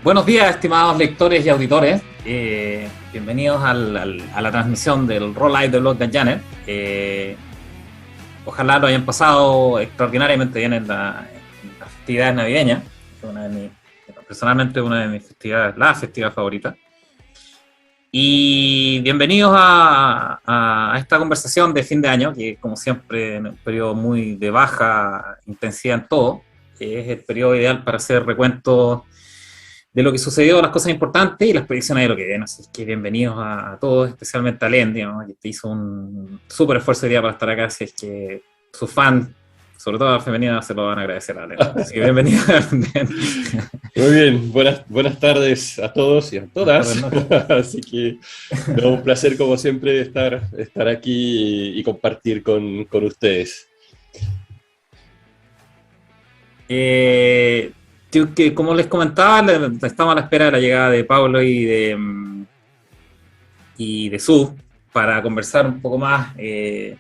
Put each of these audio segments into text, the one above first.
Buenos días, estimados lectores y auditores. Bienvenidos a la transmisión del Roll Live de Blog de Janet. Ojalá lo hayan pasado extraordinariamente bien en las festividades navideñas. Personalmente, una de mis festividades, la festividad favorita. Y bienvenidos a esta conversación de fin de año, que como siempre en un periodo muy de baja intensidad en todo, es el periodo ideal para hacer recuentos de lo que sucedió, las cosas importantes y las predicciones de lo que viene. Así que bienvenidos a todos, especialmente a Len, digamos, que te hizo un súper esfuerzo hoy día para estar acá. Así es que sus fans, sobre todo las femeninas, se lo van a agradecer a Len. Así que bienvenido. Muy bien, buenas tardes a todos y a todas. Así que no, un placer como siempre estar aquí y compartir con ustedes. Que como les comentaba, estamos a la espera de la llegada de Pablo y de Su para conversar un poco más en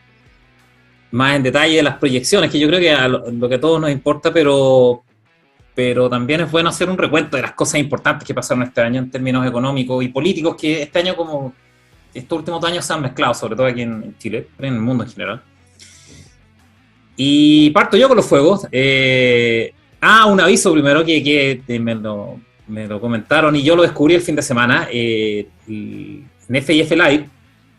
detalle de las proyecciones, que yo creo que lo que a todos nos importa, pero también es bueno hacer un recuento de las cosas importantes que pasaron este año en términos económicos y políticos, que este año, como estos últimos años, se han mezclado, sobre todo aquí en Chile, pero en el mundo en general. Y parto yo con los fuegos. Un aviso primero que me lo comentaron y yo lo descubrí el fin de semana. En FIF Live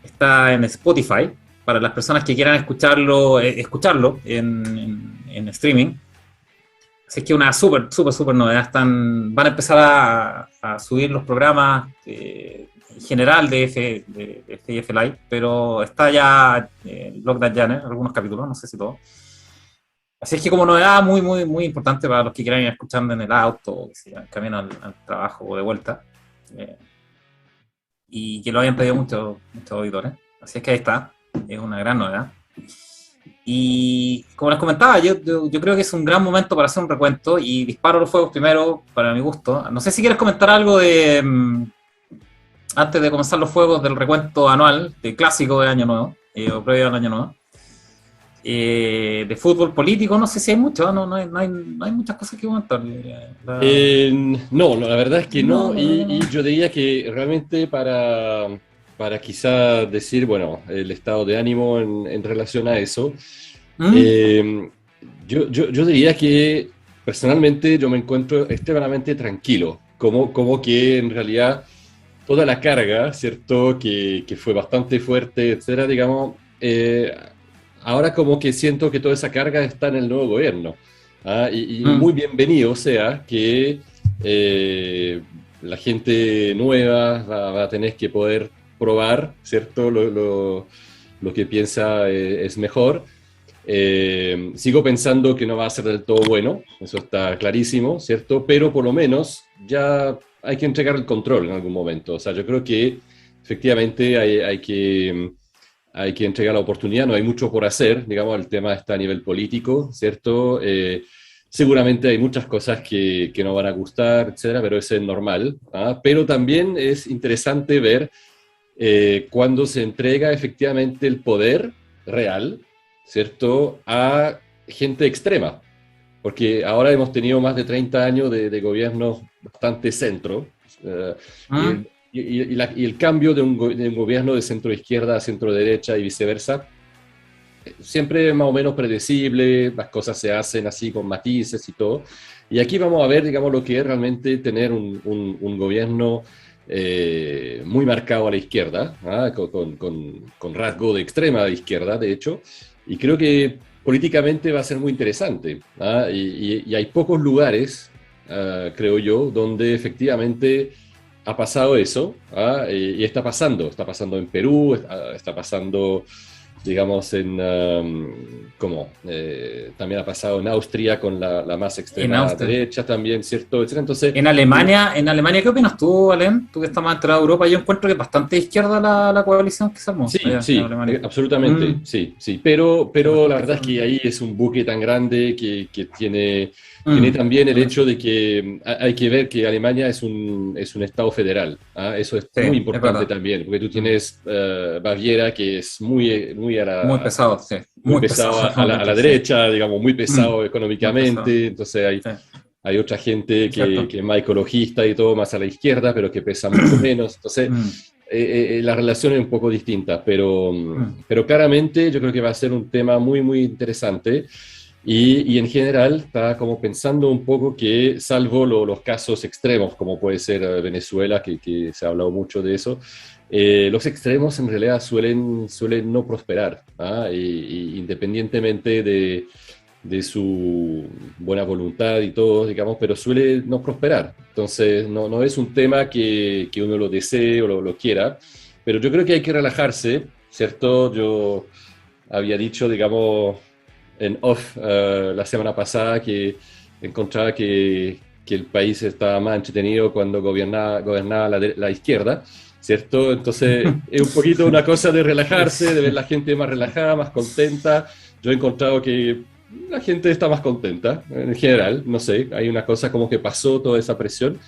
está en Spotify para las personas que quieran escucharlo en streaming. Así que una súper novedad. Van a empezar a subir los programas en general de FIF Live, pero está ya Log That Janet, algunos capítulos, no sé si todos. Así es que como novedad muy importante para los que quieran ir escuchando en el auto, o que se camino al trabajo o de vuelta. Y que lo hayan pedido muchos auditores. Así es que ahí está, es una gran novedad. Y como les comentaba, yo creo que es un gran momento para hacer un recuento y disparo los fuegos primero, para mi gusto. No sé si quieres comentar algo antes de comenzar los fuegos del recuento anual, de clásico de Año Nuevo, o previo al Año Nuevo. De fútbol político, no sé si hay mucho, no hay muchas cosas que comentar. No, la verdad es que no. Y yo diría que realmente para quizá decir, bueno, el estado de ánimo en relación a eso, yo diría que personalmente yo me encuentro extremadamente tranquilo, como que en realidad toda la carga, ¿cierto? Que fue bastante fuerte, etcétera, digamos, ahora como que siento que toda esa carga está en el nuevo gobierno. Y muy bienvenido sea que la gente nueva va a tener que poder probar, ¿cierto? Lo que piensa es mejor. Sigo pensando que no va a ser del todo bueno, eso está clarísimo, ¿cierto? Pero por lo menos ya hay que entregar el control en algún momento. O sea, yo creo que efectivamente hay que entregar la oportunidad, no hay mucho por hacer, digamos, el tema está a nivel político, ¿cierto? Seguramente hay muchas cosas que no van a gustar, etcétera, pero eso es normal. Pero también es interesante ver cuando se entrega efectivamente el poder real, ¿cierto?, a gente extrema. Porque ahora hemos tenido más de 30 años de gobiernos bastante centro, y el cambio de un gobierno de centro-izquierda a centro-derecha y viceversa, siempre es más o menos predecible, las cosas se hacen así con matices y todo. Y aquí vamos a ver, digamos, lo que es realmente tener un gobierno muy marcado a la izquierda, con rasgo de extrema izquierda, de hecho, y creo que políticamente va a ser muy interesante. Y hay pocos lugares, creo yo, donde efectivamente ha pasado eso, y está pasando en Perú, está pasando, digamos, también ha pasado en Austria con la más extrema derecha también, ¿cierto? Entonces, en Alemania, ¿qué opinas tú, Alem? Tú que estás más entrado a Europa, yo encuentro que es bastante izquierda la coalición que se armó. Sí, absolutamente, sí. Pero la verdad es que ahí es un buque tan grande que tiene también el hecho de que hay que ver que Alemania es un Estado federal. Eso es muy importante también, porque tú tienes Baviera, que es muy a la... Muy pesado, sí. Muy pesado a la derecha, digamos, muy pesado económicamente. Pesado. Entonces hay otra gente Exacto. que es más ecologista y todo, más a la izquierda, pero que pesa mucho menos. Entonces, Mm, la relación es un poco distinta, mm. pero claramente yo creo que va a ser un tema muy, muy interesante. Y en general está como pensando un poco que, salvo los casos extremos, como puede ser Venezuela, que se ha hablado mucho de eso, los extremos en realidad suelen no prosperar, ¿ah? Y independientemente de su buena voluntad y todo, digamos, pero suele no prosperar. Entonces, no es un tema que uno lo desee o lo quiera, pero yo creo que hay que relajarse, ¿cierto? Yo había dicho, digamos, en off la semana pasada que encontraba que el país estaba más entretenido cuando gobernaba la izquierda, ¿cierto? Entonces es un poquito una cosa de relajarse, de ver la gente más relajada, más contenta. Yo he encontrado que la gente está más contenta en general, no sé, hay una cosa como que pasó toda esa presión.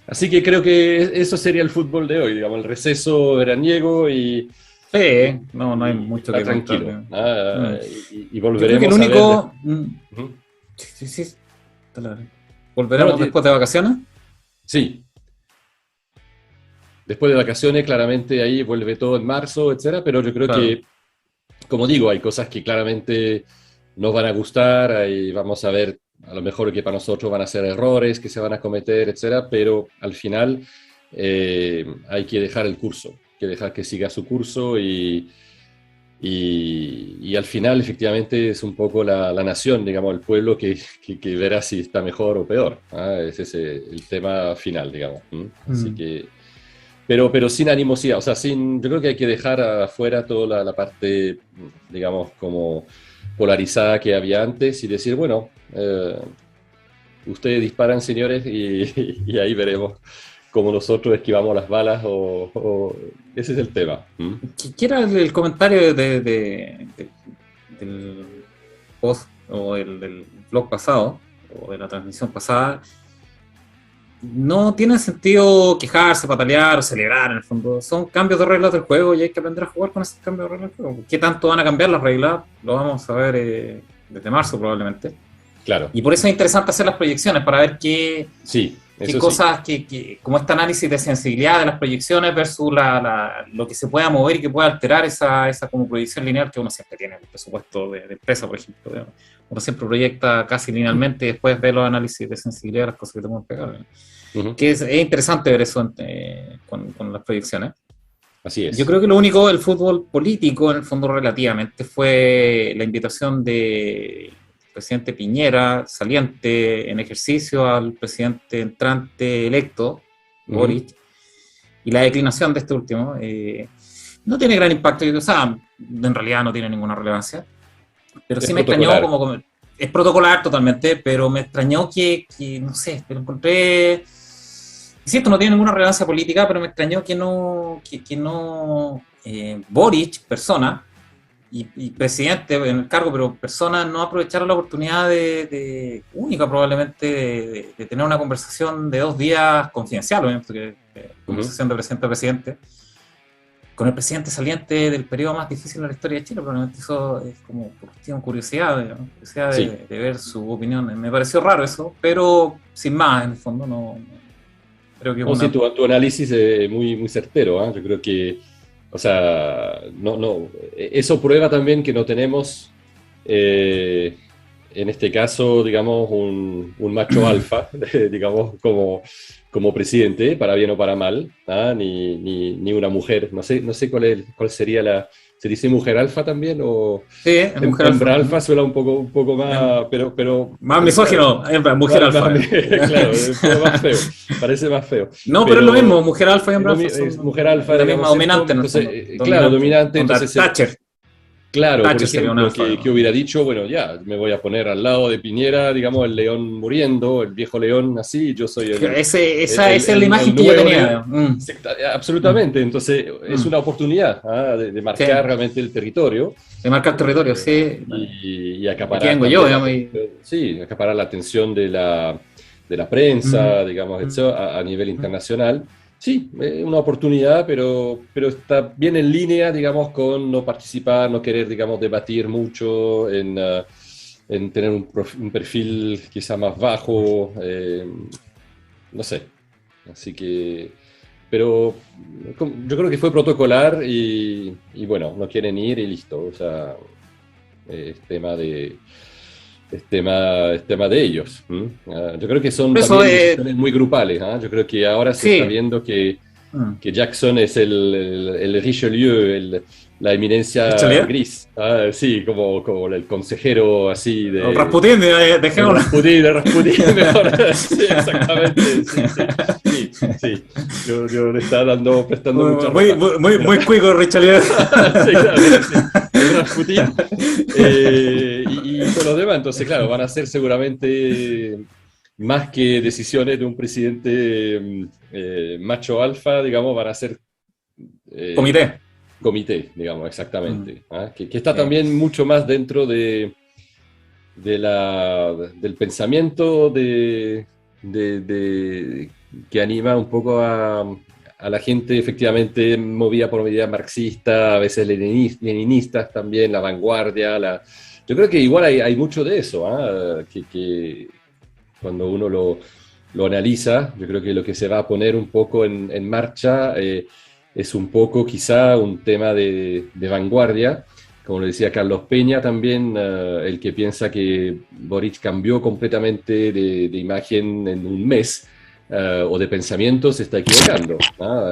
Así que creo que eso sería el fútbol de hoy, digamos, el receso veraniego Sí, no, no hay y mucho está que contar. tranquilo. Mm. Y Yo creo que el volveremos a ver. único. Ujú. Sí, sí, sí. Dale. No, no, ¿Volveremos después de vacaciones? sí, después de vacaciones, claramente ahí vuelve todo en marzo, etcétera, pero yo creo Claro. que, como digo, hay cosas que claramente nos van a gustar, ahí vamos a ver a lo mejor que para nosotros van a ser errores que se van a cometer, etcétera, pero al final hay que dejar el curso, hay que dejar que siga su curso y al final efectivamente es un poco la nación, digamos, el pueblo que verá si está mejor o peor. ¿Ah? Ese es el tema final, digamos. ¿Mm? Así Mm. que, pero sin animosidad, o sea, yo creo que hay que dejar afuera toda la parte, digamos, como polarizada que había antes y decir, bueno, ustedes disparan, señores, y ahí veremos cómo nosotros esquivamos las balas ese es el tema. ¿Mm? ¿Qué era el comentario del post o del blog pasado o de la transmisión pasada? No tiene sentido quejarse, patalear o celebrar en el fondo. Son cambios de reglas del juego y hay que aprender a jugar con esos cambios de reglas del juego. ¿Qué tanto van a cambiar las reglas? Lo vamos a ver desde marzo probablemente. Claro, Y por eso es interesante hacer las proyecciones para ver sí, qué eso sí. cosas, como este análisis de sensibilidad de las proyecciones versus lo que se pueda mover y que pueda alterar esa como proyección lineal que uno siempre tiene en el presupuesto de empresa, por ejemplo. ¿No? Uno siempre proyecta casi linealmente y después ve los análisis de sensibilidad de las cosas que te pueden pegar. ¿No? Ujú. Que es interesante ver eso con las proyecciones. Así Yo es. creo que lo único del fútbol político, en el fondo relativamente, fue la invitación del presidente Piñera, saliente en ejercicio, al presidente entrante electo, Ujú. Boric, y la declinación de este último. No tiene gran impacto, o sea, en realidad no tiene ninguna relevancia, pero Es sí me extrañó protocolar. es protocolar totalmente, pero me extrañó no sé, lo encontré. Insisto, no tiene ninguna relevancia política, pero me extrañó que no Boric, persona, y presidente en el cargo, pero persona, no aprovecharon la oportunidad única probablemente de tener una conversación de 2 días confidencial, obviamente, porque Ujú. conversación de presidente a presidente, con el presidente saliente del periodo más difícil de la historia de Chile, probablemente eso es como por cuestión curiosidad, digamos, curiosidad Sí. de ver su opinión. Me pareció raro eso, pero sin más, en el fondo creo que es No, sí, una. tu análisis es muy, muy certero, ¿ah? Yo creo que, o sea, eso prueba también que no tenemos, eh, en este caso, digamos, un macho alfa, digamos, como presidente, para bien o para mal, ¿ah? Ni una mujer. No sé cuál sería ¿se dice mujer alfa también? ¿O Sí, es mujer alfa. hembra alfa? Suena un poco más, Más claro, misógino, mujer alfa. claro, un poco más feo, parece más feo. No, pero es lo mismo, Pero mujer alfa y hombre alfa es son mujer alfa, la misma digamos, ¿cierto? dominante en el Entonces, fondo. claro, Dominante. dominante, Onda entonces, Thatcher. claro, por Thatcher sería un ejemplo, alfa, que digamos. hubiera dicho, bueno, ya, me voy a poner al lado de Piñera, digamos, el león muriendo, el viejo león así, yo soy Esa es la imagen el que yo nuevo tenía. león. Mm, mm, Absolutamente, entonces es mm. una oportunidad, ¿ah? De Sí, marcar realmente el territorio de marcar territorio, sí. y Aquí acaparar vengo yo, también la digamos. atención, sí, acaparar la atención de la Mm, prensa, digamos, mm, etc., a nivel mm. internacional. Sí, una oportunidad, pero está bien en línea, digamos, con no participar, no querer, digamos, debatir mucho en tener un perfil quizá más bajo, no sé. Así que, pero yo creo que fue protocolar y bueno, no quieren ir y listo. O sea, es tema de, es tema de ellos. Yo creo que son Por eso, también decisiones muy grupales. Yo creo que ahora se está sí. viendo Mm. que Jackson es el Richelieu, la eminencia ¿Richelieu? gris. Sí, como el consejero así O de... Rasputín, dejémoslo. El Rasputín, mejor. Sí, exactamente, sí, sí. Sí, sí. Yo le estaba prestando mucha Muy, ropa. muy, muy, muy cuico, Richelieu. Sí, claro, sí, sí. El Rasputín. Y con los demás, entonces, claro, van a ser seguramente más que decisiones de un presidente macho alfa, digamos, van a ser eh, Comité. comité, digamos, Mm, exactamente. Que está sí. también mucho más dentro del pensamiento que anima un poco a la gente efectivamente movida por medidas marxistas, a veces leninistas también, la vanguardia. Yo creo que igual hay mucho de eso, que cuando uno lo analiza, yo creo que lo que se va a poner un poco en marcha es un poco quizá un tema de vanguardia, como lo decía Carlos Peña también, el que piensa que Boric cambió completamente de imagen en un mes o de pensamiento, se está equivocando.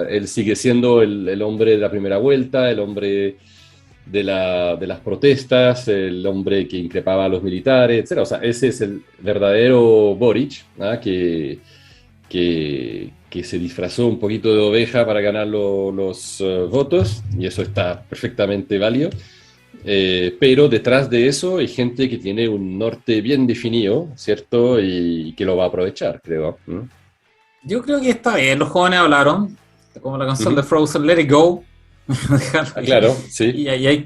Él sigue siendo el hombre de la primera vuelta, el hombre de las protestas, el hombre que increpaba a los militares, etc. O sea, ese es el verdadero Boric, que se disfrazó un poquito de oveja para ganar los votos, y eso está perfectamente válido. Pero detrás de eso hay gente que tiene un norte bien definido, ¿cierto? Y que lo va a aprovechar, creo. ¿No? Yo creo que está bien. Los jóvenes hablaron, como la canción de Ujú. Frozen, Let It Go. Dejarlo Ah, ahí. claro, sí. Hay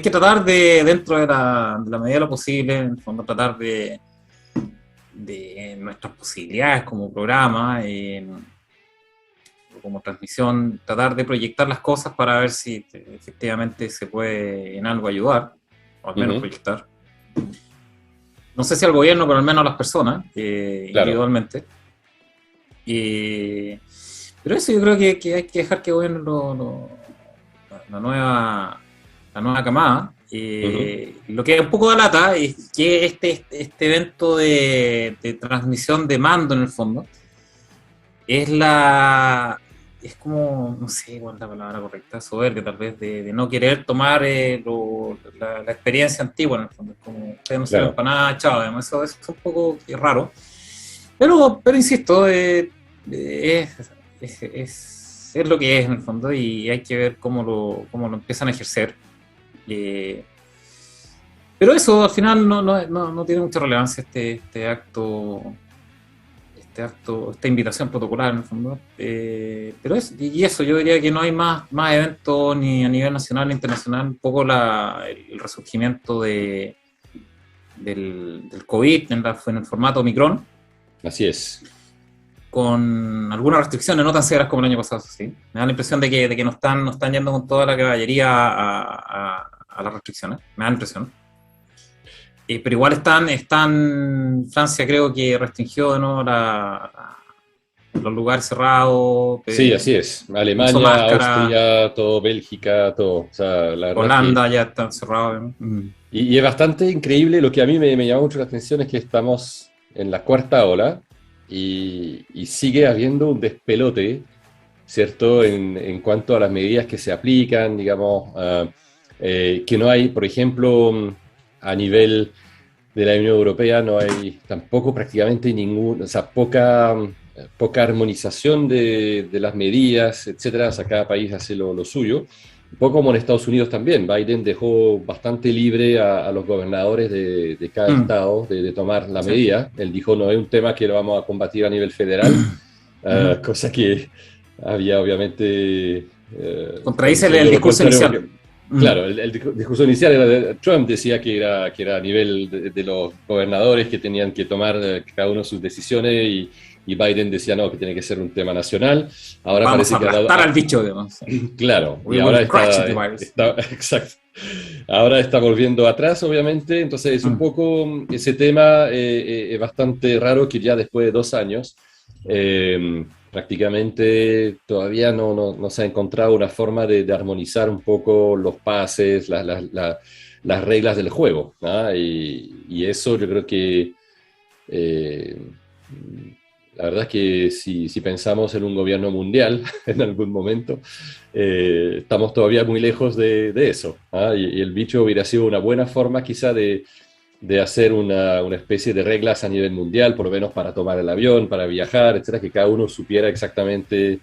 que tratar de, dentro de la medida de lo posible, en el fondo, tratar de nuestras posibilidades como programa, como transmisión, tratar de proyectar las cosas para ver si efectivamente se puede en algo ayudar, o al menos Ujú. proyectar. No sé si al gobierno, pero al menos a las personas, Claro. individualmente. Eh, pero eso yo creo que hay que dejar que gobiernen la nueva, la nueva camada. Ujú. Lo que es un poco de lata es que este evento de transmisión de mando en el fondo es es como, no sé cuál es la palabra correcta, soberbia tal vez, de no querer tomar la experiencia antigua en el fondo. Es como, ustedes no sirven Claro. para nada, chao, además eso es un poco raro. Pero insisto, es lo que es en el fondo y hay que ver cómo lo empiezan a ejercer. Eh, pero eso al final no tiene mucha relevancia esta invitación protocolar en el fondo. Pero y eso, yo diría que no hay más eventos ni a nivel nacional ni internacional, un poco el resurgimiento del COVID en el formato Omicron, Así es. con algunas restricciones, no tan severas como el año pasado, sí. Me da la impresión de que no están yendo con toda la caballería a las restricciones, me da la impresión. Pero igual Francia creo que restringió de nuevo los lugares cerrados, Sí, así es. puso Alemania, máscara, Austria, todo Bélgica, todo. O sea, la verdad es que... Holanda ya está cerrado. Y es bastante increíble, lo que a mí me llama mucho la atención es que estamos en la cuarta ola y sigue habiendo un despelote, ¿cierto? En cuanto a las medidas que se aplican, digamos, que no hay, por ejemplo, a nivel de la Unión Europea no hay tampoco prácticamente ningún, o sea, poca armonización de las medidas, etcétera. O sea, cada país hace lo suyo. Un poco como en Estados Unidos también. Biden dejó bastante libre a los gobernadores de cada estado de tomar la Sí. medida. Él dijo, no es un tema que lo vamos a combatir a nivel federal, cosa que había obviamente están Contradice diciendo el lo discurso contrario inicial. porque claro, el discurso inicial era Trump decía que era a nivel de los gobernadores que tenían que tomar cada uno sus decisiones y Biden decía no, que tiene que ser un tema nacional. Ahora Vamos parece a que ha dado... aplastar al bicho, digamos. Claro, We y will ahora crush the virus. exacto. Ahora está volviendo atrás, obviamente, entonces es un poco ese tema es bastante raro que ya después de 2 años prácticamente todavía no se ha encontrado una forma de armonizar un poco los pases, las reglas del juego, ¿no? Y eso yo creo que eh, la verdad es que si pensamos en un gobierno mundial en algún momento, estamos todavía muy lejos de eso, ¿ah? Y el bicho hubiera sido una buena forma quizá de hacer una especie de reglas a nivel mundial, por lo menos para tomar el avión, para viajar, etcétera, que cada uno supiera exactamente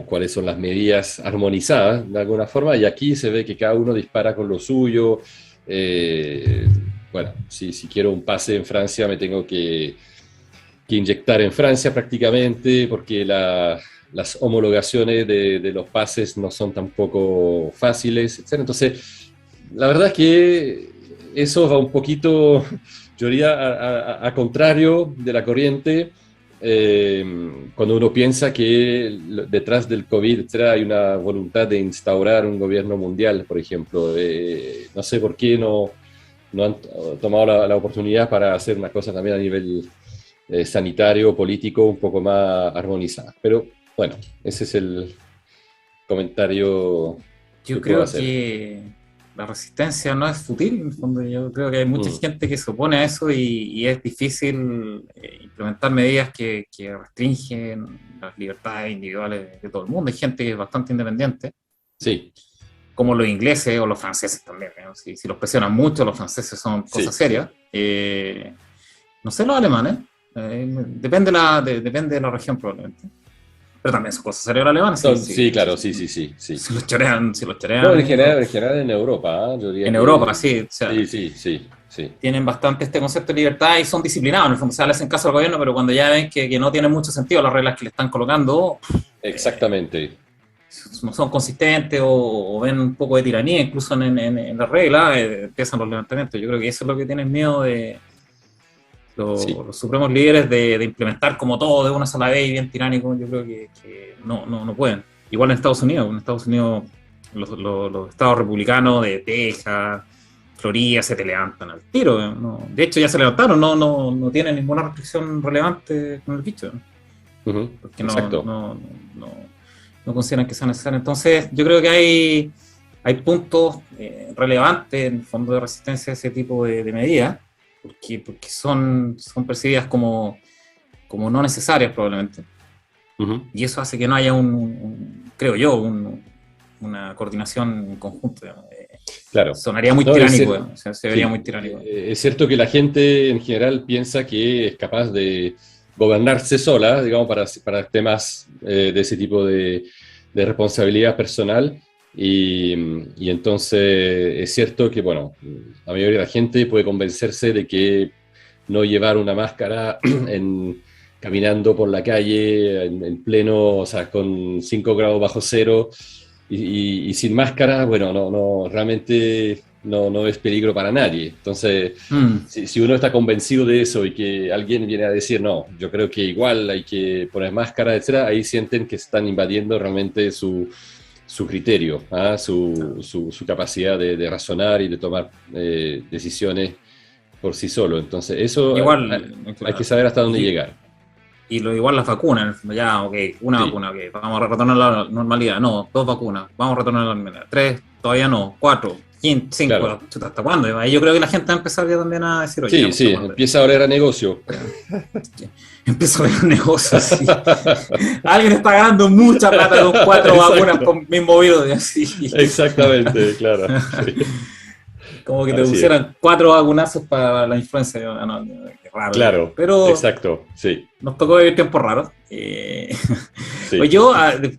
cuáles son las medidas armonizadas de alguna forma, y aquí se ve que cada uno dispara con lo suyo. eh, bueno, si quiero un pase en Francia me tengo que inyectar en Francia prácticamente porque las homologaciones de los pases no son tampoco fáciles, etc. Entonces, la verdad es que eso va un poquito, yo diría, a contrario de la corriente. Cuando uno piensa que detrás del COVID, etcétera, hay una voluntad de instaurar un gobierno mundial, por ejemplo. No sé por qué no han tomado la oportunidad para hacer una cosa también a nivel sanitario, político, un poco más armonizada. Pero bueno, ese es el comentario que Yo puedo creo hacer. que la resistencia no es fútil, en el fondo. Yo creo que hay mucha gente que se opone a eso y es difícil implementar medidas que restringen las libertades individuales de todo el mundo. Hay gente que es bastante independiente, Sí, como los ingleses o los franceses también, ¿no? Si los presionan mucho, los franceses son cosas sí, serias. sí. No sé los alemanes, depende de la región probablemente. Pero también son cosas serias los alemanes, Sí, claro, sí, sí, sí, sí. si los No, chorean en general en Europa, ¿ah? Yo diría en Europa, que sí, o sea, sí, sí, sí, sí. tienen bastante este concepto de libertad y son disciplinados, en el fondo, o sea, le hacen caso al gobierno, pero cuando ya ven que no tienen mucho sentido las reglas que le están colocando, Exactamente. no son consistentes o ven un poco de tiranía incluso en las reglas, empiezan los levantamientos. Yo creo que eso es lo que tienen miedo de Sí. los supremos líderes de implementar como todo de una sola vez y bien tiránico. Yo creo que no pueden. Igual en Estados Unidos los estados republicanos de Texas, Florida se te levantan al tiro. ¿No? De hecho, ya se levantaron, no tienen ninguna restricción relevante con el bicho, ¿no? Ujú, Porque exacto. no consideran que sea necesario. Entonces, yo creo que hay puntos relevantes en el fondo de resistencia a ese tipo de medidas, porque son percibidas como no necesarias probablemente. Ujú, Y eso hace que no haya creo yo, una coordinación en conjunto. Digamos. claro. Sonaría muy No, tiránico, o sea, se vería sí, muy tiránico. es cierto que la gente en general piensa que es capaz de gobernarse sola, digamos, para temas de ese tipo de responsabilidad personal. Y entonces es cierto que, bueno, la mayoría de la gente puede convencerse de que no llevar una máscara caminando por la calle en pleno, o sea, con 5 grados bajo cero y sin máscara, bueno, realmente no es peligro para nadie. Entonces, Mm, si uno está convencido de eso y que alguien viene a decir, no, yo creo que igual hay que poner máscara, etcétera, ahí sienten que están invadiendo realmente su criterio, ¿ah? Su capacidad de razonar y de tomar decisiones por sí solo. Entonces, eso igual, hay que saber hasta dónde y, llegar. y igual las vacunas, en el fondo, ya, ok, una Sí, vacuna, ok, vamos a retornar a la normalidad, no, dos vacunas, vamos a retornar a la normalidad, tres, todavía no, cuatro, claro. cinco, chuta, ¿hasta cuándo? Ahí yo creo que la gente va a empezar ya también a decir, oye, ya, Sí, pues, ¿hasta sí, cuándo? empieza ahora era negocio. Empezó a ver un negocio así. Alguien está ganando mucha plata con cuatro vacunas Exacto, por mismo virus, así. exactamente, claro. Sí. Como que te Así es. pusieran cuatro vacunazos para la influenza. No, qué raro, digamos. Claro, Pero exacto, sí, nos tocó vivir tiempos raros. Pues sí, yo,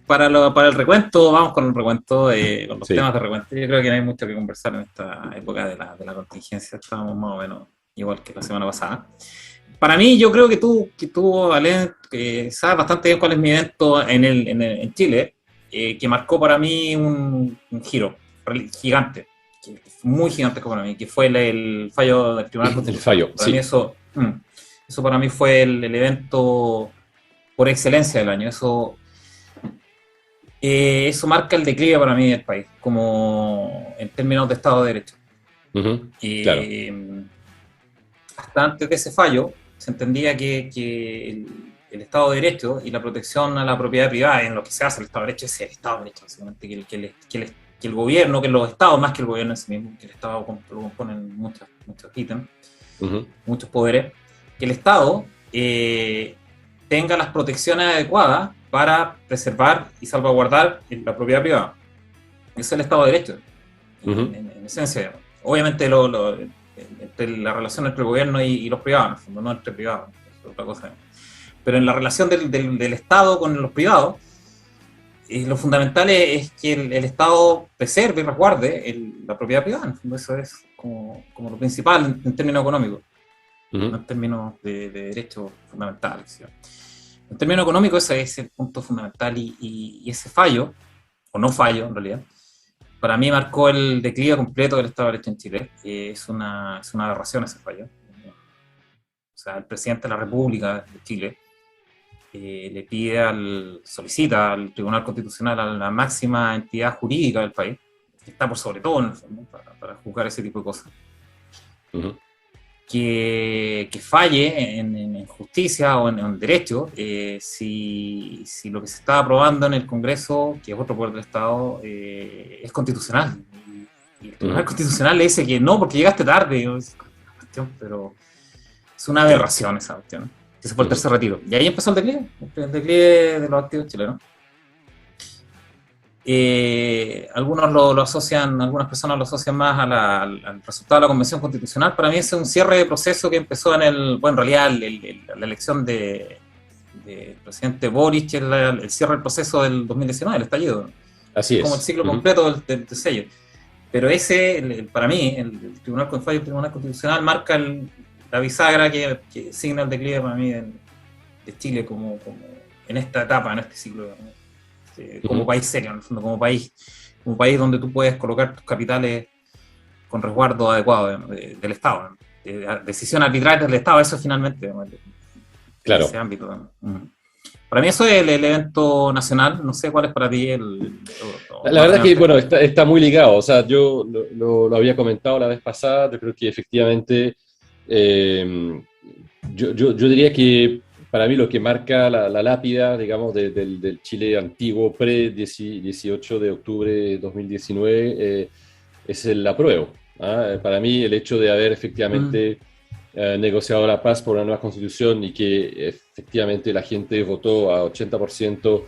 para el recuento, vamos con el recuento, con los temas sí. de recuento. Yo creo que no hay mucho que conversar en esta época de la contingencia. Estábamos más o menos igual que la semana pasada. Para mí, yo creo que tú Ale, sabes bastante bien cuál es mi evento en Chile, que marcó para mí un giro gigante, muy gigante para mí, que fue el fallo del Tribunal El Constitucional. fallo, Para mí sí. eso Eso para mí fue el evento por excelencia del año. Eso marca el declive para mí del país, como en términos de Estado de Derecho. Ujú, claro. Eh, Hasta antes de ese fallo, se entendía que el Estado de Derecho y la protección a la propiedad privada, en lo que se hace el Estado de Derecho, es el Estado de Derecho, básicamente, que el gobierno, que los estados, más que el gobierno en sí mismo, que el Estado lo componen muchos ítems, Ujú, muchos poderes, que el Estado tenga las protecciones adecuadas para preservar y salvaguardar la propiedad privada. Eso es el Estado de Derecho, ujú, en esencia. Obviamente entre la relación entre el gobierno y los privados, en el fondo, no entre privados, es otra cosa. Pero en la relación del Estado con los privados, lo fundamental es que el Estado preserve y resguarde la propiedad privada. En el fondo eso es como lo principal en términos económicos, no ujú, en términos de derechos fundamentales. ¿Sí? En términos económicos ese es el punto fundamental y ese fallo, o no fallo en realidad, para mí marcó el declive completo del Estado de Derecho en Chile. Es una aberración ese fallo. O sea, el presidente de la República de Chile solicita al Tribunal Constitucional, a la máxima entidad jurídica del país, que está por sobre todo en el fondo, para juzgar ese tipo de cosas, ujú, que falle en justicia o en derecho si lo que se está aprobando en el Congreso, que es otro poder del Estado, es constitucional. Y el Tribunal ujú, Constitucional le dice que no, porque llegaste tarde. ¿No? Es una cuestión, pero es una claro. aberración esa cuestión. Ese fue el Ujú, tercer retiro. Y ahí empezó el declive de los activos chilenos. Algunos lo asocian, algunas personas lo asocian más al resultado de la Convención Constitucional. Para mí ese es un cierre de proceso que empezó en realidad la elección de presidente Boric, el cierre del proceso del 2019, el estallido. así Es como el es. ciclo Ujú, completo del sello. Pero para mí, el Tribunal Fallo del Tribunal Constitucional marca la bisagra que signa el declive para mí de Chile como en esta etapa, en este ciclo, como ujú. país serio, en el fondo, como país donde tú puedes colocar tus capitales con resguardo adecuado del Estado, ¿no? Decisión arbitraria del Estado, eso finalmente, ¿no? En ese Claro. ámbito. Para mí eso es el evento nacional, no sé cuál es para ti La más verdad que, bueno, relevante. está muy ligado. O sea, yo lo había comentado la vez pasada. Yo creo que efectivamente, eh, yo diría que para mí lo que marca la lápida, digamos, del Chile antiguo pre-18 de octubre de 2019 es el apruebo. ¿Ah? Para mí el hecho de haber Mm, efectivamente negociado la paz por una nueva constitución y que efectivamente la gente votó a 80%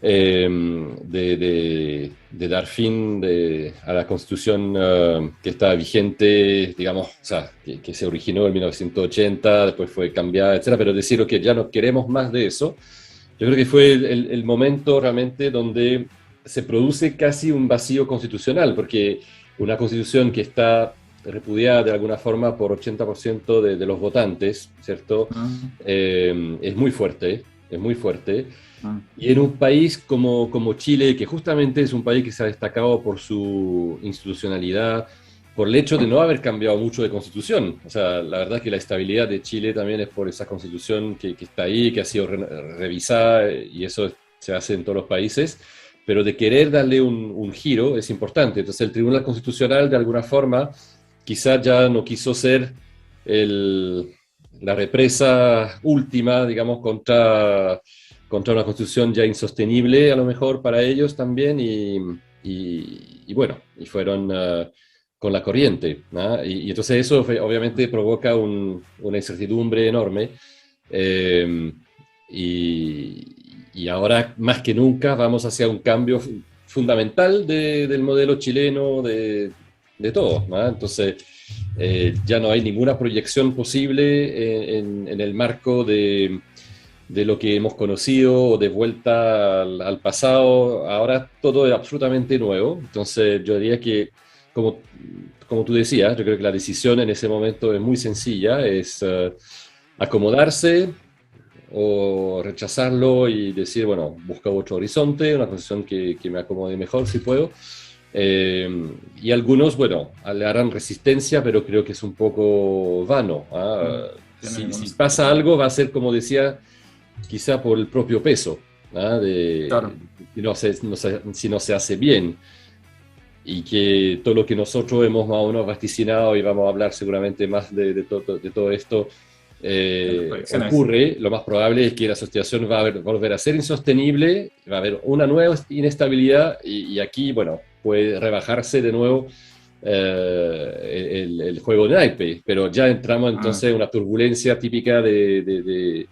de dar fin a la constitución que estaba vigente, digamos, o sea, que se originó en 1980, después fue cambiada, etcétera, pero decir que ya no queremos más de eso, yo creo que fue el momento realmente donde se produce casi un vacío constitucional, porque una constitución que está repudiada de alguna forma por 80% de los votantes, ¿cierto? mm, Es muy fuerte, es muy fuerte. mm. Y en un país como Chile, que justamente es un país que se ha destacado por su institucionalidad, por el hecho de no haber cambiado mucho de constitución. O sea, la verdad que la estabilidad de Chile también es por esa constitución que está ahí, que ha sido revisada, y eso se hace en todos los países, pero de querer darle un giro es importante. Entonces el Tribunal Constitucional, de alguna forma, quizás ya no quiso ser el, la represa última, digamos, contra una constitución ya insostenible a lo mejor para ellos también y bueno, y fueron con la corriente, ¿no? Y entonces eso obviamente provoca una incertidumbre enorme eh, y ahora más que nunca vamos hacia un cambio fundamental del modelo chileno de todo, ¿no? Entonces ya no hay ninguna proyección posible en el marco de lo que hemos conocido o de vuelta al pasado. Ahora todo es absolutamente nuevo. Entonces yo diría que, como, como tú decías, yo creo que la decisión en ese momento es muy sencilla, es acomodarse o rechazarlo y decir, bueno, busca otro horizonte, una posición que me acomode mejor si puedo. Y algunos, bueno, le harán resistencia, pero creo que es un poco vano. ¿Ah? Si pasa algo, va a ser, como decía, quizá por el propio peso, ¿ah? Claro. Si no se hace bien. Y que todo lo que nosotros hemos más o menos vaticinado, y vamos a hablar seguramente más de todo esto, ocurre, lo más probable es que la situación va a volver a ser insostenible, va a haber una nueva inestabilidad y aquí, bueno, puede rebajarse de nuevo el juego de naipe, pero ya entramos entonces en una turbulencia típica de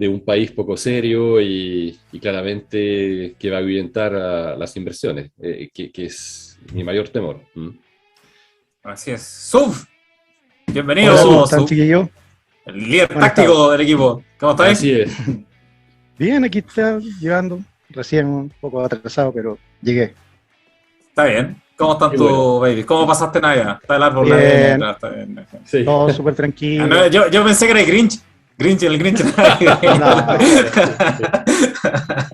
un país poco serio y claramente que va a ahuyentar a las inversiones, que es mi mayor temor. Así es. Suf, bienvenido, Hola, ¿cómo están, Suf, chiquillos? el líder ¿Cómo han táctico estado? del equipo. ¿Cómo estáis? Así es. Bien, aquí está llegando, recién un poco atrasado, pero llegué. Está bien. ¿Cómo están Qué tus bueno. babies? ¿Cómo pasaste Navidad? Está el árbol navideño Bien, detrás, está bien. Sí. todo súper Ah, tranquilo. no, yo pensé que era el Grinch. El Grinch navideño. No,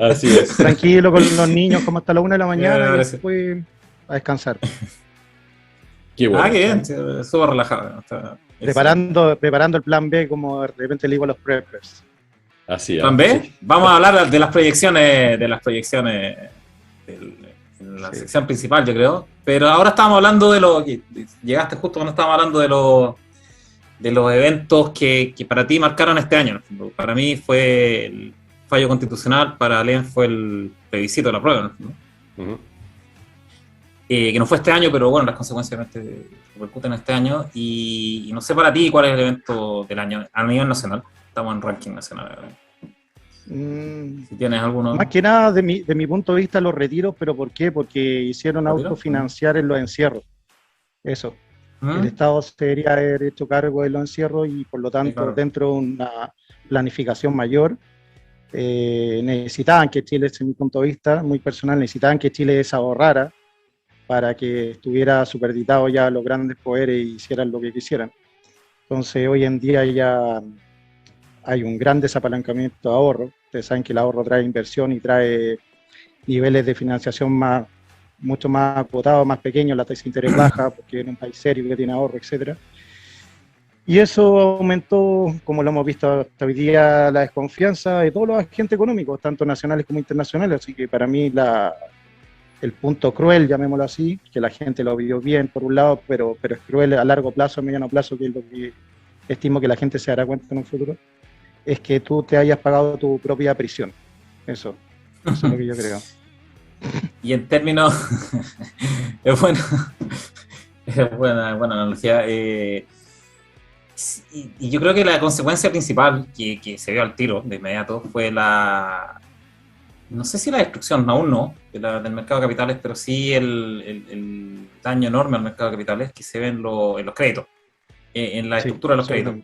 Así es. tranquilo con los niños, como hasta la 1 de la mañana y Parece. después a descansar. Qué bueno. Ah, qué bien. Sí, súper relajado. Está Preparando el plan B, como de repente le digo a los preppers. Así, ¿Plan B? sí. Vamos a hablar de las proyecciones en la Sí. sección principal, yo creo. Pero ahora estamos hablando llegaste justo cuando estábamos hablando de los eventos que para ti marcaron este año. Para mí fue el fallo constitucional, para Len fue el plebiscito de la prueba, ¿no? Uh-huh. Que no fue este año, pero bueno, las consecuencias repercuten este año. Y no sé para ti cuál es el evento del año a nivel nacional. Estamos en ranking nacional. Si tienes alguno. Más que nada, de mi punto de vista, los retiros, pero ¿por qué? Porque hicieron ¿Retiros? autofinanciar en los encierros. Eso. El Estado se debería haber hecho cargo de los encierros y, por lo tanto, Sí, claro. dentro de una planificación mayor, necesitaban que Chile, desde mi punto de vista muy personal, necesitaban que Chile se ahorrara para que estuviera superditado ya a los grandes poderes y hicieran lo que quisieran. Entonces, hoy en día ya hay un gran desapalancamiento de ahorro. Ustedes saben que el ahorro trae inversión y trae niveles de financiación mucho más acotados, más pequeños, la tasa de interés baja, porque es un país serio que tiene ahorro, etc. Y eso aumentó, como lo hemos visto hasta hoy día, la desconfianza de todos los agentes económicos, tanto nacionales como internacionales. Así que para mí el punto cruel, llamémoslo así, que la gente lo vivió bien por un lado, pero es cruel a largo plazo, a mediano plazo, que es lo que estimo que la gente se dará cuenta en un futuro, es que tú te hayas pagado tu propia prisión. Eso es lo que yo creo. Y en términos, es bueno, es buena analogía. Y yo creo que la consecuencia principal que se vio al tiro de inmediato fue no sé si la destrucción, aún no, del mercado de capitales, pero sí el daño enorme al mercado de capitales que se ve en los créditos, en la estructura de los créditos.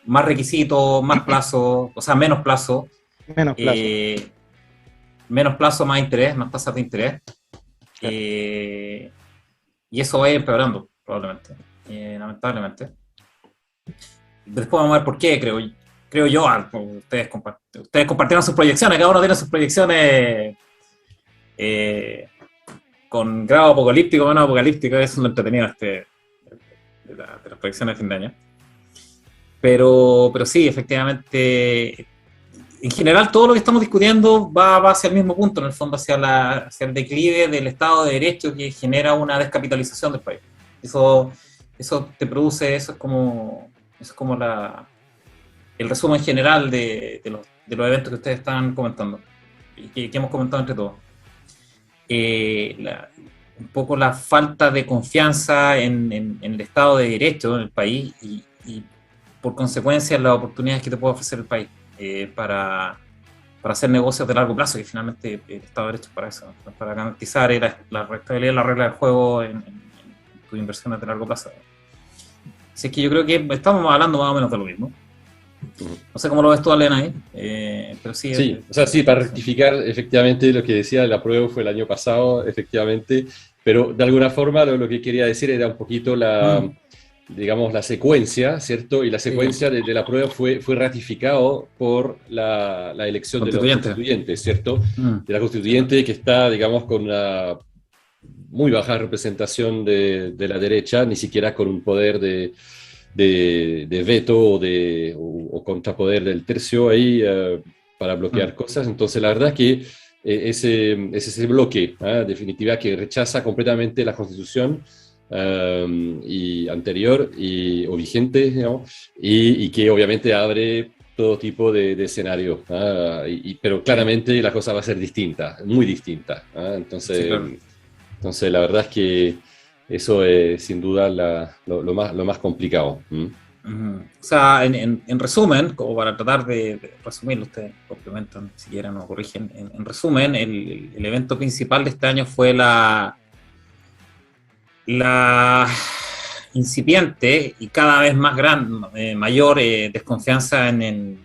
Más requisitos, más plazo, o sea, menos plazo. Menos plazo. Menos plazo, más interés, más tasas de interés. Claro. Y eso va a ir empeorando, probablemente, lamentablemente. Después vamos a ver por qué, creo yo. Ustedes compartieron sus proyecciones, cada uno tiene sus proyecciones con grado apocalíptico, menos apocalíptico, eso es lo entretenido de las proyecciones de fin de año. Pero sí, efectivamente, en general todo lo que estamos discutiendo va hacia el mismo punto, en el fondo hacia el declive del Estado de Derecho que genera una descapitalización del país. Eso te produce, eso es como el resumen general de los eventos que ustedes están comentando y que hemos comentado entre todos. Un poco la falta de confianza en el Estado de Derecho en el país y por consecuencia las oportunidades que te puede ofrecer el país para hacer negocios de largo plazo, que finalmente el Estado de Derecho es para eso, para garantizar la estabilidad y la regla del juego en tus inversiones de largo plazo. Así es que yo creo que estamos hablando más o menos de lo mismo. No sé cómo lo ves tú, Alena, ahí, pero sí. Sí, o sea, sí, para rectificar, efectivamente, lo que decía, la prueba fue el año pasado, efectivamente, pero de alguna forma lo que quería decir era un poquito digamos, la secuencia, ¿cierto? Y la secuencia de la prueba fue ratificado por la elección de los constituyentes, ¿cierto? De la constituyente que está, digamos, con una muy baja representación de la derecha, ni siquiera con un poder de de veto o contrapoder del tercio ahí para bloquear cosas. Entonces, la verdad es que ese bloque, definitiva, que rechaza completamente la Constitución y anterior o vigente, digamos, y que obviamente abre todo tipo de escenarios, pero claramente la cosa va a ser distinta, muy distinta. Entonces, Sí, claro. entonces, la verdad es que eso es sin duda lo más complicado. Ujú. O sea, en resumen, como para tratar de resumirlo, ustedes complementan si quieren o corrigen. En resumen, el evento principal de este año fue la incipiente y cada vez más mayor desconfianza en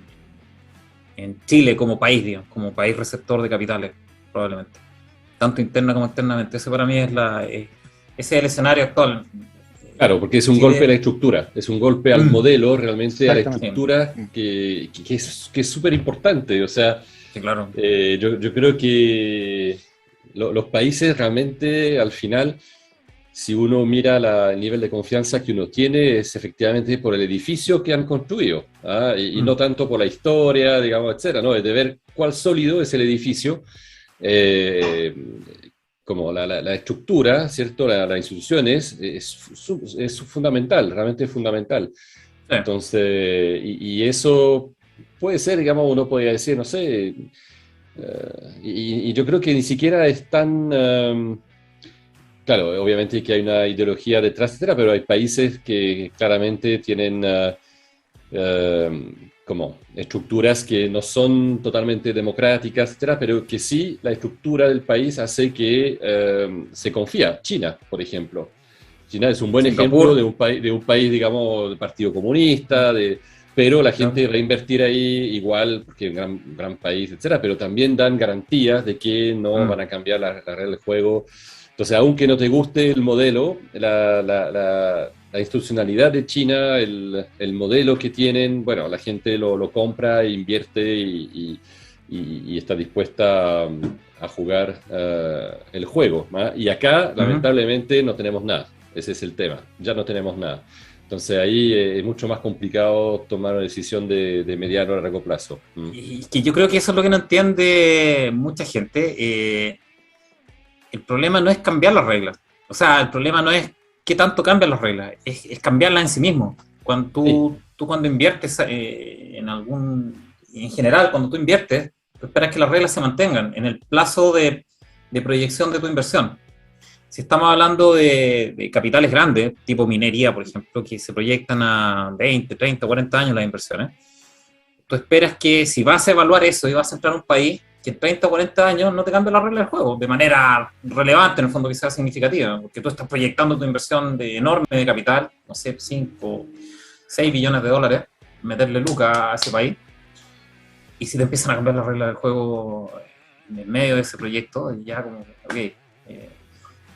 Chile como país, digamos, como país receptor de capitales, probablemente, tanto interna como externamente. Ese para mí ese es el escenario actual. Claro, porque es un Chile, golpe a la estructura, es un golpe al modelo, realmente a la Exactamente. estructura que es súper importante. O sea, sí, claro. yo creo que los países realmente al final, si uno mira el nivel de confianza que uno tiene, es efectivamente por el edificio que han construido, y no tanto por la historia, digamos, etcétera, ¿no? Es de ver cuál sólido es el edificio, eh, como la estructura, ¿cierto? La institución es fundamental, realmente es fundamental. Sí. Entonces, y eso puede ser, digamos, uno podría decir, no sé, y yo creo que ni siquiera es tan... claro, obviamente que hay una ideología detrás, etcétera, pero hay países que claramente tienen como estructuras que no son totalmente democráticas, etcétera, pero que sí la estructura del país hace que se confía. China, por ejemplo. China es un buen ejemplo Singapur. de un país, digamos, del Partido Comunista, pero la Claro. gente va a invertir ahí igual, porque es un gran país, etcétera, pero también dan garantías de que no van a cambiar la regla del juego. Entonces, aunque no te guste el modelo, la institucionalidad de China, el modelo que tienen, bueno, la gente lo compra, invierte y está dispuesta a jugar el juego. Y acá, lamentablemente, no tenemos nada. Ese es el tema. Ya no tenemos nada. Entonces ahí es mucho más complicado tomar una decisión de mediano a largo plazo. Y que yo creo que eso es lo que no entiende mucha gente. El problema no es cambiar las reglas. O sea, el problema no es qué tanto cambian las reglas, es cambiarlas en sí mismo. Cuando tú cuando inviertes en general, cuando tú inviertes, tú esperas que las reglas se mantengan en el plazo de proyección de tu inversión. Si estamos hablando de capitales grandes, tipo minería, por ejemplo, que se proyectan a 20, 30, 40 años las inversiones, tú esperas que si vas a evaluar eso y vas a entrar a un país, que en 30 o 40 años no te cambie la regla del juego de manera relevante, en el fondo que sea significativa, porque tú estás proyectando tu inversión enorme de capital, no sé, 5, 6 billones de dólares, meterle lucas a ese país, y si te empiezan a cambiar la regla del juego en el medio de ese proyecto, ya como, ok, ese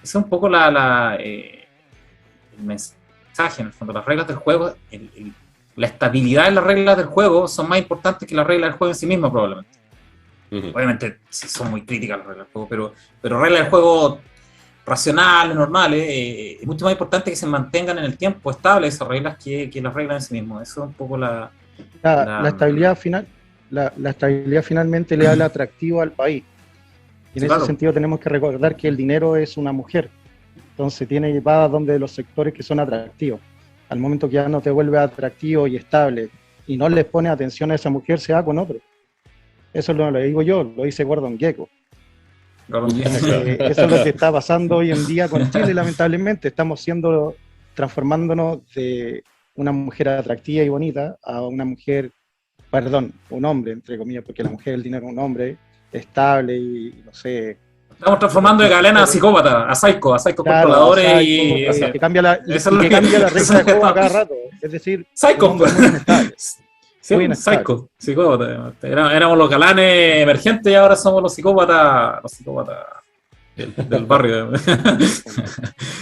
es un poco el mensaje, en el fondo, las reglas del juego, la estabilidad de las reglas del juego son más importantes que las reglas del juego en sí misma, probablemente. Obviamente, sí son muy críticas las reglas del juego, pero reglas del juego racionales, normales, es mucho más importante que se mantengan en el tiempo estables esas reglas que las reglas en sí mismas. Eso es un poco la estabilidad final. La estabilidad finalmente le da el atractivo al país. Y en ese sentido tenemos que recordar que el dinero es una mujer. Entonces va donde los sectores que son atractivos. Al momento que ya no te vuelve atractivo y estable y no les pone atención a esa mujer, se va con otro. Eso lo digo yo, lo dice Gordon Gekko. Eso es lo que está pasando hoy en día con Chile, lamentablemente. Estamos transformándonos de una mujer atractiva y bonita a una mujer, un hombre, entre comillas, porque la mujer, el dinero es un hombre estable y no sé. Estamos transformando de Galena a psicópata, a psycho controladores que cambia la regla de juego a cada rato. Es decir, psycho, sí, psycho, psicópata. Éramos los galanes emergentes y ahora somos los psicópatas del barrio.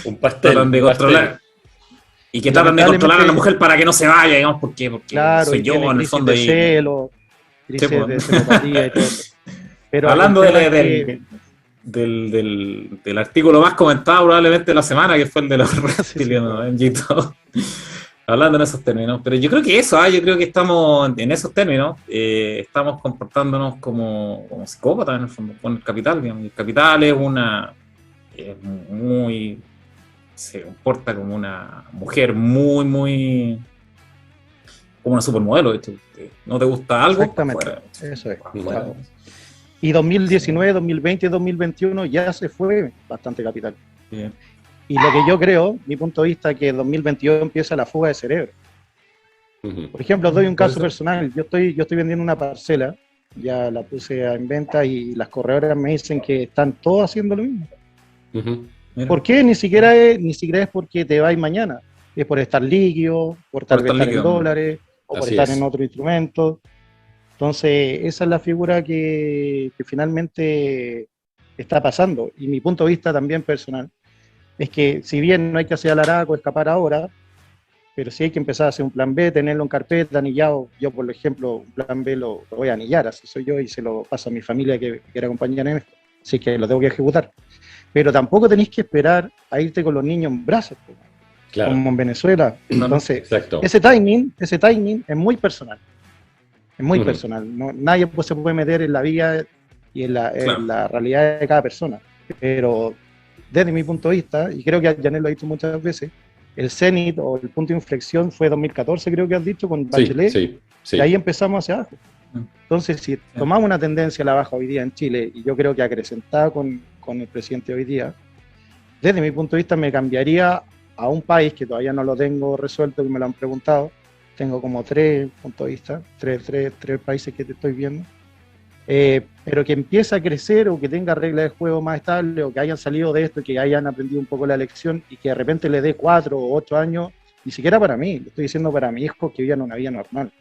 Un pastel. Tratan de controlar. Y que tratan de controlar a la mujer para que no se vaya, digamos, porque claro, soy yo en el fondo. De celo, crisis de celopatía y todo eso. Pero hablando del artículo más comentado probablemente de la semana, que fue el de los reptilianos en YouTube. Hablando en esos términos, pero yo creo que eso, yo creo que estamos en esos términos, estamos comportándonos como psicópatas en el fondo, con el capital, digamos. El capital es muy, se comporta como una mujer muy, como una supermodelo, de hecho. ¿No te gusta algo? Exactamente, Fuera. eso es. Bueno. Y 2019, 2020 y 2021 ya se fue bastante capital. Bien. Y lo que yo creo, mi punto de vista, que en 2022 empieza la fuga de cerebro. Por ejemplo, os doy un caso personal. Yo estoy vendiendo una parcela, ya la puse en venta y las corredoras me dicen que están todos haciendo lo mismo. Mira. ¿Por qué? Ni siquiera es porque te vais mañana. Es por estar líquido, por tal vez estar en dólares, o por estar en otro instrumento. Entonces, esa es la figura que finalmente está pasando. Y mi punto de vista también personal es que si bien no hay que hacer alaraco, escapar ahora, pero sí hay que empezar a hacer un plan B, tenerlo en carpeta, anillado. Yo, por ejemplo, un plan B lo voy a anillar, así soy yo, y se lo paso a mi familia que quiera acompañar en esto. Así que lo tengo que ejecutar. Pero tampoco tenéis que esperar a irte con los niños en brazos, Claro. como en Venezuela. Entonces, Exacto. ese timing es muy personal. Es muy personal. No, nadie se puede meter en la vida y en la realidad de cada persona. Pero desde mi punto de vista, y creo que Janel lo ha dicho muchas veces, el cenit o el punto de inflexión fue 2014, creo que has dicho, con Bachelet, sí. y ahí empezamos hacia abajo. Entonces, si tomamos una tendencia a la baja hoy día en Chile, y yo creo que acrecentada con el presidente hoy día, desde mi punto de vista me cambiaría a un país que todavía no lo tengo resuelto, que me lo han preguntado. Tengo como 3 puntos de vista, tres países que te estoy viendo, pero que empiece a crecer o que tenga reglas de juego más estables o que hayan salido de esto y que hayan aprendido un poco la lección y que de repente le dé 4 o 8 años, ni siquiera para mí, lo estoy diciendo para mi hijo, que vivan una vida normal.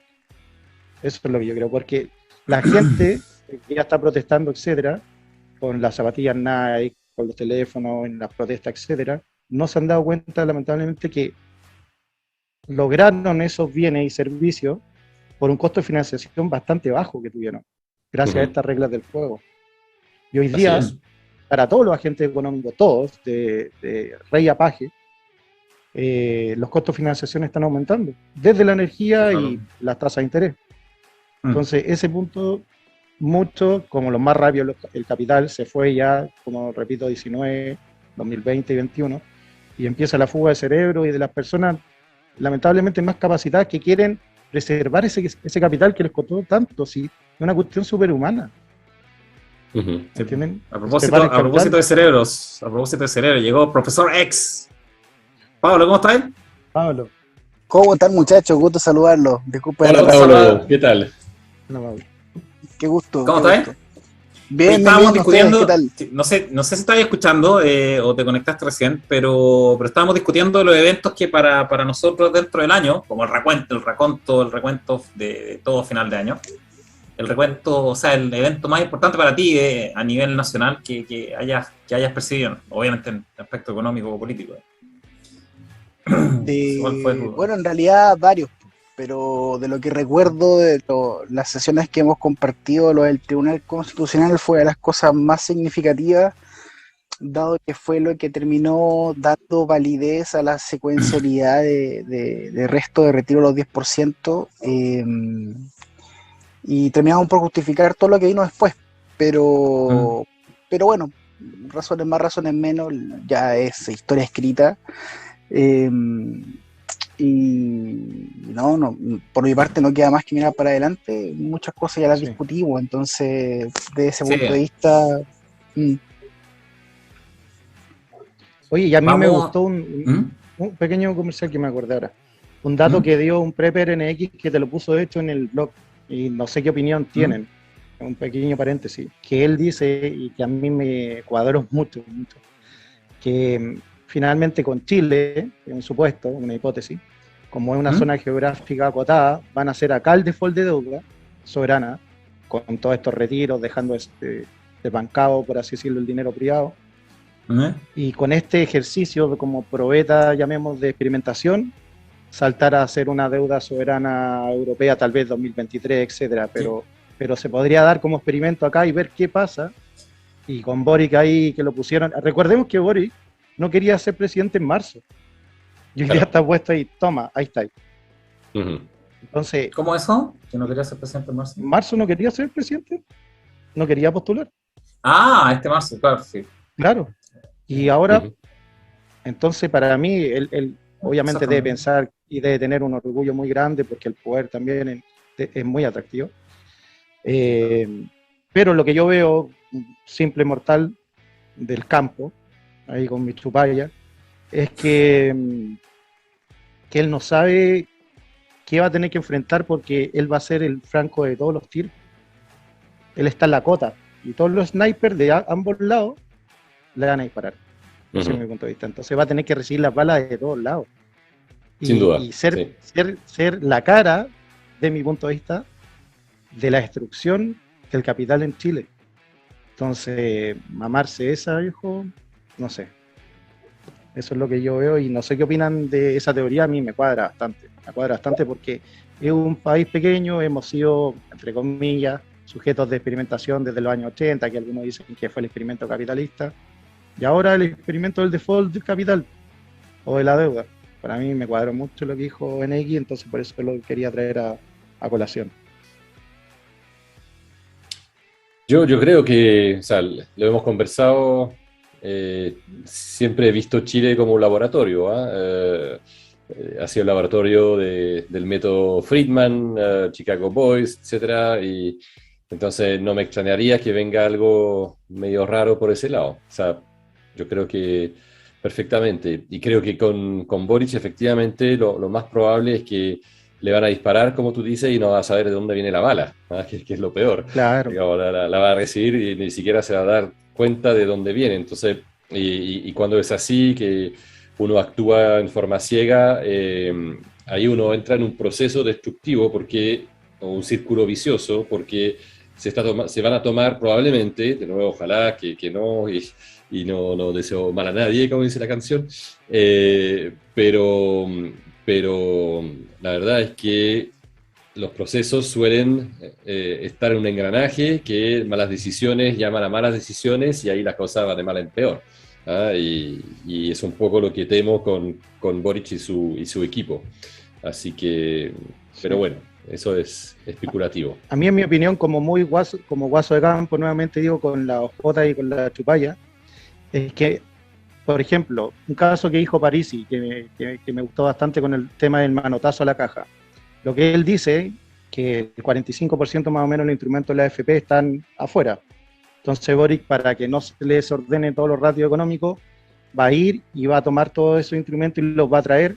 Eso es lo que yo creo, porque la gente que ya está protestando, etcétera, con las zapatillas Nike, con los teléfonos, en las protestas, etcétera, no se han dado cuenta, lamentablemente, que lograron esos bienes y servicios por un costo de financiación bastante bajo que tuvieron, gracias a estas reglas del juego. Y hoy día, para todos los agentes económicos, todos, de rey a paje, los costos de financiación están aumentando, desde la energía y las tasas de interés. Entonces, ese punto, mucho, como lo más rápido, el capital se fue ya, como repito, 19, 2020 y 21, y empieza la fuga de cerebro y de las personas lamentablemente más capacitadas que quieren preservar ese capital que les costó tanto, sí, es una cuestión superhumana. ¿Entienden? A propósito de cerebros, llegó Profesor X. Pablo, ¿cómo estás? Pablo. ¿Cómo están, muchachos? Gusto saludarlos. Disculpen. Hola, Pablo, ¿qué tal? Hola, Pablo. Qué gusto. ¿Cómo estás? Bien, estábamos bien, discutiendo, ¿ustedes qué tal? no sé si estabas escuchando o te conectaste recién, pero estábamos discutiendo los eventos que para nosotros dentro del año, como el recuento de todo final de año, el recuento, o sea, el evento más importante para ti a nivel nacional que hayas percibido, obviamente en aspecto económico o político. Bueno, en realidad varios, pero de lo que recuerdo de las sesiones que hemos compartido, lo del Tribunal Constitucional fue de las cosas más significativas, dado que fue lo que terminó dando validez a la secuencialidad de resto de retiro de los 10%, y terminamos por justificar todo lo que vino después, pero bueno, razones más, razones menos, ya es historia escrita. Y no, por mi parte no queda más que mirar para adelante, muchas cosas ya las discutimos, entonces desde ese punto de vista. Oye, y a mí me gustó un pequeño comercial que me acordé ahora, un dato que dio un Prepper NX que te lo puso de hecho en el blog, y no sé qué opinión tienen, un pequeño paréntesis, que él dice, y que a mí me cuadró mucho, que finalmente con Chile, un supuesto, una hipótesis, como es una zona geográfica acotada, van a ser acá el default de deuda soberana, con todos estos retiros, dejando desbancado, por así decirlo, el dinero privado. Y con este ejercicio como probeta, llamemos, de experimentación, saltar a hacer una deuda soberana europea, tal vez 2023, etcétera, pero se podría dar como experimento acá y ver qué pasa. Y con Boric ahí, que lo pusieron, recordemos que Boric no quería ser presidente en marzo, Y hoy día está puesto ahí, toma, ahí está. Ujú. Entonces, ¿Cómo eso? ¿Que no quería ser presidente en marzo? Marzo no quería ser presidente, no quería postular, Ah, este marzo, claro, sí. claro. Y ahora, Ujú. entonces para mí, él obviamente debe Exactamente. pensar y debe tener un orgullo muy grande porque el poder también es muy atractivo. Pero lo que yo veo, simple mortal del campo, ahí con mi chupalla, es que él no sabe qué va a tener que enfrentar porque él va a ser el franco de todos los tiros. Él está en la cota y todos los snipers de ambos lados le van a disparar. Ese es Ujú. mi punto de vista. Entonces va a tener que recibir las balas de todos lados. Sin duda, Y ser, sí. ser la cara, de mi punto de vista, de la destrucción del capital en Chile. Entonces, mamarse esa, viejo, no sé. Eso es lo que yo veo y no sé qué opinan de esa teoría. A mí me cuadra bastante. Me cuadra bastante porque es un país pequeño, hemos sido, entre comillas, sujetos de experimentación desde los años 80, que algunos dicen que fue el experimento capitalista. Y ahora el experimento del default del capital o de la deuda. Para mí me cuadró mucho lo que dijo Eneki, entonces por eso lo quería traer a colación. Yo creo que, o sea, lo hemos conversado, siempre he visto Chile como un laboratorio, ¿ah? Ha sido el laboratorio del método Friedman, Chicago Boys, etcétera, y entonces no me extrañaría que venga algo medio raro por ese lado. O sea, yo creo que perfectamente, y creo que con Boric efectivamente lo más probable es que le van a disparar, como tú dices, y no va a saber de dónde viene la bala, ¿ah? Que es lo peor. Claro, Digamos, la va a recibir y ni siquiera se va a dar cuenta de dónde viene. Entonces, y cuando es así, que uno actúa en forma ciega, ahí uno entra en un proceso destructivo porque, o un círculo vicioso, porque se van a tomar probablemente, de nuevo, ojalá que no, y no deseo mal a nadie, como dice la canción, pero la verdad es que los procesos suelen estar en un engranaje que malas decisiones llaman a malas decisiones y ahí la cosa va de mal en peor. ¿Ah? Y es un poco lo que temo con Boric y su equipo. Así que, pero sí. bueno, eso es especulativo. A mí, en mi opinión, como guaso de campo, nuevamente digo, con la OJ y con la chupalla, es que, por ejemplo, un caso que dijo Parisi, que me gustó bastante con el tema del manotazo a la caja. Lo que él dice, que el 45% más o menos de los instrumentos de la AFP están afuera. Entonces Boric, para que no se le desordene todos los ratios económicos, va a ir y va a tomar todos esos instrumentos y los va a traer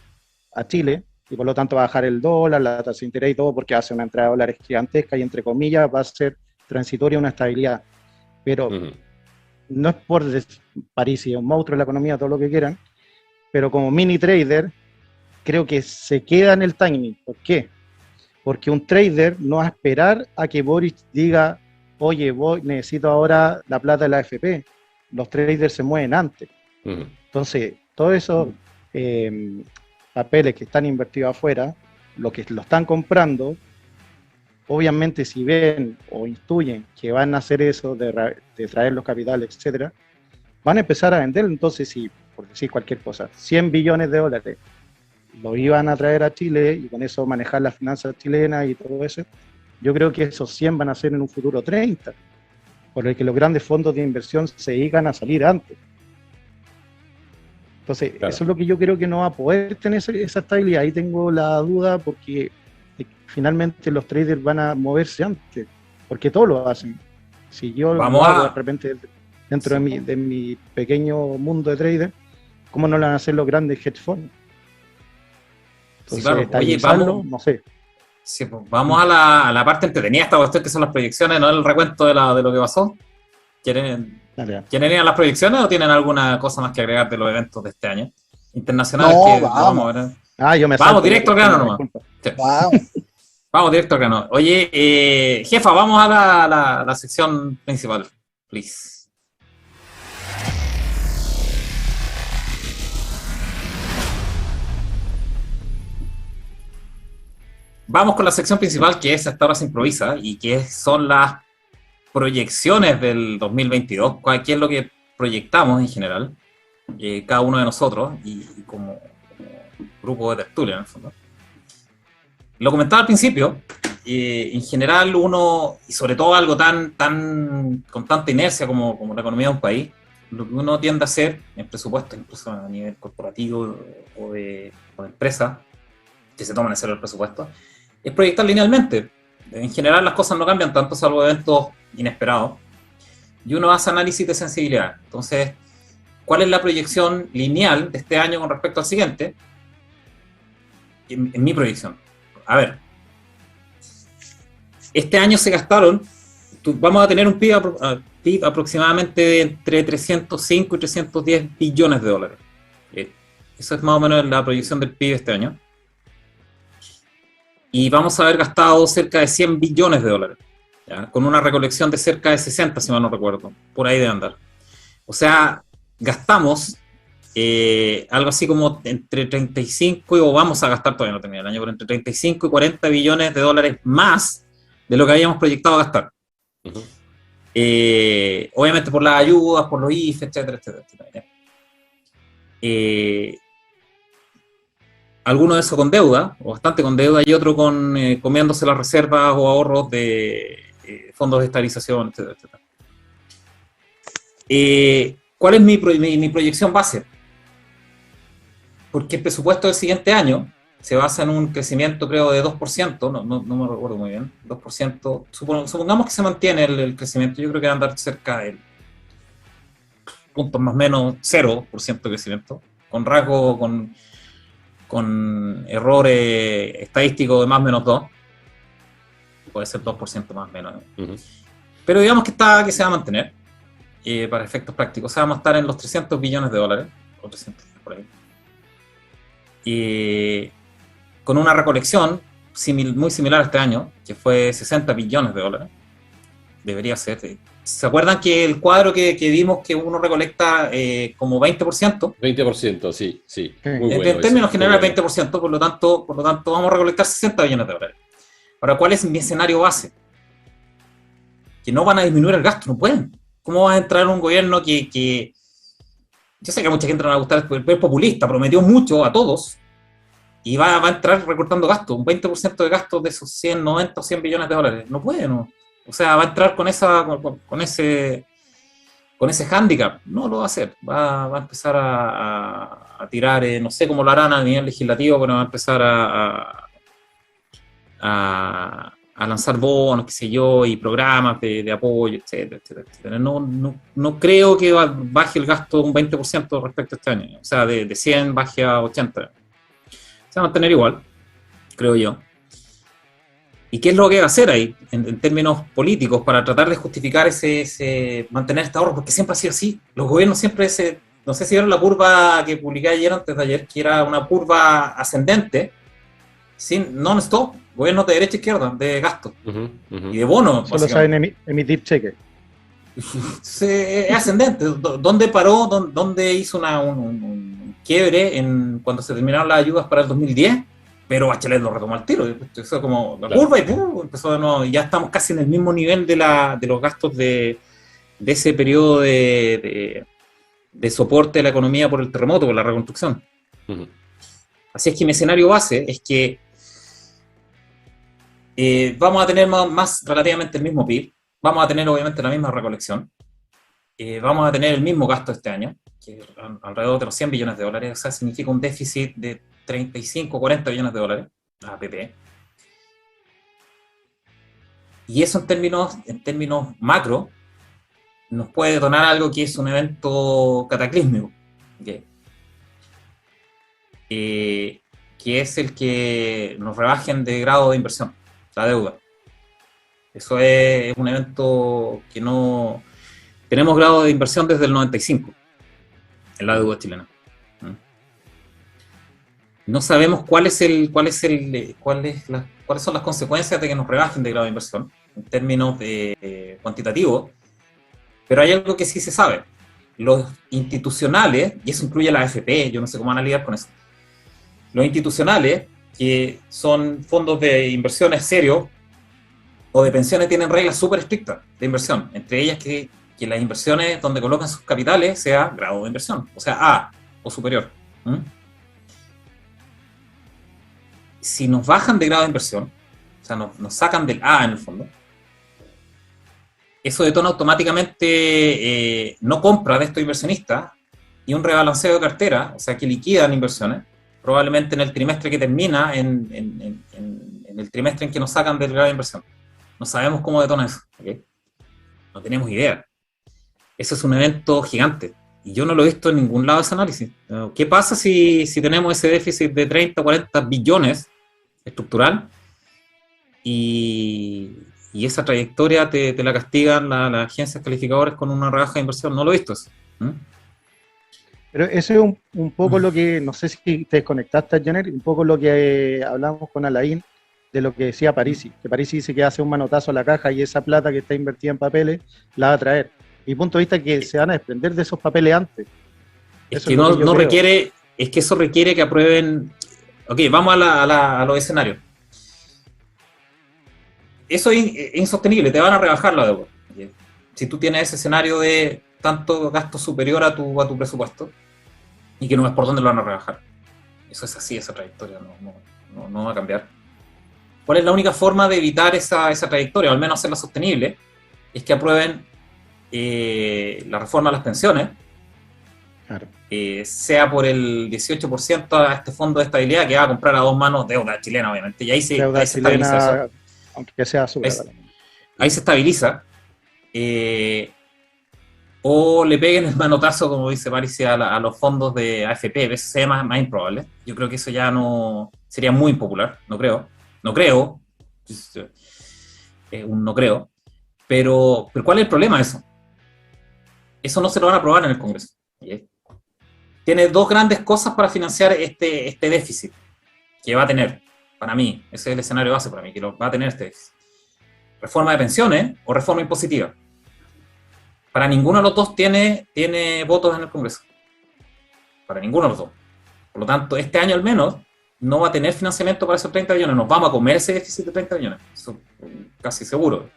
a Chile, y por lo tanto va a bajar el dólar, la tasa de interés y todo, porque hace una entrada de dólares gigantesca y entre comillas va a ser transitoria una estabilidad. Pero Ujú. no es por París y un monstruo de la economía, todo lo que quieran, pero como mini trader, creo que se queda en el timing. ¿Por qué? Porque un trader no va a esperar a que Boris diga, oye, necesito ahora la plata de la AFP. Los traders se mueven antes. Ujú. Entonces, todos esos papeles que están invertidos afuera, los que lo están comprando, obviamente si ven o intuyen que van a hacer eso de traer los capitales, etcétera, van a empezar a vender. Entonces, si, por decir cualquier cosa, 100 billones de dólares lo iban a traer a Chile y con eso manejar las finanzas chilenas y todo eso, yo creo que esos 100 van a ser en un futuro 30, por el que los grandes fondos de inversión se dedican a salir antes. Entonces, Claro. eso es lo que yo creo que no va a poder tener esa estabilidad. Ahí tengo la duda porque finalmente los traders van a moverse antes, porque todos lo hacen. Si yo Vamos lo hago de a... repente dentro Sí. de mi pequeño mundo de trader, ¿cómo no lo van a hacer los grandes hedge funds? Sí, Entonces, claro. Oye, estabilizarlo, vamos, no sé. sí, pues, vamos a la parte entretenida de esta cuestión, que son las proyecciones, no el recuento de lo que pasó. ¿Quieren, Dale. ¿Quieren ir a las proyecciones o tienen alguna cosa más que agregar de los eventos de este año? Internacionales No, que lo vamos, vamos a ver. Yo me Vamos salto directo al otros grano temas, nomás. disculpa. Sí. vamos. Vamos directo al grano. Oye, jefa, vamos a la sección principal, please. Vamos con la sección principal, que es Hasta ahora se improvisa, y que son las proyecciones del 2022, qué es lo que proyectamos en general, cada uno de nosotros, y como grupo de tertulia en el fondo. Lo comentaba al principio, en general uno, y sobre todo algo con tanta inercia como la economía de un país, lo que uno tiende a hacer en presupuesto, incluso a nivel corporativo o de empresa, que se toman en serio el presupuesto, es proyectar linealmente. En general las cosas no cambian tanto, salvo eventos inesperados, y uno hace análisis de sensibilidad. Entonces, ¿cuál es la proyección lineal de este año con respecto al siguiente? En mi proyección. A ver, este año se gastaron, vamos a tener un PIB aproximadamente de entre 305 y 310 billones de dólares. Eso es más o menos la proyección del PIB este año. Y vamos a haber gastado cerca de 100 billones de dólares, ¿ya? Con una recolección de cerca de 60, si mal no recuerdo, por ahí de andar. O sea, gastamos algo así como entre 35, o vamos a gastar, todavía no termina el año, pero entre 35 y 40 billones de dólares más de lo que habíamos proyectado gastar. Uh-huh. Obviamente por las ayudas, por los IFE, etcétera, etcétera, etcétera. Alguno de eso con deuda, o bastante con deuda, y otro comiéndose las reservas o ahorros de fondos de estabilización, etcétera, etcétera. ¿Cuál es mi proyección base? Porque el presupuesto del siguiente año se basa en un crecimiento, creo, de 2%, no me recuerdo muy bien, 2%, supongamos que se mantiene el crecimiento, yo creo que va a andar cerca del punto más o menos 0% de crecimiento, con rasgo, con errores estadísticos de más o menos 2, puede ser 2% más o menos. Uh-huh. Pero digamos que se va a mantener, para efectos prácticos, o sea, vamos a estar en los 300 billones de dólares, o 300 por ahí. Con una recolección muy similar a este año, que fue 60 billones de dólares, debería ser. ¿Se acuerdan que el cuadro que vimos que uno recolecta como 20%? 20%, sí. Muy bueno, en términos generales, 20%, por lo tanto vamos a recolectar 60 billones de dólares. Ahora, ¿cuál es mi escenario base? Que no van a disminuir el gasto, no pueden. ¿Cómo va a entrar un gobierno que yo sé que a mucha gente no le va a gustar, es populista, prometió mucho a todos, y va a entrar recortando gastos, un 20% de gastos de esos 100, 90 o 100 billones de dólares? No puede, ¿no? O sea, va a entrar con ese hándicap. No lo va a hacer. Va a empezar a tirar, no sé cómo lo harán a nivel legislativo, pero va a empezar a lanzar bonos, qué sé yo, y programas de apoyo, etcétera, etcétera, etcétera. No creo que baje el gasto un 20% respecto a este año. O sea, de 100 baje a 80. Se va a mantener igual, creo yo. ¿Y qué es lo que va a hacer ahí, en términos políticos, para tratar de justificar mantener este ahorro? Porque siempre ha sido así. Los gobiernos siempre no sé si vieron la curva que publiqué ayer, antes de ayer, que era una curva ascendente, non-stop, gobiernos de derecha e izquierda, de gasto, y de bonos. Solo saben emitir cheques. Es ascendente. ¿Dónde paró? ¿Dónde hizo un quiebre cuando se terminaron las ayudas para el 2010? Pero Bachelet lo retomó al tiro. Eso como la curva y empezó de nuevo. Y ya estamos casi en el mismo nivel de los gastos de ese periodo de soporte de la economía por el terremoto, por la reconstrucción. Uh-huh. Así es que mi escenario base es que vamos a tener más relativamente el mismo PIB, vamos a tener obviamente la misma recolección, vamos a tener el mismo gasto este año, que es alrededor de los 100 billones de dólares, o sea, significa un déficit de 35 o 40 billones de dólares, APP. Y eso en términos macro nos puede detonar algo que es un evento cataclísmico, ¿okay? Que es el que nos rebajen de grado de inversión, la deuda. Eso es un evento que no... Tenemos grado de inversión desde el 95 en la deuda chilena. No sabemos cuáles son las consecuencias de que nos rebajen de grado de inversión en términos cuantitativos, pero hay algo que sí se sabe. Los institucionales, y eso incluye la AFP, yo no sé cómo van a lidiar con eso, los institucionales, que son fondos de inversiones serios o de pensiones, tienen reglas súper estrictas de inversión, entre ellas que las inversiones donde colocan sus capitales sea grado de inversión, o sea A o superior. si nos bajan de grado de inversión, o sea, nos sacan del A en el fondo, eso detona automáticamente no compra de estos inversionistas y un rebalanceo de cartera, o sea, que liquidan inversiones, probablemente en el trimestre que termina, en el trimestre en que nos sacan del grado de inversión. No sabemos cómo detona eso, ¿okay? No tenemos idea. Eso es un evento gigante. Y yo no lo he visto en ningún lado de ese análisis. ¿Qué pasa si tenemos ese déficit de 30 o 40 billones estructural y esa trayectoria te la castigan las agencias calificadoras con una rebaja de inversión? No lo he visto eso. Pero eso es un poco lo que, no sé si te desconectaste, Jenner, un poco lo que hablamos con Alain, de lo que decía Parisi, que Parisi dice que hace un manotazo a la caja y esa plata que está invertida en papeles la va a traer. Mi punto de vista es que se van a desprender de esos papeles antes. Es que no requiere, es que eso requiere que aprueben. Ok, vamos a los escenarios. Eso es insostenible, te van a rebajar la deuda. Si tú tienes ese escenario de tanto gasto superior a tu presupuesto y que no es por dónde lo van a rebajar. Eso es así, esa trayectoria no va a cambiar. ¿Cuál es la única forma de evitar esa trayectoria, o al menos hacerla sostenible? Es que aprueben la reforma a las pensiones, claro, sea por el 18% a este fondo de estabilidad que va a comprar a dos manos deuda chilena, obviamente, y ahí se estabiliza eso. Aunque sea ahí se estabiliza, o le peguen el manotazo, como dice Parisi, a los fondos de AFP, eso sería más improbable. Yo creo que eso ya no sería muy impopular, no creo, no creo, pero ¿cuál es el problema de eso? Eso no se lo van a aprobar en el Congreso. ¿Sí? Tiene dos grandes cosas para financiar este déficit que va a tener, para mí, ese es el escenario base para mí, que va a tener este déficit. Reforma de pensiones o reforma impositiva. Para ninguno de los dos tiene votos en el Congreso. Para ninguno de los dos. Por lo tanto, este año al menos no va a tener financiamiento para esos 30 billones. Nos vamos a comer ese déficit de 30 billones. Eso casi seguro.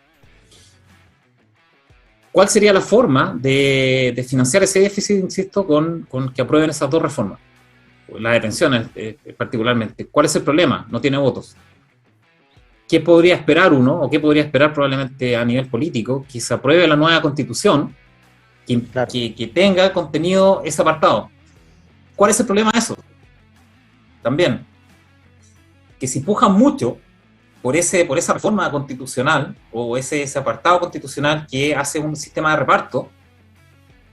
¿Cuál sería la forma de financiar ese déficit, insisto, con que aprueben esas dos reformas? La de pensiones, particularmente. ¿Cuál es el problema? No tiene votos. ¿Qué podría esperar uno, o qué podría esperar probablemente a nivel político? Que se apruebe la nueva constitución que tenga contenido ese apartado. ¿Cuál es el problema de eso? También, que se empujan mucho por esa reforma constitucional o ese apartado constitucional que hace un sistema de reparto,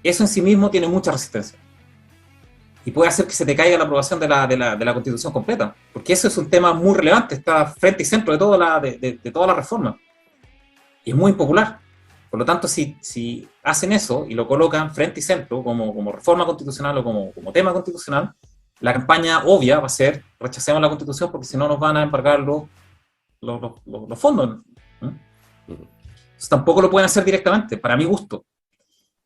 eso en sí mismo tiene mucha resistencia. Y puede hacer que se te caiga la aprobación de la Constitución completa, porque eso es un tema muy relevante, está frente y centro de toda la reforma, y es muy impopular. Por lo tanto, si hacen eso y lo colocan frente y centro como reforma constitucional o como tema constitucional, la campaña obvia va a ser: rechacemos la Constitución porque si no nos van a embargar los fondos. Entonces, tampoco lo pueden hacer directamente, para mi gusto.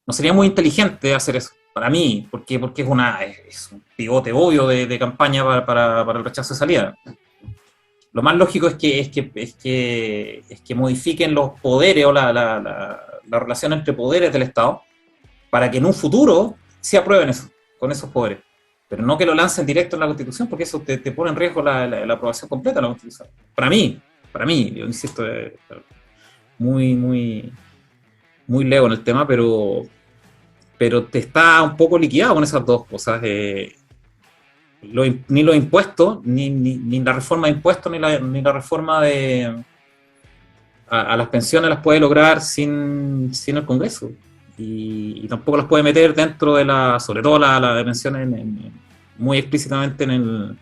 No sería muy inteligente hacer eso, para mí, porque es un pivote obvio de campaña para el rechazo de salida. Lo más lógico es que modifiquen los poderes o la relación entre poderes del Estado para que en un futuro se aprueben eso, con esos poderes. Pero no que lo lancen directo en la Constitución, porque eso te pone en riesgo la aprobación completa de la Constitución. Para mí, yo insisto, muy lego en el tema, pero te está un poco liquidado con esas dos cosas. Ni los impuestos, ni la reforma de impuestos, ni la reforma a las pensiones las puede lograr sin el Congreso. Y tampoco las puede meter dentro sobre todo la de pensiones, muy explícitamente en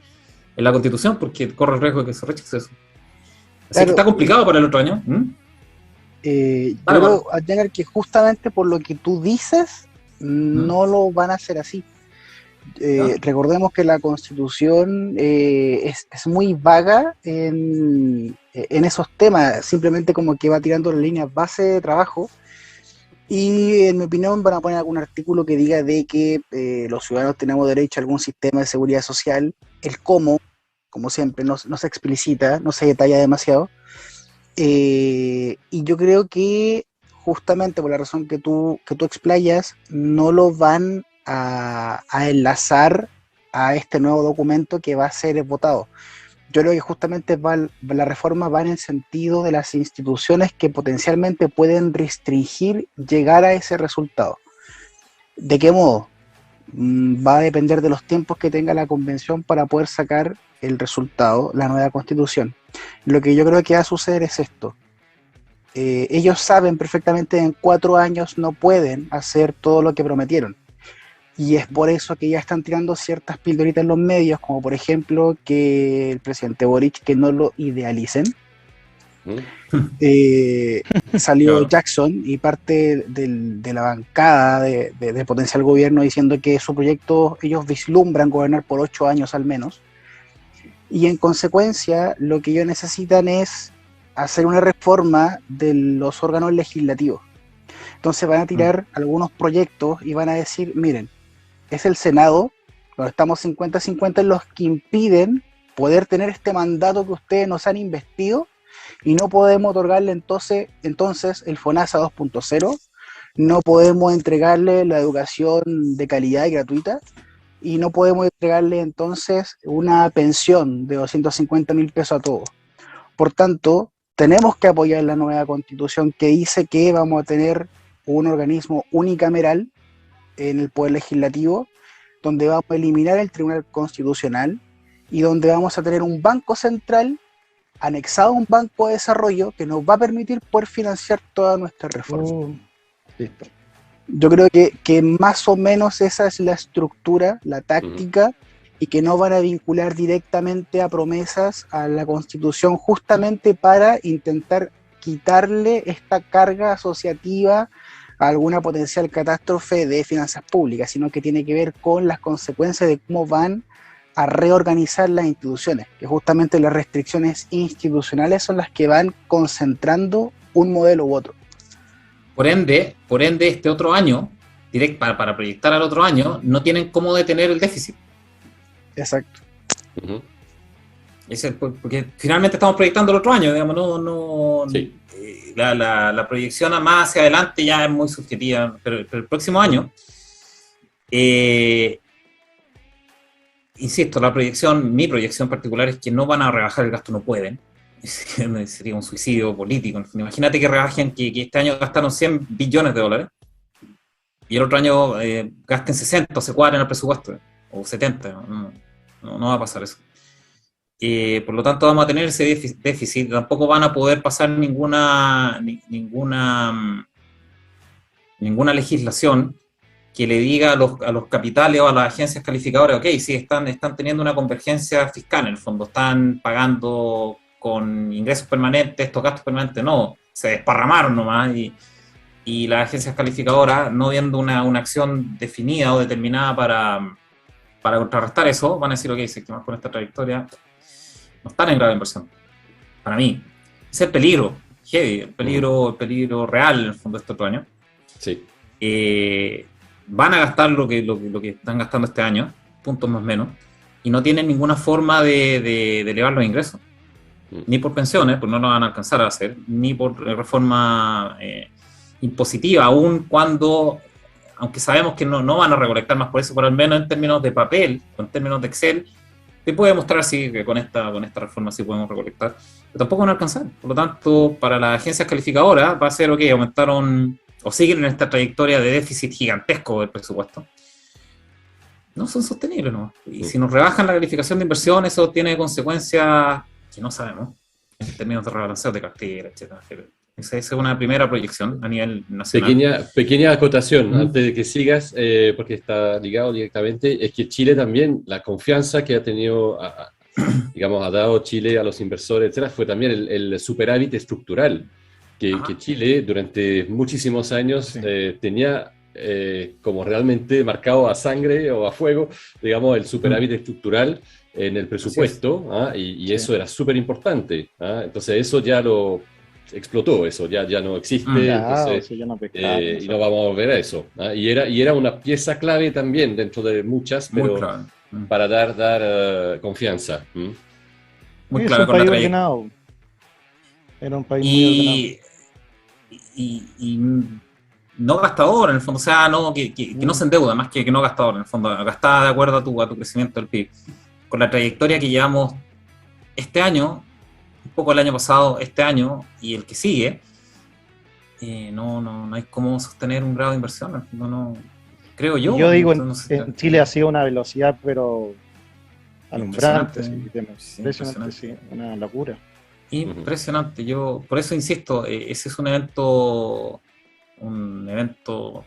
la Constitución, porque corre el riesgo de que se rechace eso. Así que está complicado para el otro año. Yo creo, Jenner, que justamente por lo que tú dices, no lo van a hacer así. Recordemos que la Constitución es muy vaga en esos temas, simplemente como que va tirando las líneas base de trabajo, y en mi opinión van a poner algún artículo que diga de que los ciudadanos tenemos derecho a algún sistema de seguridad social. El cómo, como siempre, no se explicita, no se detalla demasiado, y yo creo que justamente por la razón que tú explayas, no lo van a enlazar a este nuevo documento que va a ser votado. yo creo que justamente la reforma va en el sentido de las instituciones que potencialmente pueden restringir llegar a ese resultado. ¿De qué modo? Va a depender de los tiempos que tenga la convención para poder sacar el resultado, la nueva constitución. Lo que yo creo que va a suceder es esto. Ellos saben perfectamente que en 4 años no pueden hacer todo lo que prometieron. Y es por eso que ya están tirando ciertas pildoritas en los medios, como por ejemplo que el presidente Boric, que no lo idealicen. Salió Claro. Jackson y parte de la bancada de potencial gobierno diciendo que su proyecto ellos vislumbran gobernar por 8 años al menos. Y en consecuencia lo que ellos necesitan es hacer una reforma de los órganos legislativos. Entonces van a tirar algunos proyectos y van a decir, miren, es el Senado, donde estamos 50-50 en los que impiden poder tener este mandato que ustedes nos han investido y no podemos otorgarle entonces el FONASA 2.0, no podemos entregarle la educación de calidad y gratuita y no podemos entregarle entonces una pensión de 250.000 pesos a todos. Por tanto, tenemos que apoyar la nueva constitución que dice que vamos a tener un organismo unicameral en el Poder Legislativo, donde vamos a eliminar el Tribunal Constitucional y donde vamos a tener un banco central anexado a un banco de desarrollo que nos va a permitir poder financiar todas nuestras reformas. Listo. Yo creo que más o menos esa es la estructura, la táctica, y que no van a vincular directamente a promesas a la Constitución justamente para intentar quitarle esta carga asociativa a alguna potencial catástrofe de finanzas públicas, sino que tiene que ver con las consecuencias de cómo van a reorganizar las instituciones, que justamente las restricciones institucionales son las que van concentrando un modelo u otro. Por ende, este otro año, para proyectar al otro año, no tienen cómo detener el déficit. Exacto. Porque finalmente estamos proyectando el otro año, digamos, Sí. La proyección a más hacia adelante ya es muy subjetiva, pero el próximo año, insisto, mi proyección particular es que no van a rebajar el gasto, no pueden. Sería un suicidio político. Imagínate que rebajen, que este año gastaron 100 billones de dólares y el otro año gasten 60 o se cuadren el presupuesto, o 70. No va a pasar eso. Por lo tanto vamos a tener ese déficit. Tampoco van a poder pasar ninguna legislación que le diga a los capitales o a las agencias calificadoras, ok, sí, están teniendo una convergencia fiscal, en el fondo están pagando con ingresos permanentes, estos gastos permanentes no, se desparramaron nomás, y las agencias calificadoras, no viendo una acción definida o determinada para contrarrestar eso, van a decir, ok, seguimos con esta trayectoria, no están en grave inversión, para mí. Es el peligro, heavy, el peligro real en el fondo de este otro año. Sí. Van a gastar lo que están gastando este año, puntos más o menos, y no tienen ninguna forma de elevar los ingresos. Ni por pensiones, pues no lo van a alcanzar a hacer, ni por reforma impositiva, aun cuando, aunque sabemos que no van a recolectar más por eso, pero al menos en términos de papel, o en términos de Excel, te puede mostrar sí, que con esta reforma sí podemos recolectar, pero tampoco van a alcanzar. Por lo tanto, para las agencias calificadoras va a ser, ok, aumentaron o siguen en esta trayectoria de déficit gigantesco del presupuesto. No son sostenibles, ¿no? Y si nos rebajan la calificación de inversión, eso tiene consecuencias que no sabemos, en términos de rebalanceo de cartera, etcétera. Esa es una primera proyección a nivel nacional. Pequeña acotación, antes de que sigas, porque está ligado directamente, es que Chile también, la confianza que ha tenido, digamos, ha dado Chile a los inversores, etcétera, fue también el superávit estructural, que Chile durante muchísimos años tenía como realmente marcado a sangre o a fuego, digamos, el superávit estructural en el presupuesto, y eso era súper importante. Entonces eso ya lo explotó, eso ya no existe, entonces, sí, no y no vamos a volver a eso. Y era una pieza clave también dentro de muchas, pero para dar confianza. Muy es clave un con la país trayectoria. ordenado. Era un país muy ordenado. Y no gastador, en el fondo, o sea, que no se endeuda, más que no gastador, en el fondo, gastada de acuerdo a tu crecimiento del PIB. Con la trayectoria que llevamos este año, un poco el año pasado, este año y el que sigue, no hay cómo sostener un grado de inversión. No, creo yo. Yo digo, No sé, en Chile ha sido una velocidad, pero alumbrante, impresionante. impresionante, sí, una locura. Impresionante. Yo por eso insisto, ese es un evento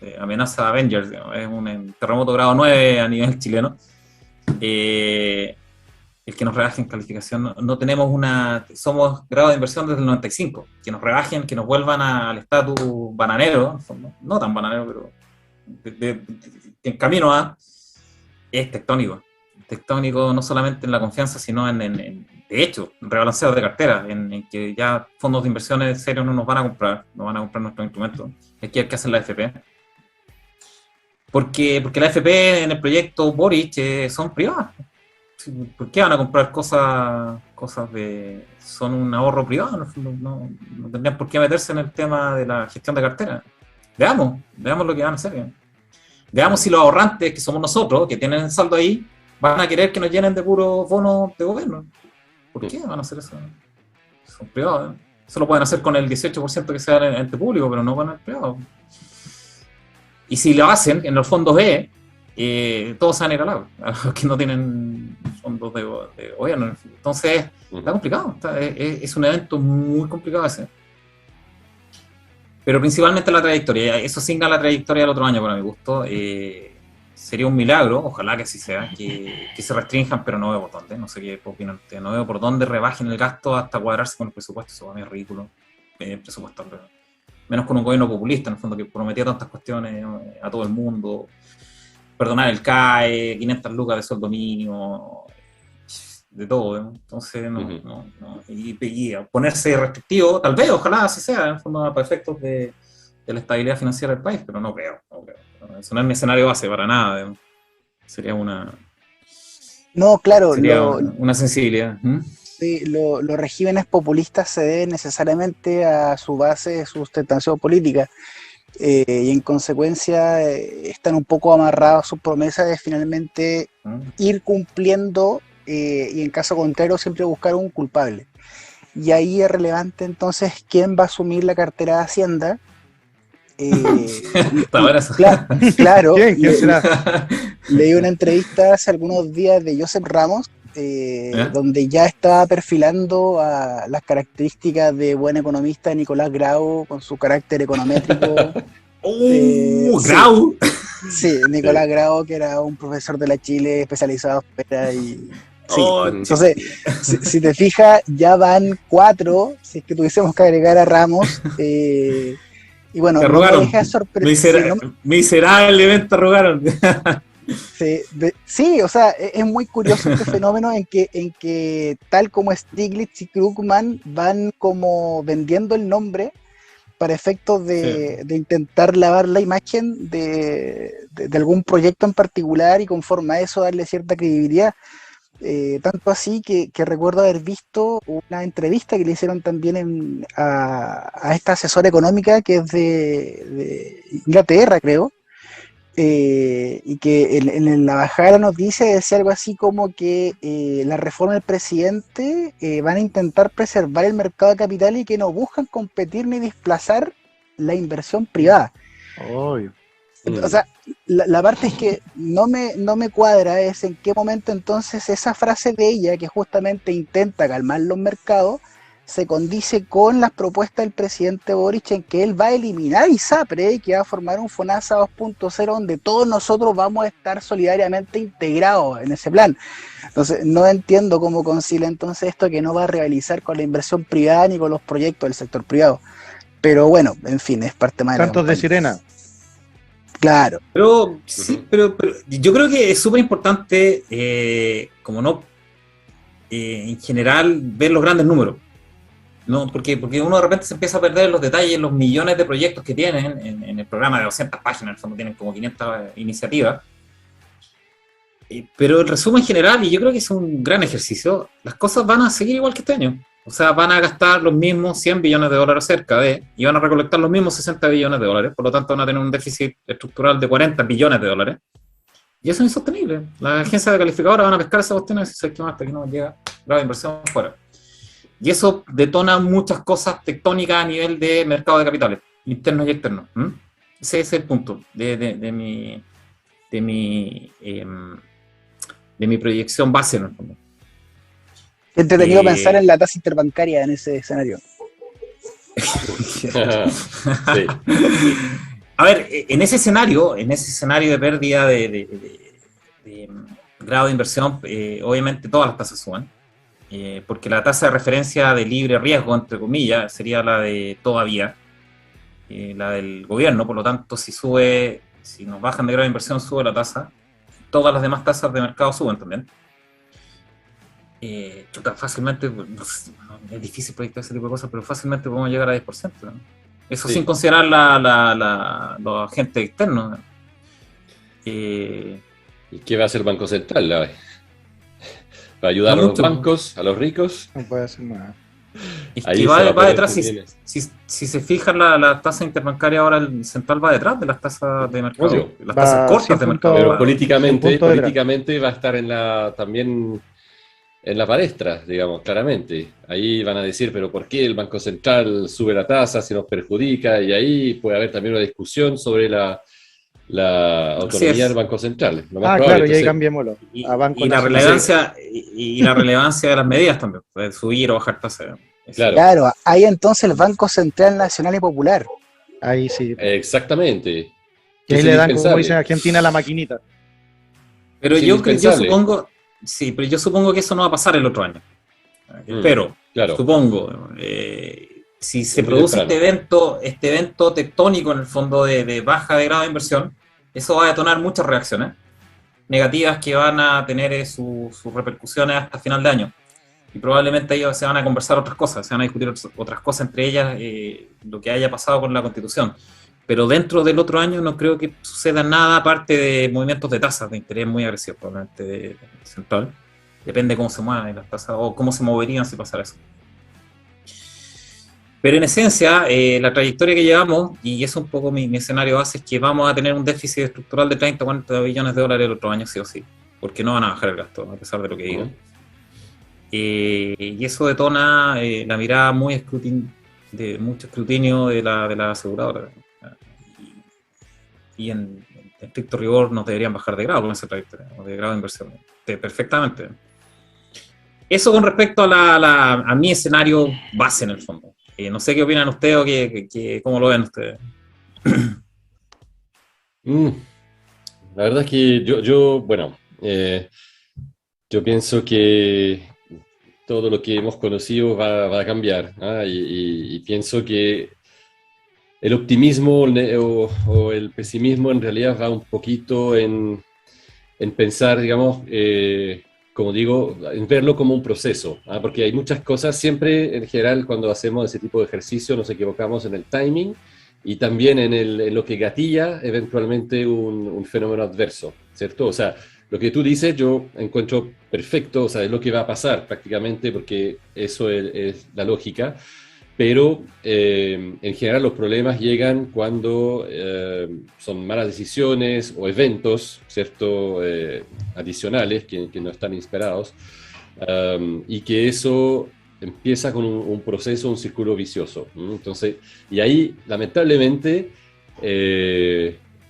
de amenaza Avengers, digamos, es un terremoto grado 9 a nivel chileno. El que nos rebajen calificación, no tenemos somos grado de inversión desde el 95, que nos rebajen, que nos vuelvan al estatus bananero, no tan bananero, pero en camino es tectónico no solamente en la confianza, sino de hecho, en rebalanceo de cartera, en que ya fondos de inversiones serios no van a comprar nuestros instrumentos, es que hay que hacer la FP. Porque la FP en el proyecto Boric son privadas. ¿Por qué van a comprar cosas son un ahorro privado? No tendrían por qué meterse en el tema de la gestión de cartera. Veamos lo que van a hacer. Veamos si los ahorrantes, que somos nosotros, que tienen el saldo ahí, van a querer que nos llenen de puros bonos de gobierno. ¿Por qué van a hacer eso? Son privados. Eso lo pueden hacer con el 18% que sea en el ente público, pero no con el privado. Y si lo hacen en los fondos B, todos se van a ir al lado, a los que no tienen fondos de gobierno. Entonces, está complicado. Es un evento muy complicado ese. Pero principalmente la trayectoria. Eso signa la trayectoria del otro año, para mi gusto. Sería un milagro, ojalá que así sea, que se restrinjan, pero no veo por dónde. No sé qué opinan ustedes. No veo por dónde rebajen el gasto hasta cuadrarse con el presupuesto. Eso va a ser ridículo. Presupuesto, menos con un gobierno populista, en el fondo, que prometía tantas cuestiones a todo el mundo. Perdonar el CAE, 500 lucas de sueldo mínimo, de todo. Entonces, no. Y ponerse restrictivo, tal vez, ojalá así sea, en el fondo, para efectos de la estabilidad financiera del país, pero no creo. Eso no es mi escenario base para nada. Sería una... No, claro. Una sensibilidad. Sí, los regímenes populistas se deben necesariamente a su base de sustentación política. Y en consecuencia están un poco amarrados a sus promesas de finalmente ir cumpliendo y en caso contrario siempre buscar un culpable. Y ahí es relevante entonces quién va a asumir la cartera de Hacienda. Claro. ¿Quién será? Leí una entrevista hace algunos días de Joseph Ramos, donde ya estaba perfilando a las características de buen economista de Nicolás Grau con su carácter econométrico. Grau. Sí, Nicolás Grau, que era un profesor de la Chile especializado en ópera y... Sí. Entonces, si te fijas, ya van 4, si es que tuviésemos que agregar a Ramos. Y bueno, te no me deja sorprender. Miserablemente arrugaron. Sí, o sea, es muy curioso este fenómeno en que tal como Stiglitz y Krugman van como vendiendo el nombre para efectos de intentar lavar la imagen de algún proyecto en particular y conforme a eso darle cierta credibilidad. Tanto así que recuerdo haber visto una entrevista que le hicieron también a esta asesora económica que es de Inglaterra, creo, y que en la bajada de la noticia decía algo así como que la reforma del presidente van a intentar preservar el mercado de capital y que no buscan competir ni desplazar la inversión privada. Obvio. O sea, la parte es que no me cuadra es en qué momento entonces esa frase de ella, que justamente intenta calmar los mercados, se condice con las propuestas del presidente Boric en que él va a eliminar ISAPRE y que va a formar un FONASA 2.0 donde todos nosotros vamos a estar solidariamente integrados en ese plan. Entonces, no entiendo cómo concilia entonces esto que no va a rivalizar con la inversión privada ni con los proyectos del sector privado. Pero bueno, en fin, es parte más de la Cantos de sirena. Claro. Pero sí, pero yo creo que es súper importante, en general, ver los grandes números. ¿No? Porque uno de repente se empieza a perder los detalles, los millones de proyectos que tienen en el programa de 200 páginas, en el fondo tienen como 500 iniciativas. Pero el resumen general, y yo creo que es un gran ejercicio, las cosas van a seguir igual que este año. O sea, van a gastar los mismos 100 billones de dólares cerca y van a recolectar los mismos 60 billones de dólares, por lo tanto van a tener un déficit estructural de 40 billones de dólares. Y eso es insostenible. Las agencias de calificadoras van a pescar esa cuestión y decir que más hasta que no llega. grado de inversión fuera. Y eso detona muchas cosas tectónicas a nivel de mercado de capitales, internos y externos. Ese es el punto de mi proyección base en el fondo. Entretenido pensar en la tasa interbancaria en ese escenario. Sí. A ver, en ese escenario de pérdida de grado de inversión, obviamente todas las tasas suben, porque la tasa de referencia de libre riesgo, entre comillas, sería la de todavía, la del gobierno. Por lo tanto, si nos bajan de grado de inversión, sube la tasa. Todas las demás tasas de mercado suben también. Fácilmente, es difícil proyectar ese tipo de cosas, pero fácilmente podemos llegar a 10%, ¿no? Eso sin considerar los agentes externos, ¿no? ¿Y qué va a hacer el Banco Central? ¿Va a ayudar a los bancos, a los ricos? No puede hacer nada. Es que va detrás, si se fijan la tasa interbancaria ahora, el central va detrás de las tasas de mercado, obvio, las tasas cortas de mercado. Pero políticamente va a estar también en la palestra, digamos, claramente. Ahí van a decir, pero ¿por qué el Banco Central sube la tasa si nos perjudica? Y ahí puede haber también una discusión sobre la autonomía del Banco Central. Claro, y ahí cambiémoslo. Y la relevancia de las medidas también, puede subir o bajar tasas. Claro, ahí entonces el Banco Central Nacional y Popular. Ahí sí. Exactamente. Y ahí le dan, como dice Argentina, la maquinita. Pero yo supongo... Sí, pero yo supongo que eso no va a pasar el otro año. Espero, supongo. Si se produce este evento tectónico en el fondo de baja de grado de inversión, eso va a detonar muchas reacciones negativas que van a tener sus repercusiones hasta final de año. Y probablemente ellos se van a conversar otras cosas, se van a discutir otras cosas, entre ellas lo que haya pasado con la Constitución. Pero dentro del otro año no creo que suceda nada aparte de movimientos de tasas de interés muy agresivos, probablemente de central. Depende cómo se muevan las tasas o cómo se moverían si pasara eso. Pero en esencia, la trayectoria que llevamos, y eso es un poco mi escenario base, es que vamos a tener un déficit estructural de 30 o 40 billones de dólares el otro año, sí o sí, porque no van a bajar el gasto, a pesar de lo que digan. Y eso detona la mirada de mucho escrutinio de la aseguradora. Y en estricto rigor nos deberían bajar de grado con esa trayectoria, o de grado de inversión, perfectamente. Eso con respecto a mi escenario base en el fondo. No sé qué opinan ustedes o cómo lo ven ustedes. La verdad es que yo pienso que todo lo que hemos conocido va a cambiar, y pienso que el optimismo o el pesimismo en realidad va un poquito en pensar, digamos, como digo, en verlo como un proceso, porque hay muchas cosas, siempre en general cuando hacemos ese tipo de ejercicio nos equivocamos en el timing y también en lo que gatilla eventualmente un fenómeno adverso, ¿cierto? O sea, lo que tú dices yo encuentro perfecto, o sea, es lo que va a pasar prácticamente porque eso es la lógica. Pero en general los problemas llegan cuando son malas decisiones o eventos, ¿cierto? Adicionales que no están esperados, y que eso empieza con un proceso, un círculo vicioso. Entonces, y ahí lamentablemente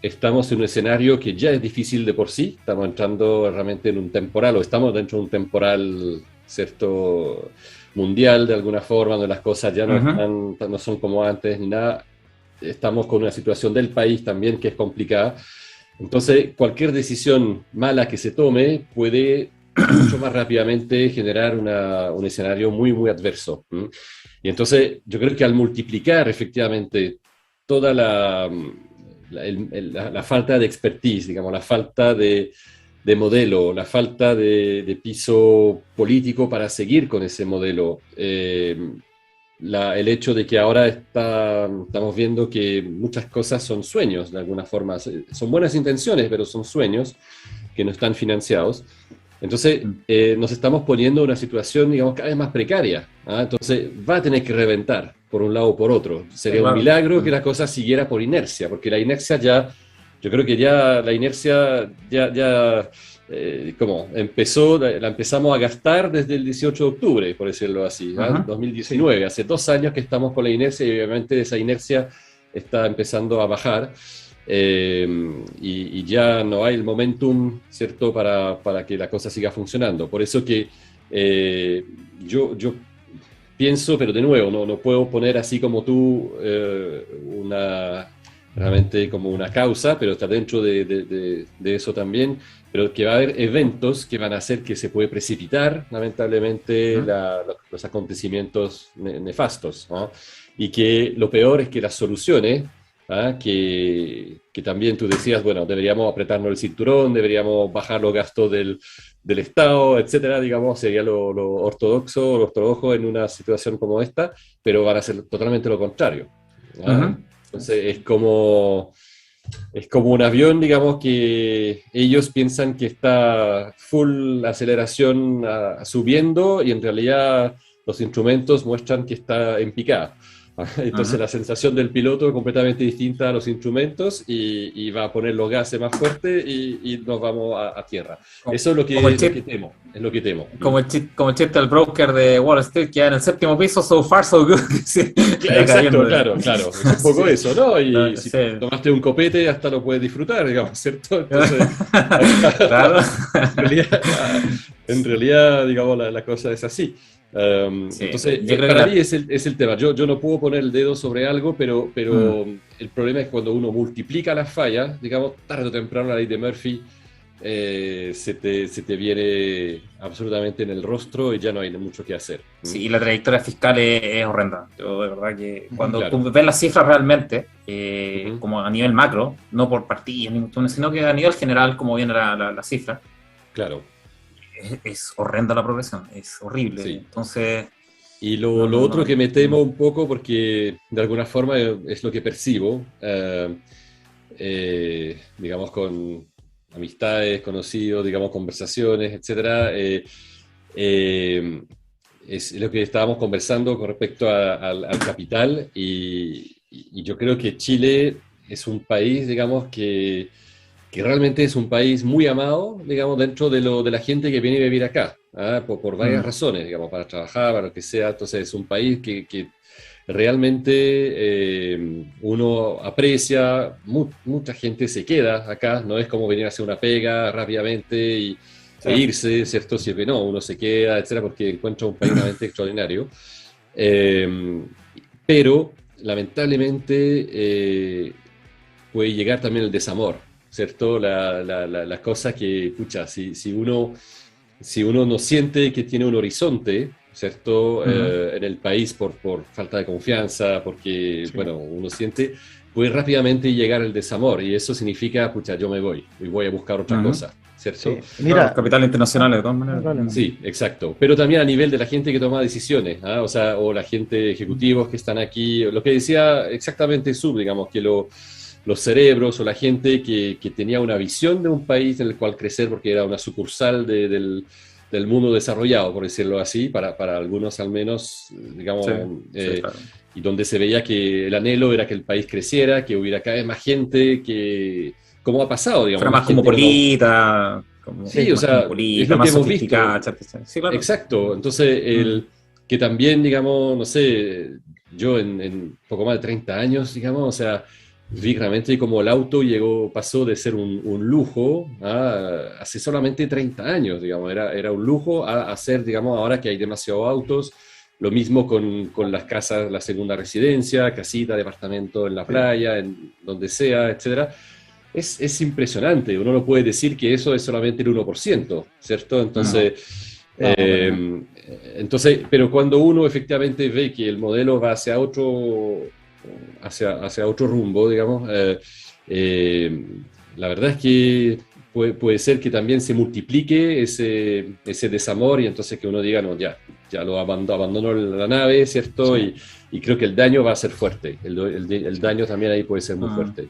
estamos en un escenario que ya es difícil de por sí, estamos entrando realmente en un temporal, o estamos dentro de un temporal, ¿cierto?, mundial de alguna forma, donde las cosas ya no son como antes ni nada. Estamos con una situación del país también que es complicada. Entonces, cualquier decisión mala que se tome puede mucho más rápidamente generar un escenario muy, muy adverso. Y entonces, yo creo que al multiplicar efectivamente toda la falta de expertise, digamos, la falta de modelo, la falta de piso político para seguir con ese modelo, el hecho de que ahora estamos viendo que muchas cosas son sueños de alguna forma, son buenas intenciones, pero son sueños que no están financiados. Entonces nos estamos poniendo en una situación, digamos, cada vez más precaria, Entonces va a tener que reventar por un lado o por otro. Sería un milagro que la cosa siguiera por inercia, porque la inercia ya... Yo creo que ya la inercia ya ¿cómo? La empezamos a gastar desde el 18 de octubre, por decirlo así, ¿ah? 2019, hace 2 años que estamos con la inercia y obviamente esa inercia está empezando a bajar. Y ya no hay el momentum, ¿cierto?, para que la cosa siga funcionando. Por eso que yo pienso, pero de nuevo, no puedo poner así como tú realmente como una causa, pero está dentro de eso también, pero que va a haber eventos que van a hacer que se puede precipitar, lamentablemente, los acontecimientos nefastos, ¿no? Y que lo peor es que las soluciones, ¿ah? Que también tú decías, bueno, deberíamos apretarnos el cinturón, deberíamos bajar los gastos del Estado, etcétera, digamos, sería lo ortodoxo, lo ortodoxo en una situación como esta, pero van a ser totalmente lo contrario, ¿ah? Entonces es como un avión, digamos, que ellos piensan que está full aceleración subiendo y en realidad los instrumentos muestran que está en picada. Entonces la sensación del piloto es completamente distinta a los instrumentos y va a poner los gases más fuertes y nos vamos a tierra. Eso es lo que temo. Es lo que temo. Como el chiste del broker de Wall Street, que en el 7º piso, so far so good. Sí, exacto, claro. Es un poco eso, ¿no? Y si tomaste un copete, hasta lo puedes disfrutar, digamos, ¿cierto? Entonces, claro. en realidad, digamos, la cosa es así. Entonces, para mí es el tema. Yo no puedo poner el dedo sobre algo, pero el problema es cuando uno multiplica las fallas, digamos, tarde o temprano la ley de Murphy se te viene absolutamente en el rostro y ya no hay mucho que hacer. Sí, y la trayectoria fiscal es horrenda. Yo de verdad que cuando tú ves las cifras realmente, como a nivel macro, no por partidas, sino que a nivel general, como viene la cifra. Claro. Es horrenda la progresión, es horrible. Sí. Entonces, y lo otro que me temo un poco, porque de alguna forma es lo que percibo, digamos, con amistades, conocidos, digamos, conversaciones, etcétera, es lo que estábamos conversando con respecto al capital, y yo creo que Chile es un país, digamos, que realmente es un país muy amado, digamos, dentro de la gente que viene a vivir acá, ¿ah? Por varias razones, digamos, para trabajar, para lo que sea. Entonces es un país que realmente uno aprecia, mucha gente se queda acá, no es como venir a hacer una pega rápidamente e irse, ¿cierto? Si es que no, uno se queda, etcétera, porque encuentra un país realmente extraordinario. Pero, lamentablemente, puede llegar también el desamor, ¿cierto? La cosa que, pucha, si uno no siente que tiene un horizonte, ¿cierto? En el país por falta de confianza, porque, bueno, uno siente, puede rápidamente llegar el desamor, y eso significa, pucha, yo me voy y voy a buscar otra cosa, ¿cierto? Sí. Mira, capital internacional de todas maneras. Sí, exacto. Pero también a nivel de la gente que toma decisiones, ¿ah? O la gente ejecutivos que están aquí, lo que decía exactamente Sub, digamos, que los cerebros o la gente que tenía una visión de un país en el cual crecer, porque era una sucursal del mundo desarrollado, por decirlo así, para algunos al menos, digamos, claro. Y donde se veía que el anhelo era que el país creciera, que hubiera cada vez más gente, que como ha pasado, digamos. Fuera más cosmopolita. Sí, o sea, es lo que hemos visto. Sí, claro. Exacto, entonces que también, digamos, no sé, yo en poco más de 30 años, digamos, o sea, vi realmente como el auto pasó de ser un lujo hace solamente 30 años, digamos, era un lujo a ser, digamos, ahora que hay demasiados autos. Lo mismo con las casas, la segunda residencia, casita, departamento en la playa, en donde sea, etcétera. Es impresionante. Uno no puede decir que eso es solamente el 1%, ¿cierto? Entonces, pero cuando uno efectivamente ve que el modelo va hacia otro rumbo, digamos, la verdad es que puede ser que también se multiplique ese desamor, y entonces que uno diga, no, ya lo abandono la nave, ¿cierto? Sí. Y creo que el daño va a ser fuerte. El daño también ahí puede ser muy fuerte.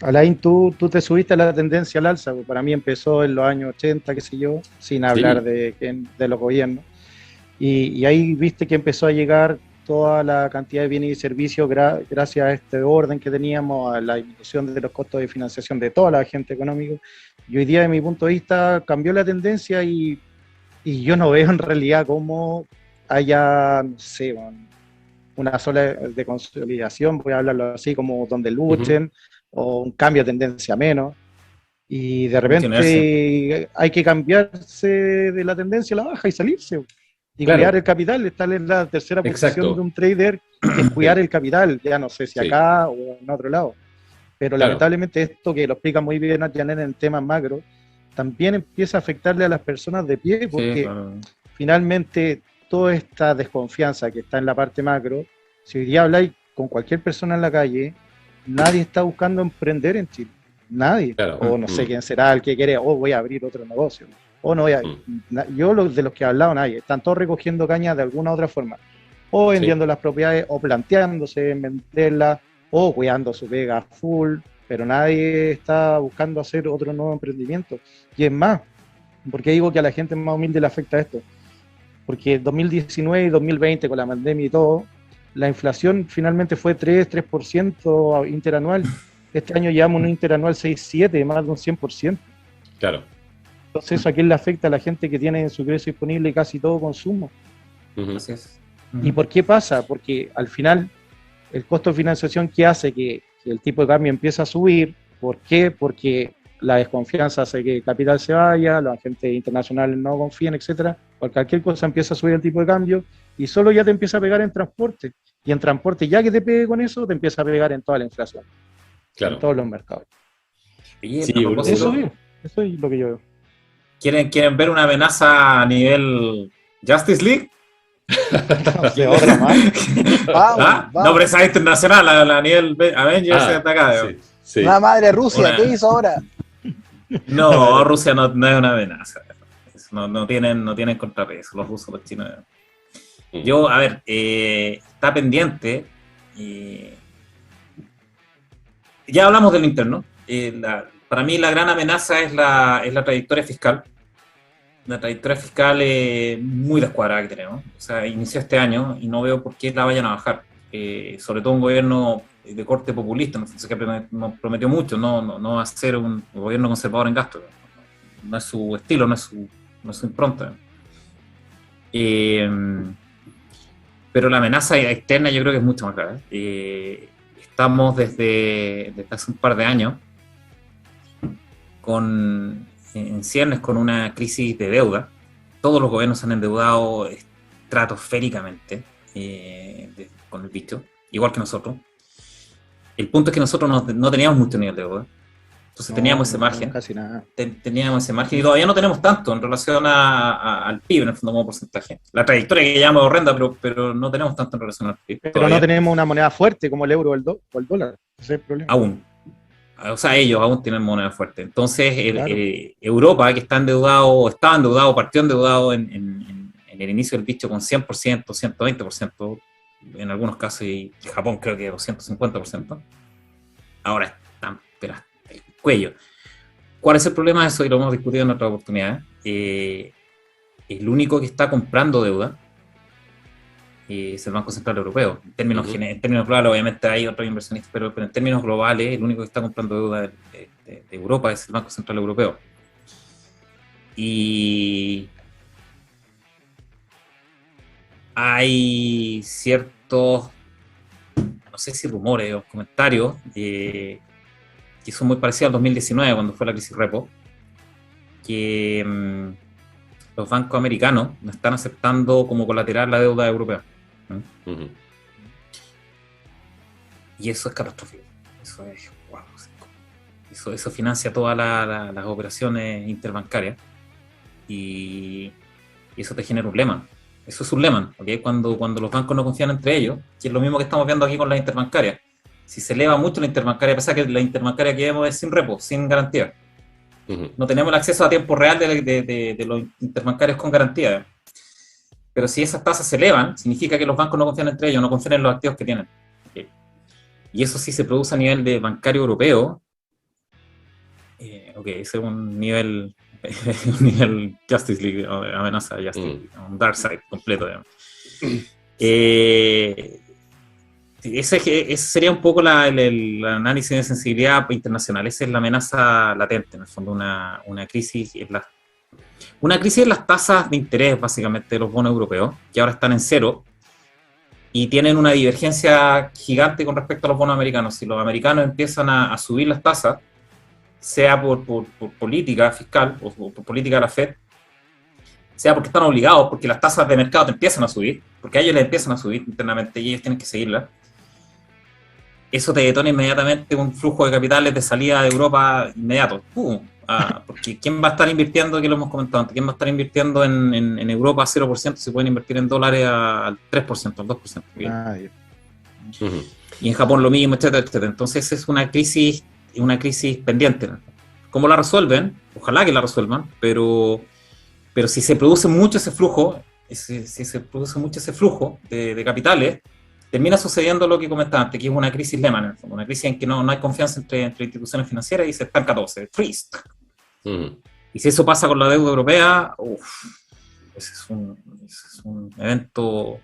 Alain, tú te subiste a la tendencia al alza, para mí empezó en los años 80, qué sé yo, sin hablar de los gobiernos. Y ahí viste que empezó a llegar toda la cantidad de bienes y servicios gracias a este orden que teníamos, a la disminución de los costos de financiación de toda la agente económico. Y hoy día, de mi punto de vista, cambió la tendencia y yo no veo en realidad cómo haya, no sé, una sola de consolidación, voy a hablarlo así, como donde luchen, o un cambio de tendencia menos. Y de repente hay que cambiarse de la tendencia a la baja y salirse. Y cuidar el capital, estar en la tercera posición de un trader, que es cuidar el capital, ya no sé si acá o en otro lado. Pero lamentablemente esto, que lo explica muy bien Janet en temas macro, también empieza a afectarle a las personas de pie, porque finalmente toda esta desconfianza que está en la parte macro, si hoy día habláis con cualquier persona en la calle, nadie está buscando emprender en Chile. Nadie. O no sé quién será el que quiere, voy a abrir otro negocio. O no voy a... Yo, de los que he hablado, nadie. Están todos recogiendo cañas de alguna u otra forma. O vendiendo las propiedades, o planteándose en venderlas, o cuidando su pega full, pero nadie está buscando hacer otro nuevo emprendimiento. Y es más, ¿por qué digo que a la gente más humilde le afecta esto? Porque 2019 y 2020, con la pandemia y todo, la inflación finalmente fue 3% interanual. Este año llevamos un interanual 6,7, más de un 100%. Claro. Entonces, ¿eso a quién le afecta? A la gente que tiene en su ingreso disponible casi todo consumo. Así es. ¿Y por qué pasa? Porque al final, el costo de financiación que hace que el tipo de cambio empiece a subir. ¿Por qué? Porque la desconfianza hace que el capital se vaya, los agentes internacionales no confían, etcétera. Por cualquier cosa empieza a subir el tipo de cambio y solo ya te empieza a pegar en transporte. Y en transporte, ya que te pegue con eso, te empieza a pegar en toda la inflación. Claro. En todos los mercados. Sí, eso es lo que yo veo. ¿Quieren ver una amenaza a nivel Justice League? No sé, otra más. Vamos. No, pero esa es internacional, a nivel Avengers de acá. Sí. La madre Rusia, ¿qué hizo ahora? No, Rusia no es una amenaza. No tienen contrapeso, los rusos, los chinos. Yo, a ver, está pendiente. Ya hablamos del interno. Para mí la gran amenaza es la trayectoria fiscal. La trayectoria fiscal muy descuadrada que tenemos. O sea, inició este año y no veo por qué la vayan a bajar. Sobre todo un gobierno de corte populista, no sé, que prometió mucho, no va a ser un gobierno conservador en gasto. No es su estilo, no es su impronta. Pero la amenaza externa yo creo que es mucho más grave. Estamos desde hace un par de años en ciernes con una crisis de deuda. Todos los gobiernos se han endeudado estratosféricamente con el bicho, igual que nosotros. El punto es que nosotros no teníamos mucho nivel de deuda. Entonces teníamos ese margen. Casi nada. Teníamos ese margen y todavía no tenemos tanto en relación al PIB, en el fondo, como porcentaje. La trayectoria que llamamos horrenda, pero no tenemos tanto en relación al PIB. Pero todavía. No tenemos una moneda fuerte como el euro o el dólar. Ese es el problema. Aún. O sea, ellos aún tienen moneda fuerte. Entonces, Europa, que estaba endeudado, partió endeudado en el inicio del bicho con 100%, 120%, en algunos casos, y Japón creo que 250%. Ahora están hasta el cuello. ¿Cuál es el problema de eso? Y lo hemos discutido en otras oportunidades. El único que está comprando deuda es el Banco Central Europeo. En términos globales, obviamente hay otros inversionistas, pero en términos globales, el único que está comprando deuda de Europa es el Banco Central Europeo. Y hay ciertos, no sé si rumores o comentarios, que son muy parecidos al 2019, cuando fue la crisis repo, que los bancos americanos no están aceptando como colateral la deuda europea. Y eso es catastrófico. Eso es wow. Eso financia todas las operaciones interbancarias y eso te genera un lema. Eso es un lema, ¿okay? Cuando los bancos no confían entre ellos, que es lo mismo que estamos viendo aquí con las interbancarias. Si se eleva mucho la interbancaria, pasa que la interbancaria que vemos es sin repo, sin garantía. No tenemos el acceso a tiempo real de los interbancarios con garantía. Pero si esas tasas se elevan, significa que los bancos no confían entre ellos, no confían en los activos que tienen. ¿Okay? Y eso sí se produce a nivel de bancario europeo. Ese es un nivel Justice League, amenaza Justice League, un Dark Side completo. Ese sería un poco el análisis de sensibilidad internacional. Esa es la amenaza latente, en el fondo, una crisis una crisis en las tasas de interés, básicamente, de los bonos europeos, que ahora están en cero, y tienen una divergencia gigante con respecto a los bonos americanos. Si los americanos empiezan a subir las tasas, sea por política fiscal o por política de la Fed, sea porque están obligados, porque las tasas de mercado te empiezan a subir, porque a ellos les empiezan a subir internamente y ellos tienen que seguirlas, eso te detona inmediatamente un flujo de capitales de salida de Europa inmediato. Porque ¿quién va a estar invirtiendo, que lo hemos comentado antes, quién va a estar invirtiendo en Europa a 0%, si pueden invertir en dólares al 3%, al 2%? Y en Japón lo mismo, etcétera, etcétera. Entonces es una crisis pendiente. ¿Cómo la resuelven? Ojalá que la resuelvan, pero si se produce mucho ese flujo, de capitales, termina sucediendo lo que comentaba antes, que es una crisis Lehman, en el fondo, una crisis en que no hay confianza entre instituciones financieras y se estanca todo, se freeze. Y si eso pasa con la deuda europea, ese es un evento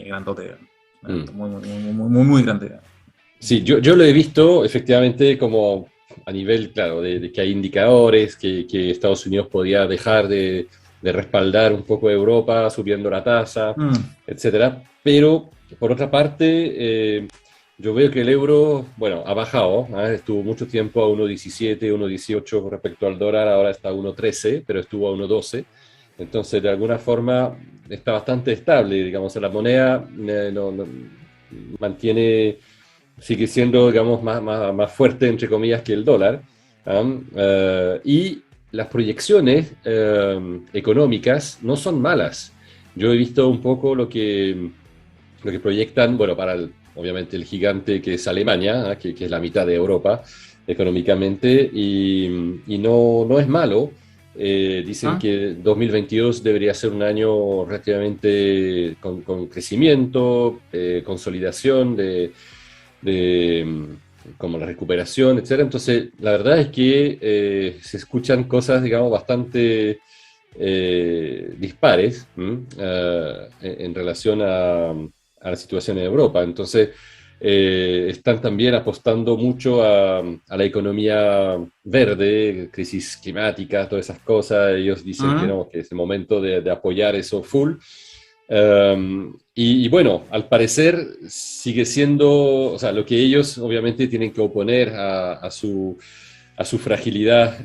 grandote, muy grande. Sí, yo lo he visto efectivamente como a nivel, claro, de que hay indicadores, que Estados Unidos podía dejar de respaldar un poco a Europa, subiendo la tasa, etcétera. Pero, por otra parte, yo veo que el euro, bueno, ha bajado, estuvo mucho tiempo a 1,17, 1,18 con respecto al dólar, ahora está a 1,13, pero estuvo a 1,12. Entonces, de alguna forma, está bastante estable, digamos, la moneda sigue siendo, digamos, más fuerte, entre comillas, que el dólar. Y las proyecciones económicas no son malas. Yo he visto un poco lo que proyectan, bueno, obviamente el gigante que es Alemania, que es la mitad de Europa económicamente, y no es malo. Dicen que 2022 debería ser un año relativamente con crecimiento, consolidación como la recuperación, etcétera. Entonces, la verdad es que se escuchan cosas, digamos, bastante dispares en relación a la situación en Europa. Entonces, están también apostando mucho a la economía verde, crisis climática, todas esas cosas. Ellos dicen que no, que es el momento de apoyar eso full. Y bueno, al parecer sigue siendo, o sea, lo que ellos obviamente tienen que oponer a su fragilidad,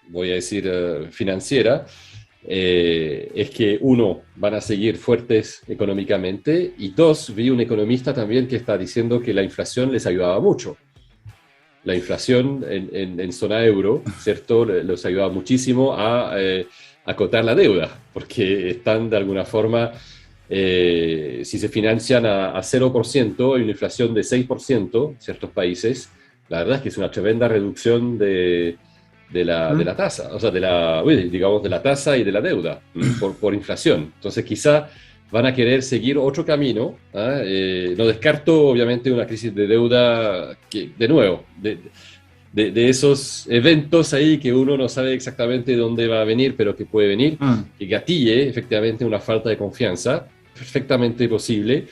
voy a decir, financiera, es que uno, van a seguir fuertes económicamente, y dos, vi un economista también que está diciendo que la inflación les ayudaba mucho. La inflación en zona euro, ¿cierto? Les ayudaba muchísimo a acotar la deuda, porque están de alguna forma, si se financian a 0% y una inflación de 6% en ciertos países, la verdad es que es una tremenda reducción de la tasa, o sea, digamos, de la tasa y de la deuda por inflación. Entonces quizá van a querer seguir otro camino. No descarto obviamente una crisis de deuda que, de nuevo, de esos eventos ahí que uno no sabe exactamente dónde va a venir, pero que puede venir, que gatille efectivamente una falta de confianza, perfectamente posible,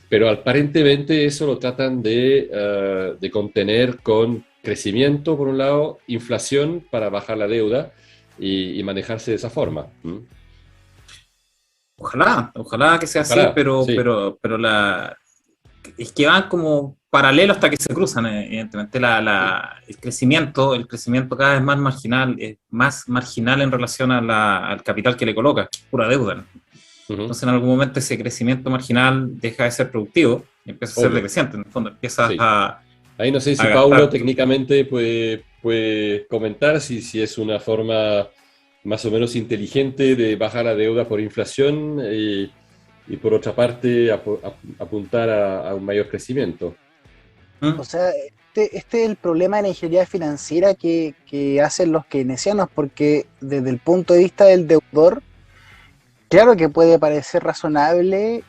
pero aparentemente eso lo tratan de contener con crecimiento, por un lado, inflación para bajar la deuda y manejarse de esa forma. Ojalá que sea así, pero es que van como paralelo hasta que se cruzan, evidentemente. El crecimiento cada vez más marginal en relación al capital que le coloca, que es pura deuda, ¿no? Entonces en algún momento ese crecimiento marginal deja de ser productivo y empieza a ser decreciente, en el fondo empieza a... Ahí no sé si Paulo técnicamente puede comentar si es una forma más o menos inteligente de bajar la deuda por inflación y por otra parte apuntar a un mayor crecimiento. O sea, este es el problema de la ingeniería financiera que hacen los keynesianos, porque desde el punto de vista del deudor, claro que puede parecer razonable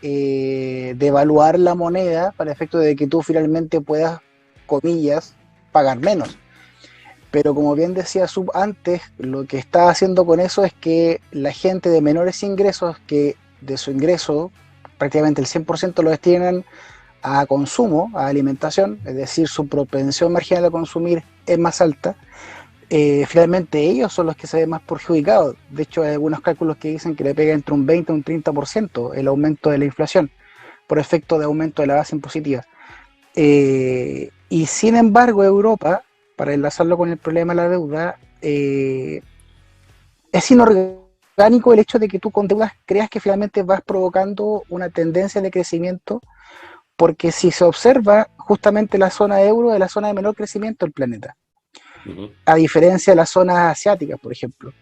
devaluar la moneda para efecto de que tú finalmente puedas, comillas, pagar menos. pero como bien decía Sub antes, lo que está haciendo con eso es que la gente de menores ingresos, que de su ingreso prácticamente el 100% lo destinan a consumo, a alimentación, es decir, su propensión marginal a consumir es más alta, finalmente ellos son los que se ven más perjudicados. De hecho, hay algunos cálculos que dicen que le pega entre un 20 y un 30% el aumento de la inflación por efecto de aumento de la base impositiva. Y sin embargo, Europa, para enlazarlo con el problema de la deuda, es inorgánico el hecho de que tú con deudas creas que finalmente vas provocando una tendencia de crecimiento, porque si se observa, justamente la zona euro es la zona de menor crecimiento del planeta, a diferencia de las zonas asiáticas, por ejemplo.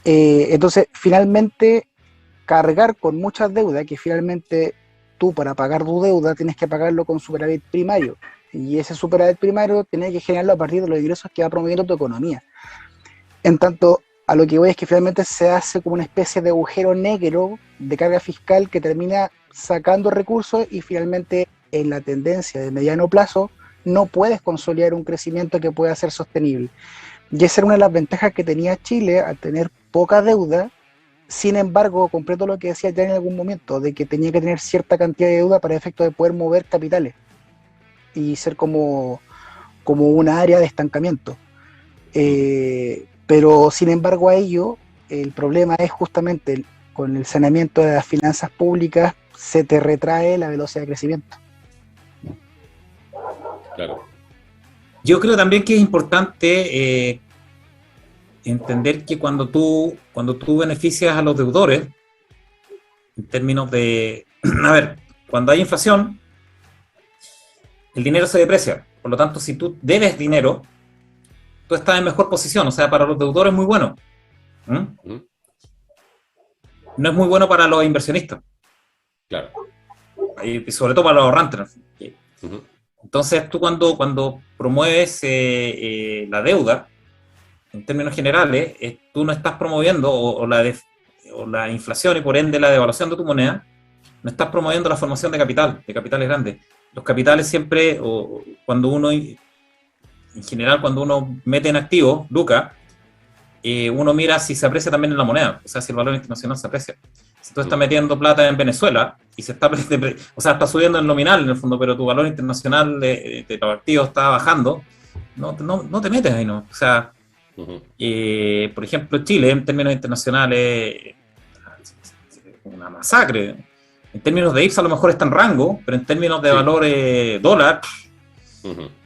Entonces, finalmente, cargar con muchas deudas, que finalmente tú para pagar tu deuda tienes que pagarlo con superávit primario, y ese superávit primario tienes que generarlo a partir de los ingresos que va promoviendo tu economía. En tanto, a lo que voy es que finalmente se hace como una especie de agujero negro de carga fiscal que termina sacando recursos, y finalmente en la tendencia de mediano plazo no puedes consolidar un crecimiento que pueda ser sostenible. Y esa era una de las ventajas que tenía Chile al tener poca deuda. Sin embargo, completo lo que decía ya en algún momento, de que tenía que tener cierta cantidad de deuda para efecto de poder mover capitales y ser como una área de estancamiento. Pero sin embargo a ello, el problema es justamente con el saneamiento de las finanzas públicas se te retrae la velocidad de crecimiento. Claro. Yo creo también que es importante entender que cuando tú beneficias a los deudores, en términos de, a ver, cuando hay inflación, el dinero se deprecia. Por lo tanto, si tú debes dinero, tú estás en mejor posición. O sea, para los deudores es muy bueno. No es muy bueno para los inversionistas. Claro. Y sobre todo para los ahorrantes. Entonces, tú cuando promueves la deuda, en términos generales, tú no estás promoviendo o la inflación y por ende la devaluación de tu moneda, no estás promoviendo la formación de capitales grandes. Los capitales siempre, en general, cuando uno mete en activos, lucas, uno mira si se aprecia también en la moneda, o sea, si el valor internacional se aprecia. Si tú estás metiendo plata en Venezuela y se está, o sea, está subiendo el nominal en el fondo, pero tu valor internacional de los activos está bajando, no te metes ahí, ¿no? O sea, por ejemplo, Chile, en términos internacionales, una masacre. En términos de IPSA a lo mejor está en rango, pero en términos de valor dólar,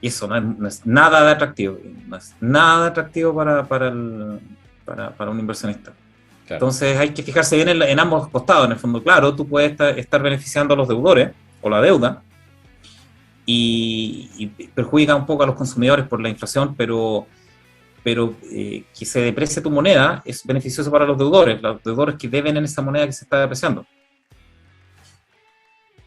y eso no es nada de atractivo. No es nada de atractivo para un inversionista. Claro. Entonces hay que fijarse bien en ambos costados. En el fondo, claro, tú puedes estar beneficiando a los deudores o la deuda y perjudica un poco a los consumidores por la inflación, pero que se deprecie tu moneda es beneficioso para los deudores que deben en esa moneda que se está depreciando.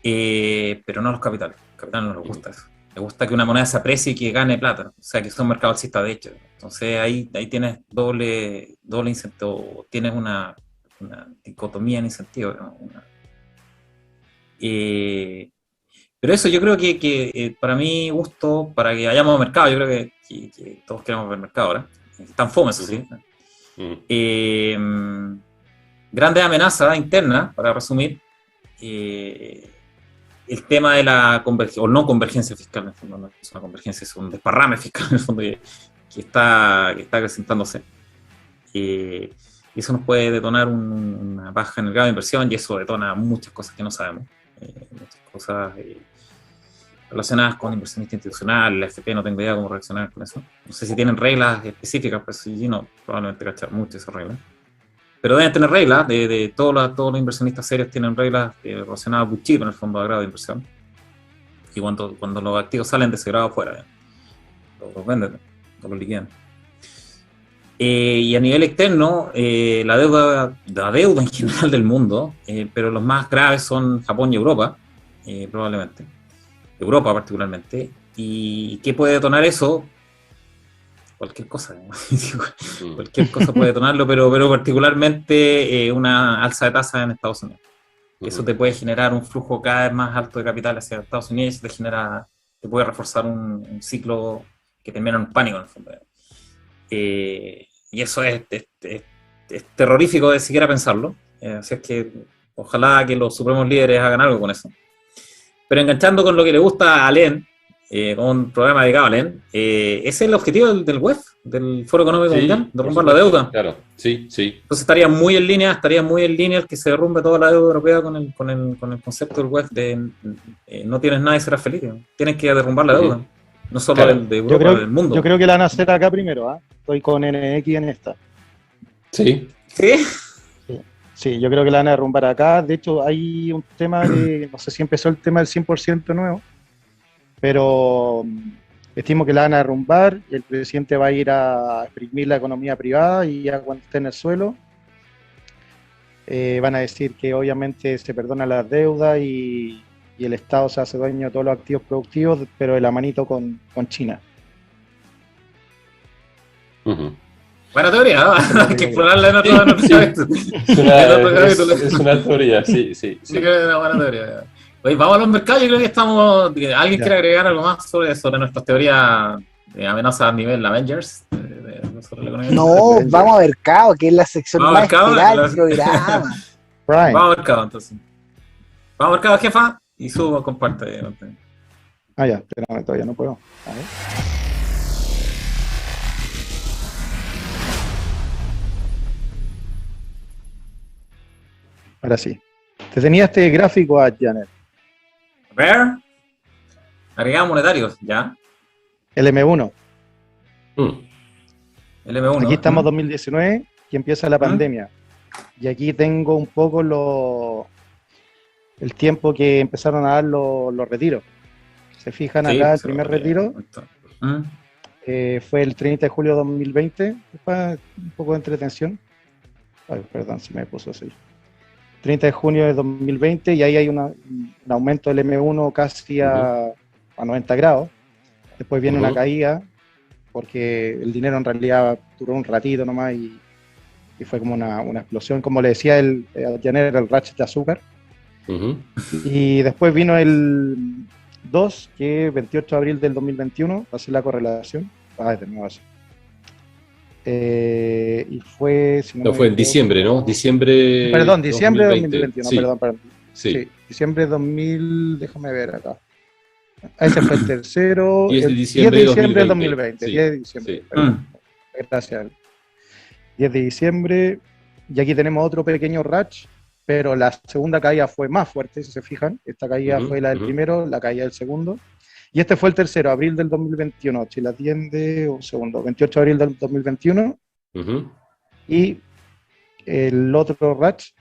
Pero no a los capitales. A los capitales no les gusta eso. Les gusta que una moneda se aprecie y que gane plata. O sea, que son mercados alcistas de hecho. Entonces ahí tienes doble incentivo, tienes una dicotomía en incentivo, ¿no? Pero eso yo creo que para mi gusto, para que hayamos mercado, yo creo que todos queremos ver mercado ahora. Están fome, eso sí. Grandes amenazas internas, para resumir. El tema de la convergencia, o no convergencia fiscal, en el fondo, no es una convergencia, es un desparrame fiscal, en el fondo, que está acrecentándose. Y eso nos puede detonar una baja en el grado de inversión, y eso detona muchas cosas que no sabemos. Muchas cosas relacionadas con inversionista institucional, la FP, no tengo idea cómo reaccionar con eso. No sé si tienen reglas específicas, pues si no, probablemente cachar mucho esas reglas. Pero deben tener reglas, de todos los inversionistas serios tienen reglas relacionadas a blue chip, en el fondo de grado de inversión. Y cuando los activos salen de ese grado fuera, los venden, los liquidan. Y a nivel externo, la deuda en general del mundo, pero los más graves son Japón y Europa, probablemente. Europa particularmente. ¿Y qué puede detonar eso? Cualquier cosa, cualquier cosa puede detonarlo, pero particularmente una alza de tasas en Estados Unidos. Eso te puede generar un flujo cada vez más alto de capital hacia Estados Unidos y te puede reforzar un ciclo que termina en un pánico en el fondo. y eso es terrorífico de siquiera pensarlo. Así es que ojalá que los supremos líderes hagan algo con eso. Pero enganchando con lo que le gusta a Len, con un programa dedicado a Len, ese es el objetivo del WEF, del Foro Económico Mundial, derrumbar la deuda. Claro, sí. Entonces estaría muy en línea el que se derrumbe toda la deuda europea con el concepto del WEF de no tienes nada y serás feliz. Tienes que derrumbar la deuda, no solo de Europa, del mundo. Yo creo que la van a hacer acá primero, ¿eh? Estoy con NX en esta. Sí. ¿Sí? Sí, yo creo que la van a derrumbar acá. De hecho, hay un tema de, no sé si empezó el tema del 100% nuevo, pero estimo que la van a derrumbar y el presidente va a ir a exprimir la economía privada y ya cuando esté en el suelo van a decir que obviamente se perdonan las deudas y el Estado se hace dueño de todos los activos productivos, pero de la manito con China. Buena teoría, ¿no? Hay que explorarla en otro capítulo. Es una teoría, sí. Sí, que es una buena teoría. Oye, vamos a los mercados. Yo creo que ¿alguien quiere agregar algo más sobre nuestras teorías de amenazas a nivel Avengers? No, vamos a mercado, que es la sección más esperada del programa. Vamos a mercado, entonces. Vamos a mercado, jefa, y subo, comparte. Ya, espérame, todavía no puedo. A ver. Ahora sí. Te tenía este gráfico a Janet. A ver. Agregados monetarios, ya. El M1. El M1. Aquí estamos 2019, que empieza la pandemia. Y aquí tengo un poco el tiempo que empezaron a dar los retiros. ¿Se fijan acá? El primer retiro fue el 30 de julio de 2020. Un poco de entretención. Ay, perdón, se me puso así. 30 de junio de 2020 y ahí hay un aumento del M1 casi a 90 grados. Después viene una caída porque el dinero en realidad duró un ratito nomás y fue como una explosión, como le decía el ratchet de azúcar. Y después vino el 2, que es 28 de abril del 2021, hace la correlación. De nuevo así. Y fue... Si no fue en diciembre, ¿no? Diciembre de 2021, sí. Perdón. Sí, diciembre de 2000, déjame ver acá. Ese fue el tercero. 10 de el diciembre 10 de diciembre de 2020. Sí. 10 de diciembre. Sí. Gracias. 10 de diciembre. Y aquí tenemos otro pequeño ratch, pero la segunda caída fue más fuerte, si se fijan. Esta caída fue la del primero, la caída del segundo. Y este fue el tercero, abril del 2021. Si la atiende, un segundo, 28 de abril del 2021. Y el otro ratch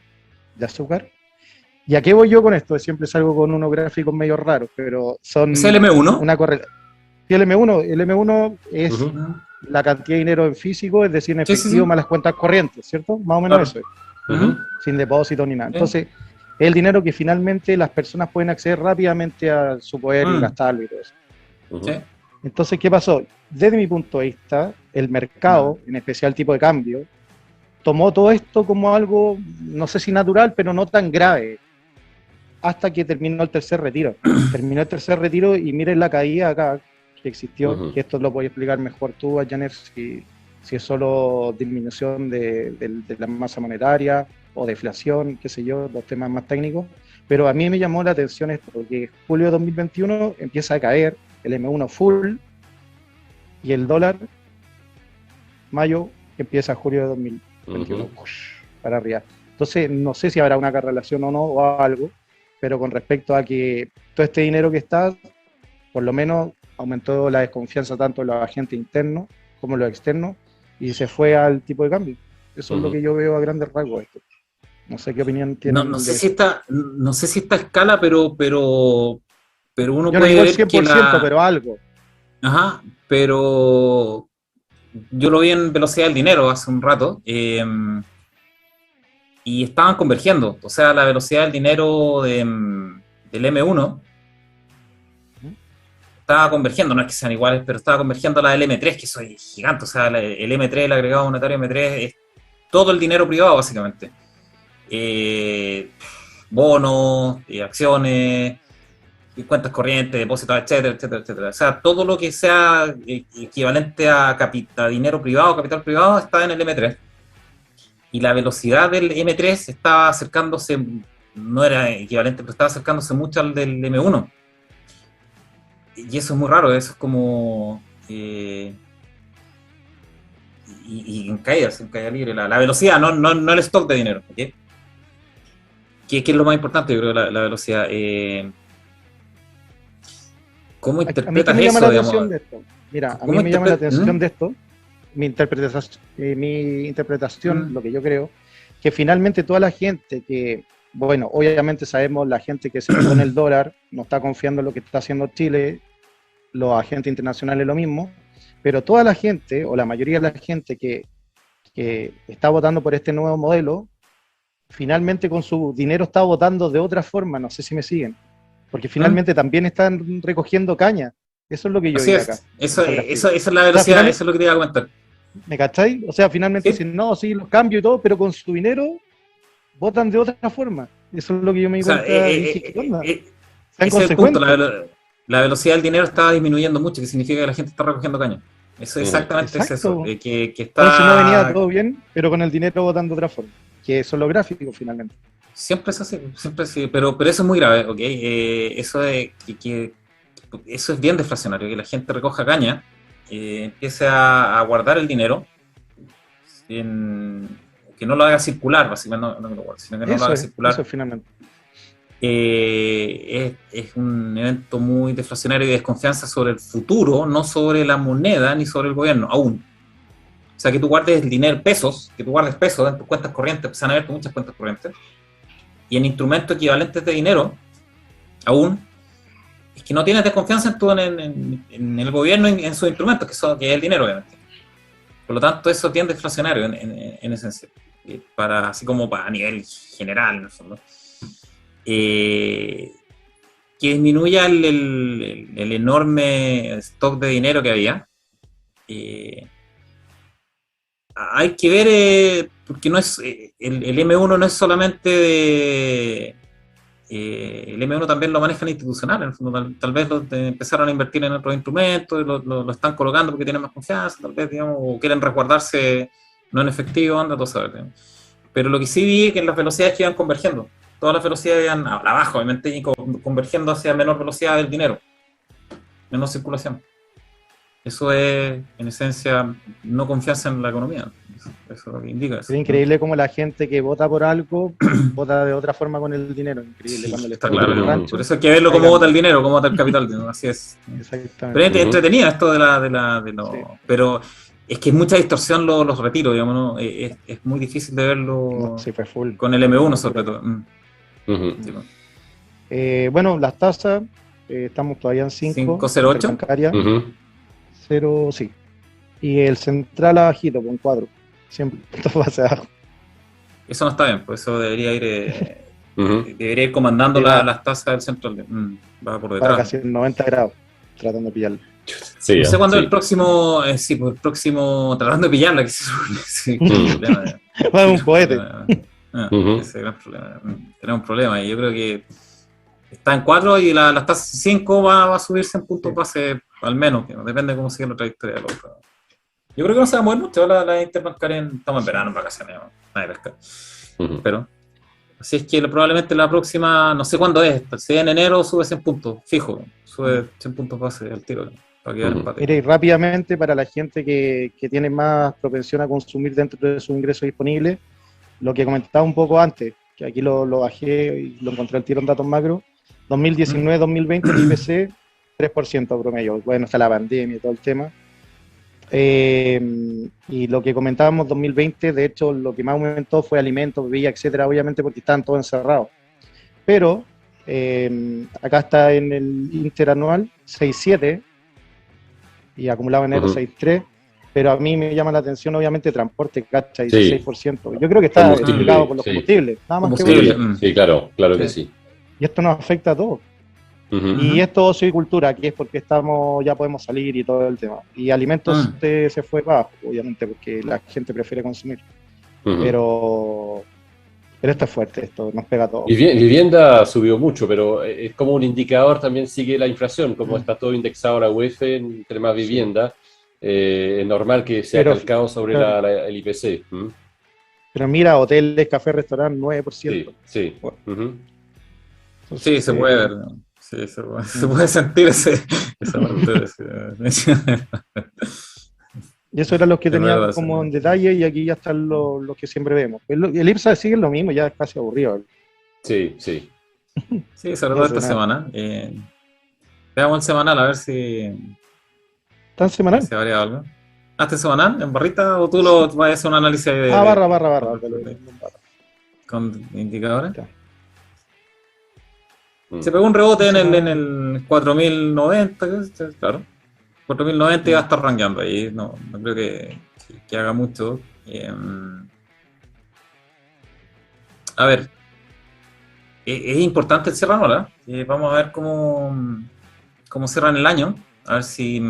de azúcar. ¿Y a qué voy yo con esto? Siempre salgo con unos gráficos medio raros, pero son... ¿Es el M1? Una correlación. Sí, el M1 es la cantidad de dinero en físico, es decir, en efectivo más las cuentas corrientes, ¿cierto? Más o menos eso es. Sin depósito ni nada. Entonces, es el dinero que finalmente las personas pueden acceder rápidamente a su poder y gastarlo y todo eso. Entonces, ¿qué pasó? Desde mi punto de vista, el mercado, en especial el tipo de cambio, tomó todo esto como algo, no sé si natural, pero no tan grave, hasta que terminó el tercer retiro. Terminó el tercer retiro y miren la caída acá que existió, que esto lo puedes explicar mejor tú, Janer, si es solo disminución de la masa monetaria o deflación, qué sé yo, los temas más técnicos. Pero a mí me llamó la atención esto, porque julio de 2021 empieza a caer el M1 full y el dólar, mayo, empieza julio de 2021, para arriba. Entonces, no sé si habrá una correlación o no, o algo, pero con respecto a que todo este dinero que está, por lo menos aumentó la desconfianza tanto de los agentes internos como los externos, y se fue al tipo de cambio. Eso es lo que yo veo a grandes rasgos esto. No sé qué opinión tienen. No sé si esta escala, pero uno yo puede no digo ver 100%, que pero algo. Ajá, pero yo lo vi en velocidad del dinero hace un rato, y estaban convergiendo. O sea, la velocidad del dinero del M1 estaba convergiendo, no es que sean iguales, pero estaba convergiendo a la del M3, que soy gigante. O sea, el M3, el agregado monetario M3, es todo el dinero privado, básicamente. Bonos, acciones, y cuentas corrientes, depósitos, etcétera, etcétera, etcétera. O sea, todo lo que sea equivalente a dinero privado, capital privado, está en el M3. Y la velocidad del M3 estaba acercándose, no era equivalente, pero estaba acercándose mucho al del M1. Y eso es muy raro, eso es como... y en caída libre, la velocidad, no el stock de dinero, ¿okay? ¿Qué es lo más importante? Yo creo, la velocidad. ¿Cómo interpretas eso? La atención de esto. Mira, a mí me llama la atención de esto, mi interpretación, lo que yo creo, que finalmente toda la gente que, bueno, obviamente sabemos la gente que se pone el dólar, no está confiando en lo que está haciendo Chile, los agentes internacionales lo mismo, pero toda la gente, o la mayoría de la gente que está votando por este nuevo modelo, finalmente con su dinero está votando de otra forma, no sé si me siguen, porque finalmente también están recogiendo caña. Eso es lo que yo vi acá. Eso es la velocidad, o sea, eso es lo que te iba a comentar. ¿Me cacháis? O sea, finalmente dicen, no, sí, los cambio y todo, pero con su dinero votan de otra forma. Eso es lo que yo me di cuenta. Dije, ¿qué onda? Ese es el punto, la velocidad del dinero está disminuyendo mucho, que significa que la gente está recogiendo caña. Eso exactamente es eso. Que está... Entonces no venía todo bien, pero con el dinero votando de otra forma. Que eso es lo gráfico, finalmente. Siempre es así, pero eso es muy grave, ¿ok? Eso es eso es bien deflacionario, que la gente recoja caña, empiece a guardar el dinero, que no lo haga circular, básicamente, no que lo guarde, sino que no lo haga circular. Eso finalmente. Es un evento muy deflacionario y de desconfianza sobre el futuro, no sobre la moneda ni sobre el gobierno, aún. O sea, que tú guardes el dinero, que tú guardes pesos en tus cuentas corrientes, empiezan a ver muchas cuentas corrientes, y en instrumentos equivalentes de dinero, aún, es que no tienes desconfianza en el gobierno y en sus instrumentos, que es el dinero, obviamente. Por lo tanto, eso tiende a deflacionario en esencia, así como a nivel general, en el fondo. Que disminuya el enorme stock de dinero que había. Hay que ver, porque no es el M1 no es solamente el M1 también lo manejan institucional, en el fondo, tal vez empezaron a invertir en otros instrumentos, lo están colocando porque tienen más confianza, tal vez, digamos, o quieren resguardarse no en efectivo, anda todo saber, digamos. Pero lo que sí vi es que las velocidades que iban convergiendo, todas las velocidades iban abajo, obviamente, y convergiendo hacia menor velocidad del dinero, menor circulación. Eso es, en esencia, no confianza en la economía. Eso es lo que indica eso. Es increíble cómo la gente que vota por algo vota de otra forma con el dinero. Increíble. Sí, cuando le está claro. Por eso hay que verlo cómo vota el dinero, cómo vota el capital. Así es. Exactamente. Pero es entretenido esto sí. Pero es que es mucha distorsión los retiros, digamos, ¿no? Es muy difícil de verlo sí, fue full. Con el M1 sobre todo. Sí, bueno, las tasas, estamos todavía en 5. 5.08. Bancaria, 0, sí. Y el central abajito, con 4. Siempre todo hacia abajo. Eso no está bien, pues eso debería ir comandando las tasas del central. Va por detrás. Va casi en 90 grados, tratando de pillarlo. Sí, no sé cuándo el próximo, pues el próximo, tratando de pillarla, que sí, problema. Va un cohete. Ese gran problema. Tenemos un problema y yo creo que está en 4 y las tasas 5 va a subirse en puntos base, al menos, que depende de cómo sigue la trayectoria del otro. Yo creo que no se va a mover mucho la interbancaria, estamos en verano, en vacaciones, nadie pesca. Pero, así es que probablemente la próxima, no sé cuándo es, si en enero sube 100 puntos, fijo, sube 100 puntos base al tiro, para quedar empate. Mire, y rápidamente, para la gente que tiene más propensión a consumir dentro de su ingreso disponible, lo que comentaba un poco antes, que aquí lo bajé y lo encontré al tiro en datos macro, 2019-2020 el IPC 3% promedio, bueno, está la pandemia y todo el tema. Y lo que comentábamos 2020, de hecho, lo que más aumentó fue alimentos, bebidas, etcétera, obviamente porque estaban todos encerrados. Pero acá está en el interanual 6.7 y acumulado en enero 6.3, pero a mí me llama la atención, obviamente, transporte, cacha, 16%. Yo creo que está explicado por los combustibles, nada más que por sí, claro que sí. Y esto nos afecta a todos. Y esto ocio y cultura, que es porque ya podemos salir y todo el tema. Y alimentos se fue bajo, obviamente, porque la gente prefiere consumir. Pero Pero esto es fuerte, esto nos pega a todos. Vivienda subió mucho, pero es como un indicador, también sigue la inflación, como está todo indexado a la UEF entre más vivienda, es normal que sea Pero, calcado sobre claro, el IPC. ¿Mm? pero mira, hoteles, café, restaurante, Sí, 9%. sí. Bueno, Ujú. Sí, entonces, se puede ver, ¿no? Sí, se mm. puede sentir esa parte. Y eso era lo que Es tenía verdad, sí. como en detalle, y aquí ya están los que siempre vemos. El IPSA sigue lo mismo, ya es casi aburrido. Sí, sí. Sí, sobre No todo hace esta nada. semana. Veamos el semanal a ver si ¿Tan semanal? se varía algo. ¿Hasta semanal en barrita o tú lo vas a hacer un análisis Ah, barra, barra. con indicadores? Ya. Mm. Se pegó un rebote Tan en semanal. el 4090, claro. 4090 iba a Mm. estar rankeando ahí. No creo que haga mucho. A ver, es importante el cierre anual, ¿eh? Vamos a ver cómo cierran el año. A ver si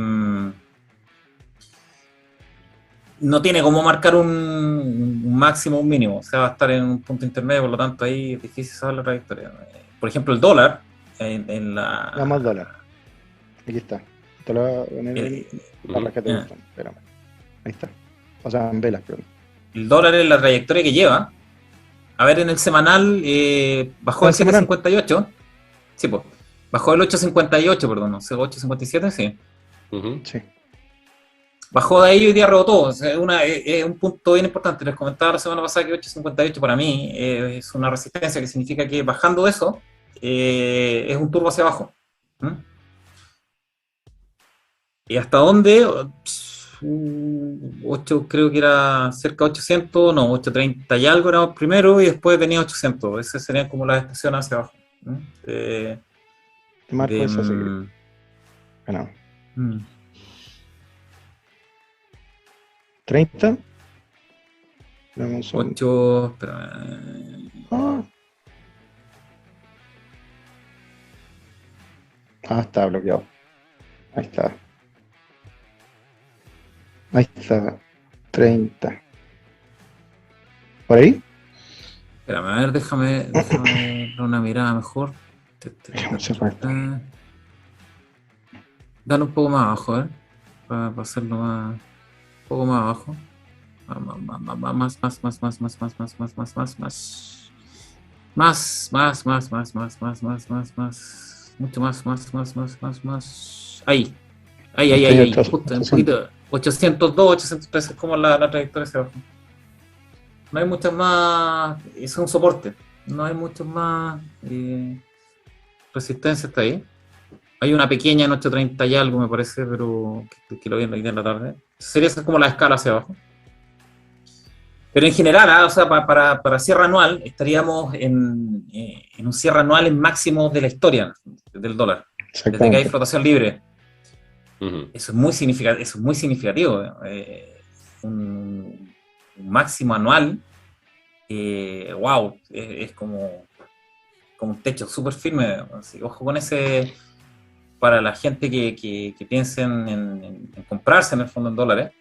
no tiene cómo marcar un máximo o un mínimo. O sea, va a estar en un punto intermedio, por lo tanto ahí es difícil saber la trayectoria. Por ejemplo, el dólar en Vamos al la... dólar. Aquí está. Te lo voy a poner eh, en barras que te eh, gustan. Espérame. Ahí está. O sea, en velas, creo. el dólar en la trayectoria que lleva. A ver, en el semanal bajó ¿Tan el semanal? 7.58. Sí, pues. Bajó el 8.58, perdón, no sé, 8.57, sí. Ujú. Sí. Bajó de ahí y hoy día rebotó. O sea, es un punto bien importante. Les comentaba la semana pasada que 8.58 para mí es una resistencia, que significa que bajando eso es un turbo hacia abajo. ¿Mm? ¿Y hasta dónde? 8, creo que era cerca de 800, no, 830 y algo era primero y después venía 800. Esas serían como las estaciones hacia abajo. ¿Mm? Te marco De, esa secreta. Ganamos. mm. 30. Dame un segundo. 8, espera, Ah. Está bloqueado. Ahí está. Ahí está. 30. ¿Por ahí? espérame, a ver, déjame darle una mirada mejor. Se fue esto. Dale un poco más abajo, para hacerlo un poco más abajo. Más. Mucho más. Ahí. 88, Justo, un 60. poquito. 802, 803 es como la trayectoria hacia abajo. No hay muchas más. Es un soporte. No hay muchas más. Resistencia está ahí. Hay una pequeña en 830 y algo, me parece, pero que lo vi en la tarde. Sería esa como la escala hacia abajo. Pero en general, o sea, para cierre anual, estaríamos en un cierre anual en máximos de la historia del dólar, desde que hay Exactamente. flotación libre. Ujú. Eso es muy significativo. Un máximo anual, wow, es como un techo súper firme. Así, ojo con ese, para la gente que piense en comprarse en el fondo en dólares.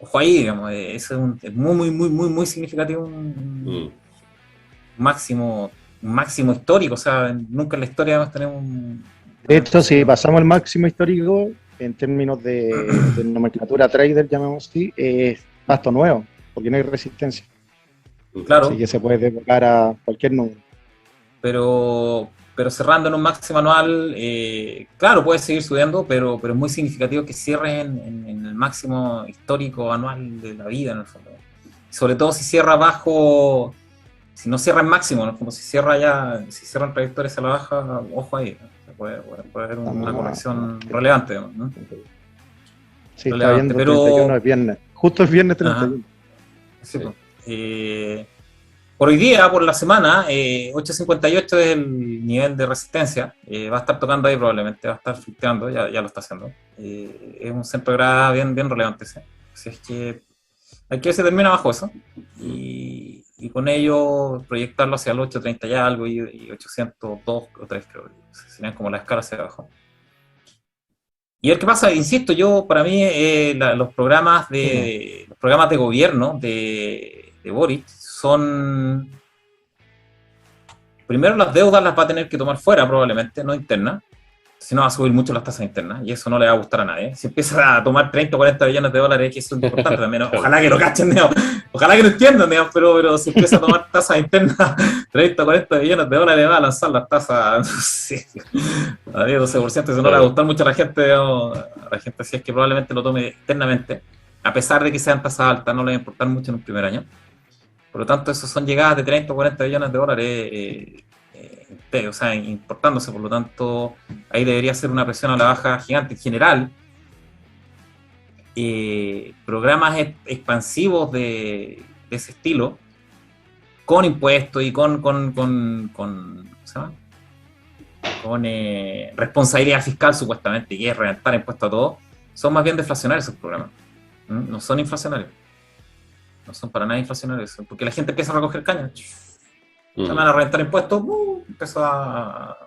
Ojo ahí, digamos, es muy significativo, Mm. máximo, un máximo histórico. O sea, nunca en la historia hemos tenido un... De hecho, si pasamos el máximo histórico, en términos de nomenclatura trader, llamamos así, es pasto nuevo, porque no hay resistencia. Claro, Así que se puede desbocar a cualquier número. pero cerrando en un máximo anual, claro, puede seguir subiendo, pero es muy significativo que cierre en el máximo histórico anual de la vida, en el fondo. Sobre todo si cierra bajo, si no cierra en máximo, ¿no? Como si cierra en trayectorias a la baja, ojo ahí, ¿no? Puede haber una corrección relevante, ¿no? Sí, está Relevante, viendo 31 pero... es viernes. Justo el viernes Ajá, 31. sí, pues. Por hoy día, por la semana, 8.58 es el nivel de resistencia. Va a estar tocando ahí probablemente, va a estar fluctuando, ya lo está haciendo. Es un centro de gravedad bien relevante ese. Así es que hay que ver si termina bajo eso. Y con ello proyectarlo hacia el 830 y algo y 802 o 3, creo. Serían como la escala hacia abajo. Y a ver qué pasa, insisto, para mí los programas de gobierno de Boric son primero las deudas las va a tener que tomar fuera probablemente, no internas, si no va a subir mucho las tasas internas, y eso no le va a gustar a nadie. Si empieza a tomar 30 o 40 billones de dólares, que eso es importante también, ojalá que lo cachen, digamos, ojalá que lo entiendan, digamos, pero si empieza a tomar tasas internas, 30 o 40 billones de dólares, va a lanzar las tasas, no sé, a 10, 12%, eso no le va a gustar mucho a la gente, digamos, a la gente si es que probablemente lo tome internamente, a pesar de que sean tasas altas, no le va a importar mucho en un primer año. Por lo tanto, eso son llegadas de 30 o 40 billones de dólares, o sea, importándose, por lo tanto, ahí debería ser una presión a la baja gigante. En general, programas expansivos de ese estilo, con impuestos y con responsabilidad fiscal, supuestamente, que es reventar impuestos a todos, son más bien deflacionarios esos programas. No son inflacionarios. No son para nada inflacionarios, porque la gente empieza a recoger caña. Se van a reventar impuestos, empieza a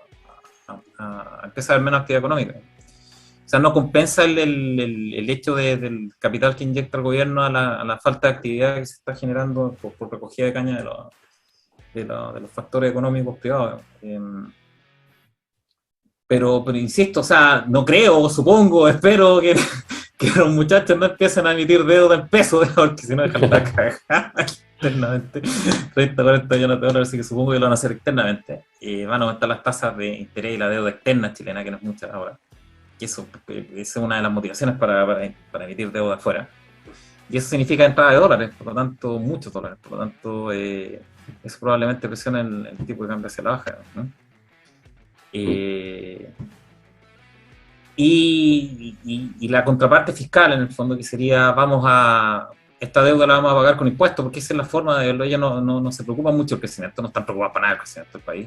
haber menos actividad económica. O sea, no compensa el hecho del capital que inyecta el gobierno a la falta de actividad que se está generando por recogida de caña de los factores económicos privados. Pero insisto, o sea, no creo, supongo, espero que los muchachos no empiecen a emitir deuda en pesos, porque si no dejan la cagada internamente. 30, 40 millones de dólares, así que supongo que lo van a hacer externamente. Van a aumentar las tasas de interés y la deuda externa chilena, que no es mucha ahora. Y eso es una de las motivaciones para emitir deuda afuera. Y eso significa entrada de dólares, por lo tanto, muchos dólares. Por lo tanto, eso probablemente presiona el tipo de cambio hacia la baja, ¿no? Y la contraparte fiscal, en el fondo, que sería, esta deuda la vamos a pagar con impuestos, porque esa es la forma de verlo. Ellos no se preocupan mucho del crecimiento, no están preocupados para nada del crecimiento del país,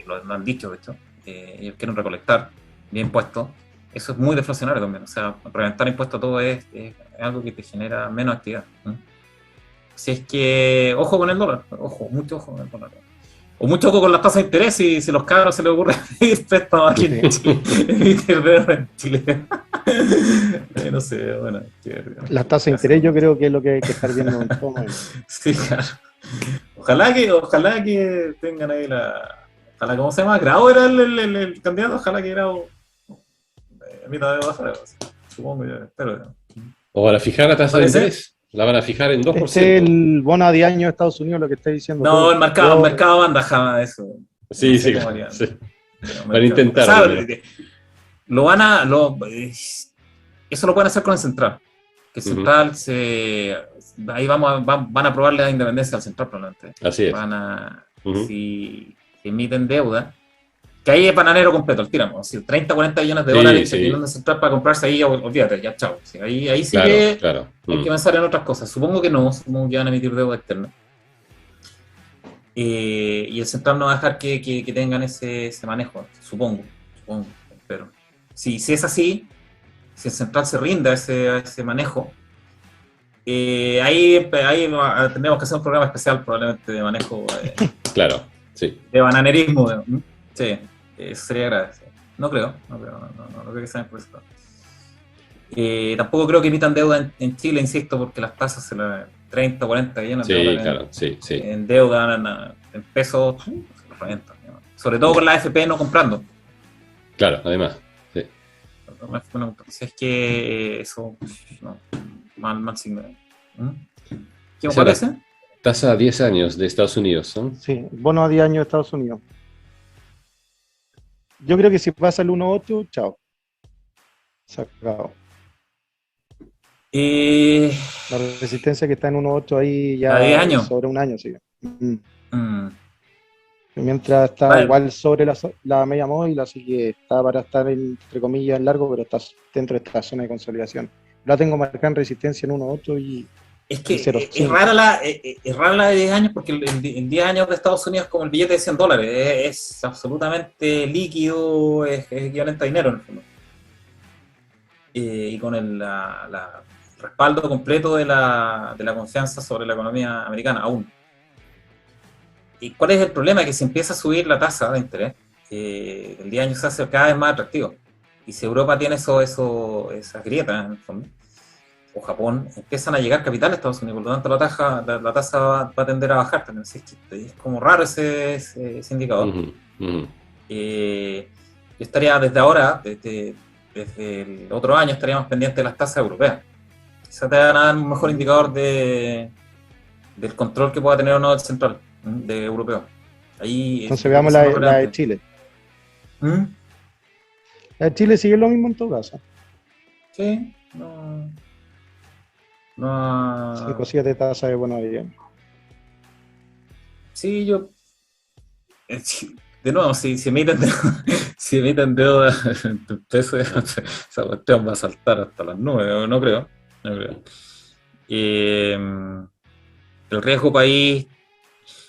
lo han dicho, de hecho. Ellos quieren recolectar bien impuestos. Eso es muy deflacionario también, o sea, reventar impuestos a todo es algo que te genera menos actividad, ¿no? Si es que, ojo con el dólar, mucho ojo con el dólar. O mucho ojo con las tasas de interés, si los cabros se les ocurre pedir préstamos aquí en Chile, en Chile. No sé, bueno. Las tasas de interés yo creo que es lo que hay que estar viendo en todo momento. Sí, claro. Ojalá que tengan ahí ojalá, ¿cómo se llama? Grau era el candidato, ojalá que Grau emita deuda afuera, supongo, yo espero. O para fijar la tasa de interés. La van a fijar en 2%. Es el bono a 10 años de Estados Unidos lo que está diciendo. No, el mercado anda jamás eso. Sí, no sí. Van a intentar. O sea, eso lo pueden hacer con el Central. Que el Central ahí van a aprobar la independencia del Central probablemente. Así es. Si emiten deuda, que ahí es bananero completo, el tiramo. Si 30, 40 millones de dólares que tienen el Central para comprarse ahí, olvídate, ya chao. Sí, ahí sí claro. Hay que pensar en otras cosas. Supongo que van a emitir deuda externa. Y el Central no va a dejar que tengan ese manejo, supongo, espero. Si es así, si el Central se rinde a ese manejo, ahí tendremos que hacer un programa especial probablemente de manejo claro, sí. de bananerismo. Sí, eso sería grave. Sí. No creo que sean por eso. Tampoco creo que emitan deuda en Chile, insisto, porque las tasas 30 o 40 millones de dólares claro, sí. En deuda, en pesos, se los revientan. Sobre todo con la AFP no comprando. Claro, además. Sí. Si es que eso, no, mal signo. ¿Qué me parece? Tasa a 10 años de Estados Unidos, ¿no? Sí, bono a 10 años de Estados Unidos. Yo creo que si pasa el 1.8, chao. Se acabó. La resistencia que está en 1.8 ahí ya ¿a 10 años? Sobre un año, sí. Mientras está igual sobre la media móvil, así que está para estar entre comillas en largo, pero está dentro de esta zona de consolidación. La tengo marcada en resistencia en 1.8 y es que es rara la de 10 años, porque en 10 años de Estados Unidos es como el billete de $100, es absolutamente líquido, es equivalente a dinero en el fondo. Y con el respaldo completo de la confianza sobre la economía americana, aún. ¿Y cuál es el problema? Que si empieza a subir la tasa de interés, el 10 años se hace cada vez más atractivo. Y si Europa tiene esas grietas, en el fondo, o Japón, empiezan a llegar capitales a Estados Unidos, por lo tanto la tasa va a tender a bajar también. Así es como raro ese indicador. Yo estaría desde ahora, desde el otro año, estaríamos pendientes de las tasas europeas. Quizá te van a dar un mejor indicador del control que pueda tener o no el central de europeo. Ahí Entonces veamos la de Chile. La de Chile sigue lo mismo en todo caso. Sí, no. 5-7 tasas de buena vida. Sí, yo. De nuevo, si emiten deuda en pesos, esa cuestión va a saltar hasta las nubes, no creo. El riesgo país.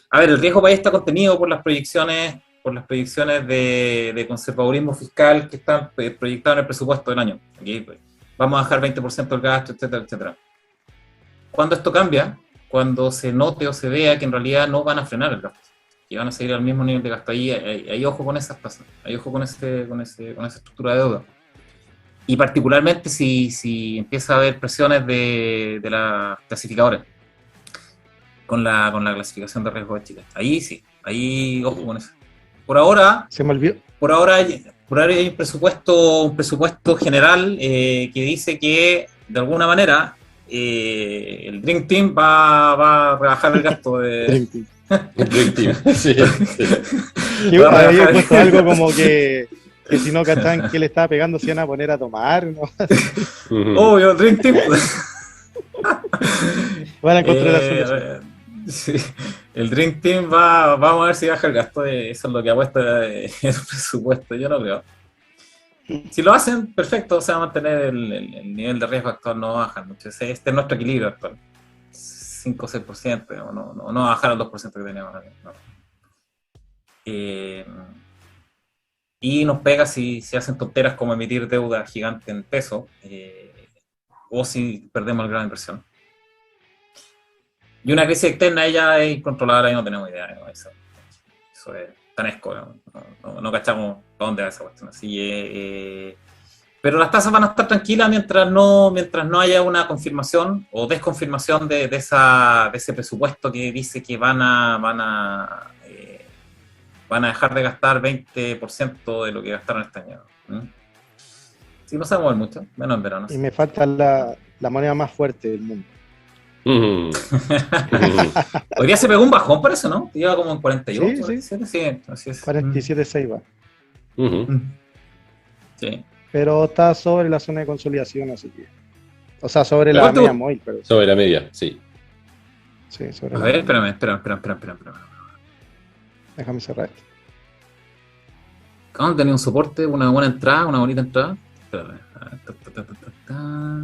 A ver, el riesgo país está contenido por las proyecciones de conservadurismo fiscal que están proyectadas en el presupuesto del año. Aquí, pues, vamos a bajar 20% del gasto, etcétera, etcétera. Cuando esto cambia, cuando se note o se vea que en realidad no van a frenar el gasto, que van a seguir al mismo nivel de gasto, ahí ojo con esas tasas, ahí ojo con esa estructura de deuda. Y particularmente si empieza a haber presiones de las clasificadoras con la clasificación de riesgo de Chile. Ahí sí, ahí ojo con eso. Por ahora, se me olvidó. Por ahora hay un presupuesto general que dice que, de alguna manera, el Dream Team va a rebajar el gasto de... Dream Team. Dream Team, sí. Había puesto algo como que si no cachaban que le estaba pegando se iban a poner a tomar, ¿no? Obvio, Dream Team. Van a encontrar la solución. Sí. El Dream Team vamos a ver si baja el gasto, eso es lo que apuesta el presupuesto, yo no creo. Si lo hacen, perfecto, se va a mantener el nivel de riesgo actual, no va a bajar mucho. Este es nuestro equilibrio actual, 5 o 6%, no va a bajar al 2% que teníamos. No. Y nos pega si hacen tonteras como emitir deuda gigante en peso, o si perdemos el grado de inversión. Y una crisis externa ella es incontrolable y no tenemos idea. ¿No? Eso es tanesco, no cachamos a dónde va esa cuestión. Así, pero las tasas van a estar tranquilas mientras no haya una confirmación o desconfirmación de ese presupuesto que dice que van a dejar de gastar 20% de lo que gastaron este año. Sí, no se va a mover mucho, menos en verano. Y me falta la moneda más fuerte del mundo. Hoy día se pegó un bajón, parece, ¿no? Lleva como en 48, sí. 47, sí, así es. 47.6 va. Sí. Pero está sobre la zona de consolidación, así que. O sea, sobre la media móvil, pero. Sobre la media, sí. Sí, sobre a ver, espérame. Déjame cerrar esto. ¿Cómo tenía un soporte? Una buena entrada, una bonita entrada. Espérame.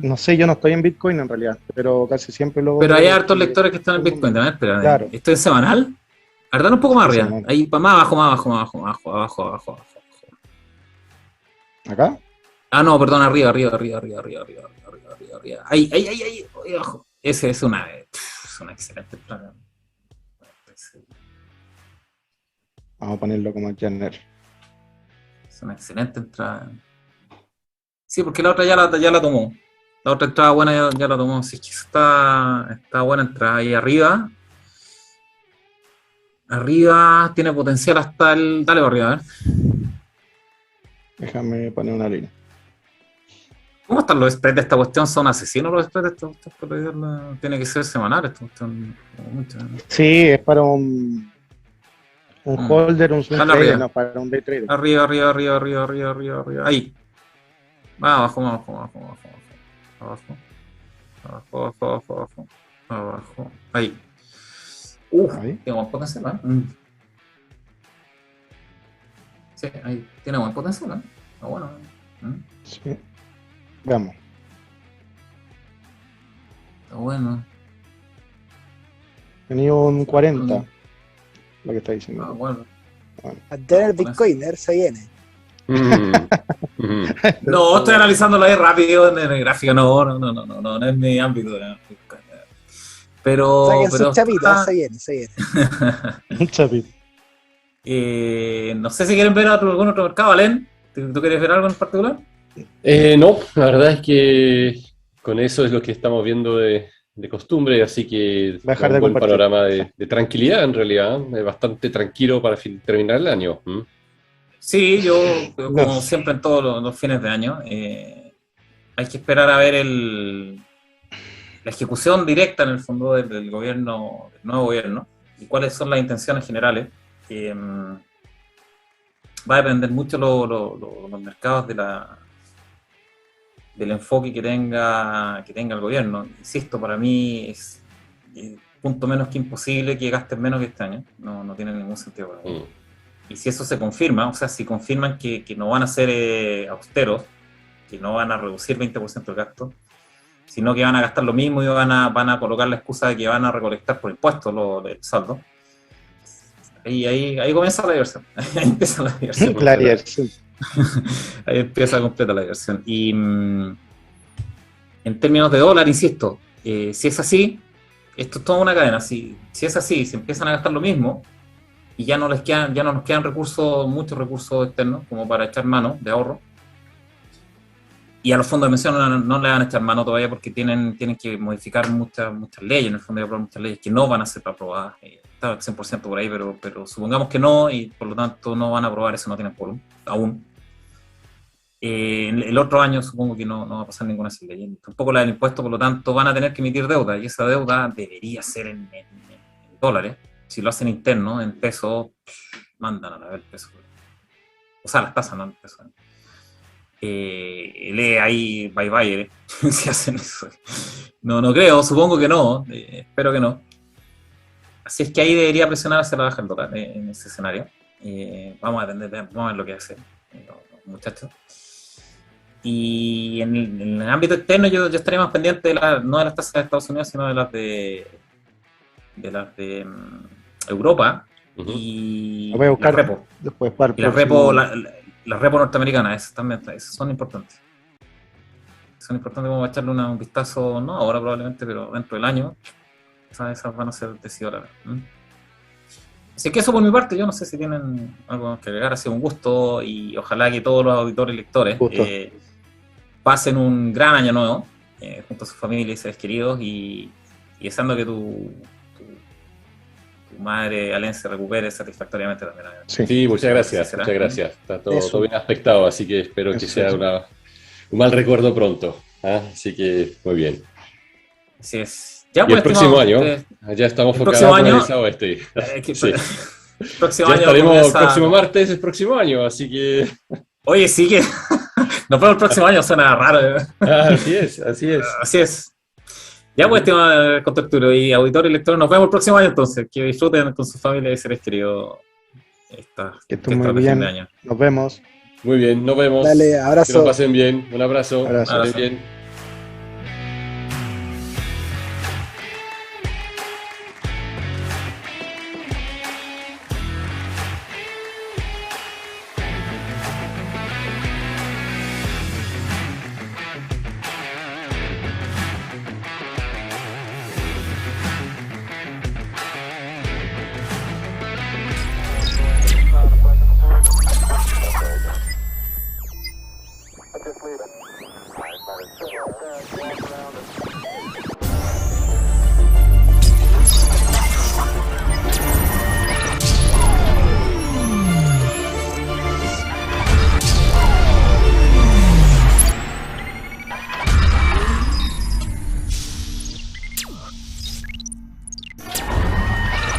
No sé, yo no estoy en Bitcoin en realidad, pero casi siempre lo... Pero hay hartos lectores que están en Bitcoin, ¿verdad? Espera, claro. ¿Esto es semanal? A ver, dale un poco más arriba. Semanal. Ahí, más abajo. ¿Acá? Ah, no, perdón, arriba. Ahí, abajo. Ese es una excelente entrada. Vamos a ponerlo como Janner. Es una excelente entrada. Sí, porque la otra ya la tomó. La otra entrada buena ya la tomó. Así que está buena entrada. Ahí arriba. Arriba tiene potencial hasta el... Dale para arriba, a ver. Déjame poner una línea. ¿Cómo están los spreads de esta cuestión? ¿Son asesinos los spreads de esta cuestión? Tiene que ser semanal esta cuestión. Sí, es para un holder, un swing trader, no para un day trader. Arriba. Ahí. Abajo. Ahí. Ahí. Tiene buen potencial, ¿eh? Sí, ahí. Tiene buen potencial, ¿eh? Está bueno. Sí. Veamos. Está bueno. Tenía un 40. Lo que está diciendo. Bueno. A tener Bitcoiner se viene. No, estoy analizándolo ahí rápido en el gráfico, no es mi ámbito. Pero. Saquen sus chapitas, se viene. Un chapito. No sé si quieren ver algún otro mercado, Alen. ¿Tú quieres ver algo en particular? No, la verdad es que con eso es lo que estamos viendo de costumbre, así que Dejar un de buen compartir. panorama de tranquilidad en realidad, bastante tranquilo para terminar el año. Sí, yo, No. como siempre en todos los fines de año, hay que esperar a ver la ejecución directa en el fondo del gobierno, del nuevo gobierno, y cuáles son las intenciones generales. Va a depender mucho los mercados del enfoque que tenga el gobierno. Insisto, para mí es punto menos que imposible que gasten menos que este año. No tiene ningún sentido para mí. Y si eso se confirma, o sea, si confirman que no van a ser austeros, que no van a reducir 20% el gasto, sino que van a gastar lo mismo y van a colocar la excusa de que van a recolectar por impuestos el saldo, y ahí comienza la diversión. Ahí empieza la diversión. Claro, sí. Ahí empieza completa la diversión. Y en términos de dólar, insisto, si es así, esto es toda una cadena. Si es así, si empiezan a gastar lo mismo y ya no nos quedan muchos recursos externos como para echar mano de ahorro, y a los fondos de pensión no le van a echar mano todavía porque tienen que modificar muchas leyes, en el fondo de aprobar muchas leyes que no van a ser aprobadas. Está 100% por ahí, pero supongamos que no, y por lo tanto no van a aprobar eso, no tienen quórum aún. El otro año supongo que no va a pasar ninguna de esas leyes, tampoco la del impuesto, por lo tanto van a tener que emitir deuda, y esa deuda debería ser en dólares. Si lo hacen interno, en pesos, mandan a la vez el peso. O sea, las tasas, no en pesos. Lee ahí, bye, si hacen eso. No creo, supongo que no, espero que no. Así es que ahí debería presionar hacia la baja el dólar en ese escenario. Vamos a ver lo que hacen los muchachos. Y en el ámbito externo yo estaría más pendiente no de las tasas de Estados Unidos, sino de las de Europa. Y Lo voy a buscar las repo. después para el Y las próximo. las repo norteamericanas, esas son importantes. Son importantes, como echarle un vistazo, no ahora probablemente, pero dentro del año. Esas van a ser decidoras. Así que eso por mi parte, yo no sé si tienen algo que agregar. Ha sido un gusto y ojalá que todos los auditores y lectores pasen un gran año nuevo junto a sus familias y seres queridos, y deseando que tu madre, Alén, se recupere satisfactoriamente también. Sí, muchas gracias. Está todo bien aspectado, así que espero que sea un mal recuerdo pronto. Así que muy bien. Así es. Ya, y el próximo año, ya estamos focados en esa oeste. Sí. Próximo ya año estaremos próximo martes, el próximo año, así que... Oye, sí que nos vemos el próximo año, suena raro. Así es. Así es. Ya, pues, estimado contertulio y auditor y lector, nos vemos el próximo año entonces. Que disfruten con su familia y seres queridos que estén muy bien. de año. Nos vemos. Muy bien, nos vemos. Dale, abrazo. Que lo pasen bien. Un abrazo. Abrazo. Bien.